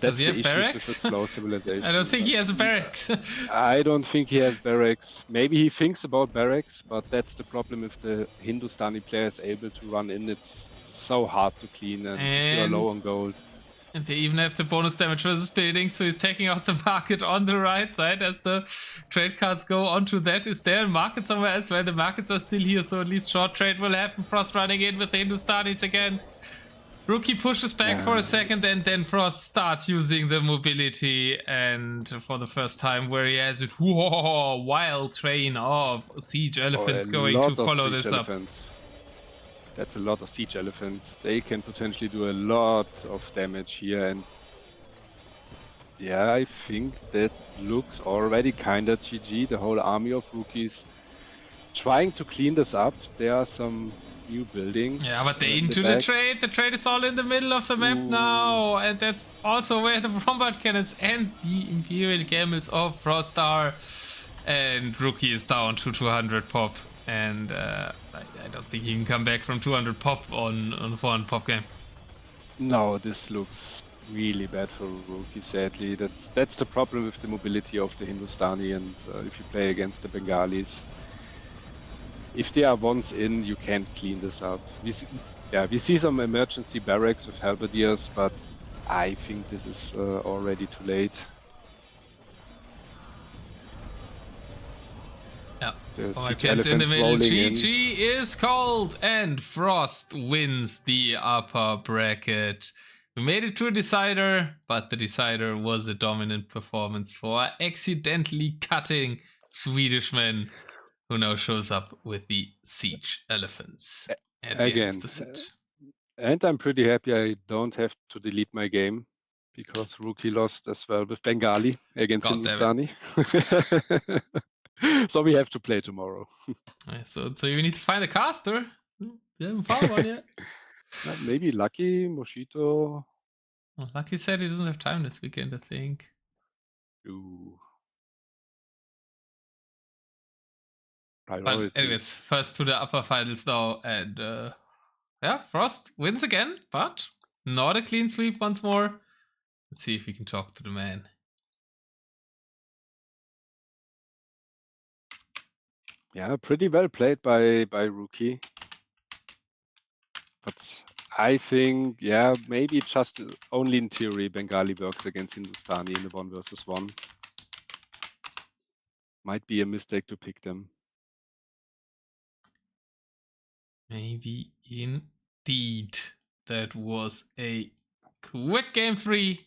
Does he have the barracks? Issues with the slow civilization. I don't think he has a barracks. I don't think he has barracks. Maybe he thinks about barracks, but that's the problem if the Hindustani player is able to run in. It's so hard to clean and you're low on gold. And they even have the bonus damage versus buildings, so he's taking out the market on the right side as the trade cards go onto that. Is there a market somewhere else? Well, the markets are still here, so at least short trade will happen. Frost running in with the Hindustanis again. Rookie pushes back for a second and then Frost starts using the mobility, and for the first time where he has it, whoa, wild train of siege elephants going to follow this up. That's a lot of siege elephants. They can potentially do a lot of damage here, and yeah, I think that looks already kinda GG. The whole army of Rookies trying to clean this up. There are some new buildings. Yeah, but they into the trade. The trade is all in the middle of the map now, and that's also where the bombard cannons and the Imperial camels of Frost are. And Rookie is down to 200 pop, and I don't think he can come back from 200 pop on a 400 pop game. No, this looks really bad for Rookie, sadly. That's the problem with the mobility of the Hindustani, and if you play against the Bengalis, if they are once in, you can't clean this up. We see some emergency barracks with halberdiers, but I think this is already too late. Yeah. The My siege kids in the elephants middle. rolling in. GG is called, and Frost wins the upper bracket. We made it to a decider, but the decider was a dominant performance for accidentally cutting Swedishmen, who now shows up with the siege elephants at the end of the set. And I'm pretty happy I don't have to delete my game, because Rookie lost as well with Bengali against Hindustani. So we have to play tomorrow. So you need to find a caster. You haven't found one yet. Maybe Lucky, Moshito. Well, Lucky said he doesn't have time this weekend, I think. Ooh. But anyways, first to the upper finals now, and yeah, Frost wins again, but not a clean sweep once more. Let's see if we can talk to the man. Yeah, pretty well played by Rookie. But I think, yeah, maybe just only in theory Bengali works against Hindustani in the 1v1. Might be a mistake to pick them. Maybe indeed. That was a quick game 3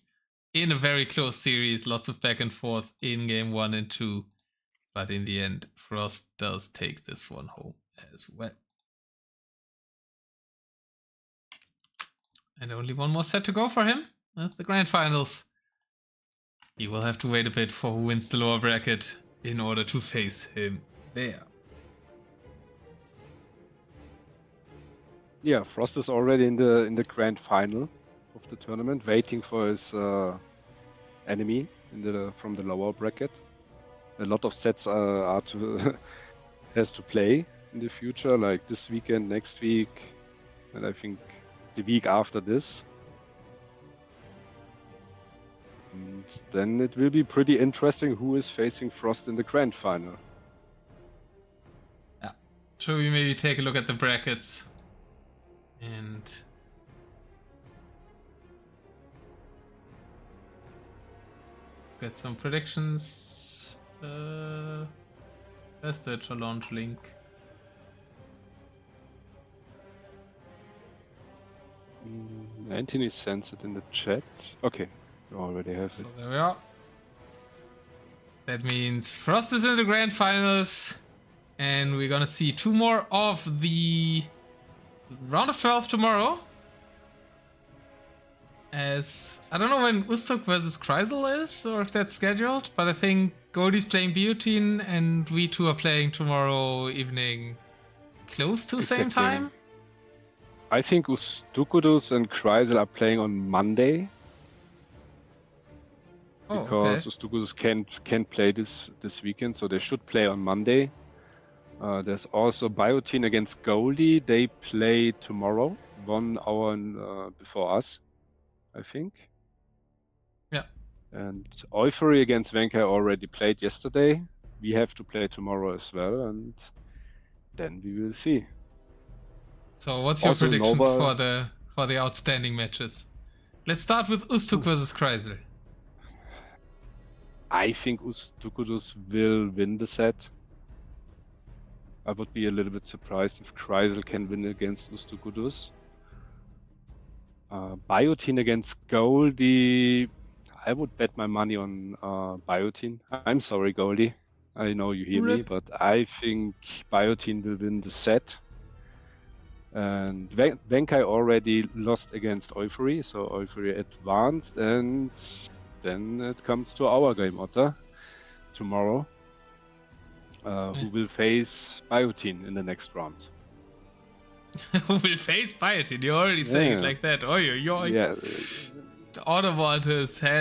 in a very close series. Lots of back and forth in game 1 and 2. But in the end, Frost does take this one home as well. And only one more set to go for him at the grand finals. He will have to wait a bit for who wins the lower bracket in order to face him there. Yeah, Frost is already in the grand final of the tournament, waiting for his enemy from the lower bracket. A lot of sets are to has to play in the future, like this weekend, next week, and I think the week after this. And then it will be pretty interesting who is facing Frost in the grand final. Yeah. Should we maybe take a look at the brackets and get some predictions? Where's the challenge link? Anthony sends it in the chat. Okay, you already have So it. there we are. That means Frost is in the grand finals, and we're gonna see 2 more of the round of 12 tomorrow. As I don't know when Ustuk versus Kreisel is, or if that's scheduled, but I think Goldie's playing Biotin and we two are playing tomorrow evening close to same time. I think Ustukudus and Kreisel are playing on Monday. Because Ustukudus can't play this weekend, so they should play on Monday. There's also Biotin against Goldie. They play tomorrow, 1 hour before us, I think. Yeah. And Euphory against Venkai already played yesterday. We have to play tomorrow as well, and then we will see. So what's your predictions for the outstanding matches? Let's start with Ustuk versus Kreisel. I think Ustukudus will win the set. I would be a little bit surprised if Kreisel can win against Ustukudus. Biotin against Goldie, I would bet my money on Biotin. I'm sorry, Goldie. I know you hear me, but I think Biotin will win the set. And Venkai already lost against Euphory, so Euphory advanced, and then it comes to our game, Otter, tomorrow, who will face Biotin in the next round. Who will face Biotin? You're already saying it like that. Oh, yeah. The Autobot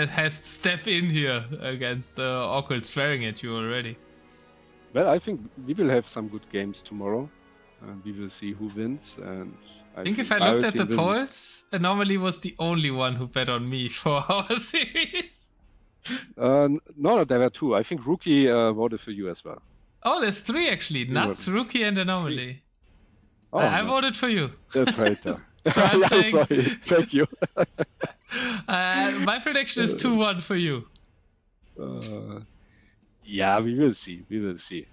has to step in here against Occult swearing at you already. Well, I think we will have some good games tomorrow. and we will see who wins. And I think if I looked at the polls, Anomaly was the only one who bet on me for our series. No, there were 2. I think Rookie voted for you as well. Oh, there's 3 actually. Nuts, Rookie, and Anomaly. 3. Oh, I voted for you. The traitor. So I'm saying... sorry. Thank you. My prediction is 2-1 for you. Yeah, we will see. We will see.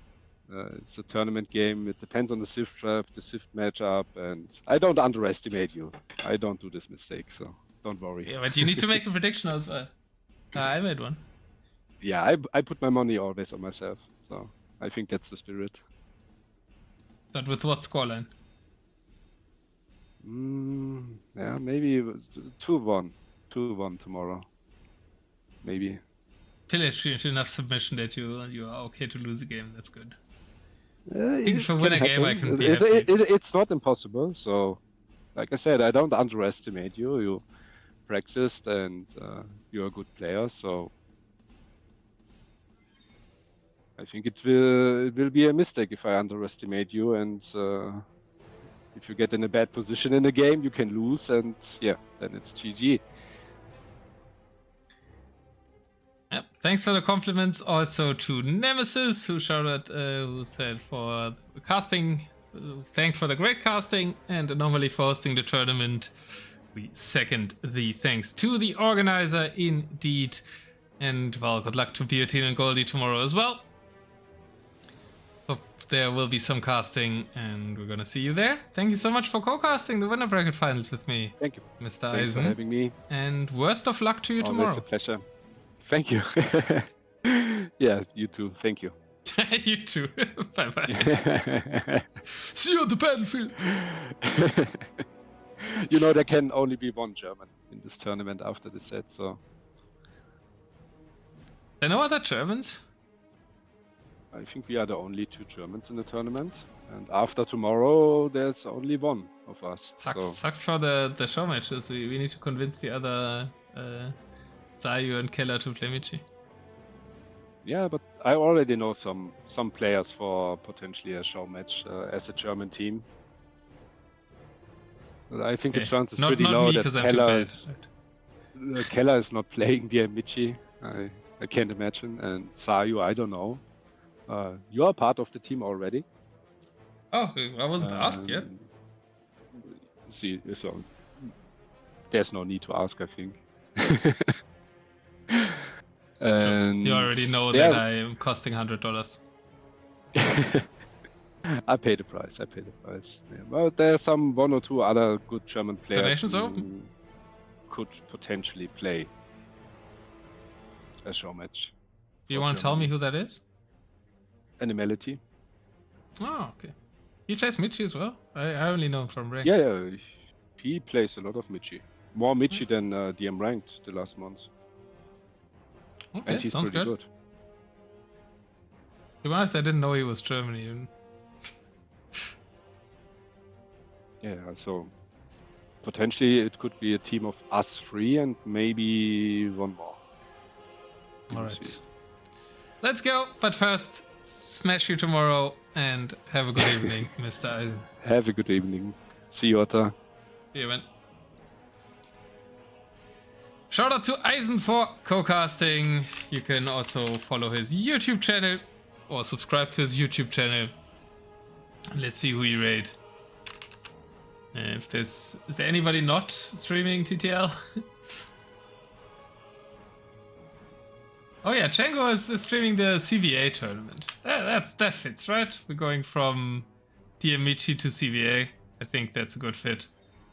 It's a tournament game. It depends on the Swift draft, the Swift matchup, and I don't underestimate you. I don't do this mistake, so don't worry. Yeah, but you need to make a prediction as well. I made one. Yeah, I put my money always on myself, so I think that's the spirit. But with what scoreline? Yeah, maybe 2-1. 2-1 tomorrow. Maybe. Pillage enough submission that you are okay to lose a game. That's good. If you win a game, I can be happy. It's not impossible. So, like I said, I don't underestimate you. You practiced and you're a good player. So, I think it will be a mistake if I underestimate you. And if you get in a bad position in the game, you can lose. And yeah, then it's GG. Yep. Thanks for the compliments also to Nemesis, who shouted, who said for the casting, thanks for the great casting, and Anomaly for hosting the tournament. We second the thanks to the organizer indeed. And well, good luck to Guillotine and Goldie tomorrow as well. Hope there will be some casting, and we're gonna see you there. Thank you so much for co-casting the winner bracket finals with me. Thank you, Mr. Thanks Eis3n. for having me. And worst of luck to you tomorrow. Always a pleasure. Thank you. Yeah, you too. Thank you. You too. Bye-bye. See you on the battlefield. You know, there can only be one German in this tournament after the set, so... There are no other Germans? I think we are the only 2 Germans in the tournament. And after tomorrow, there's only one of us. Sucks for the show matches. We need to convince the other... Zayu and Keller to play Michi. Yeah, but I already know some players for potentially a show match as a German team. But I think the chance is pretty low that Keller is not playing via Michi. I can't imagine. And Zayu, I don't know. You are part of the team already. Oh, I wasn't asked yet. See, so there's no need to ask, I think. And you already know that I am costing $100. I pay the price. Yeah, well, there's 1 or 2 other good German players who could potentially play a show match. Do you want to tell me who that is? Animality. Oh, okay. He plays Michi as well? I only know him from Ranked. Yeah, he plays a lot of Michi. More Michi than DM Ranked the last month. Okay, and he's sounds pretty good. To be honest, I didn't know he was German even. Yeah, so potentially it could be a team of us 3 and maybe 1 more. Alright. Let's go, but first, smash you tomorrow and have a good evening, Mr. Eis3n. Have a good evening. See you, Otta. See you, man. Shout out to Eis3n for co-casting. You can also follow his YouTube channel or subscribe to his YouTube channel. Let's see who you raid. If is there anybody not streaming TTL? Oh yeah, Django is streaming the CVA tournament. That fits, right? We're going from DMichi to CVA. I think that's a good fit.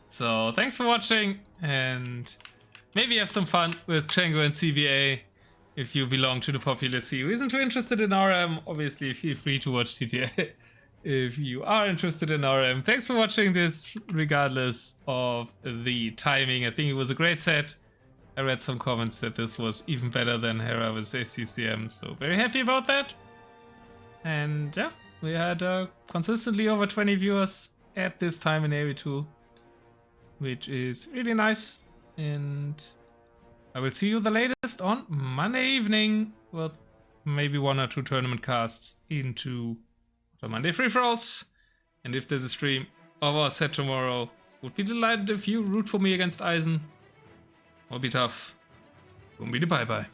So thanks for watching, and maybe have some fun with Django and CVA if you belong to the populace who isn't too interested in RM. Obviously, feel free to watch TTA if you are interested in RM. Thanks for watching this, regardless of the timing. I think it was a great set. I read some comments that this was even better than Hera with ACCM, so very happy about that. And yeah, we had consistently over 20 viewers at this time in AV2, which is really nice. And I will see you the latest on Monday evening with maybe 1 or 2 tournament casts into the Monday free-for-alls. And if there's a stream of our set tomorrow, would be delighted if you root for me against Eis3n. Will be tough. Won't be the bye-bye.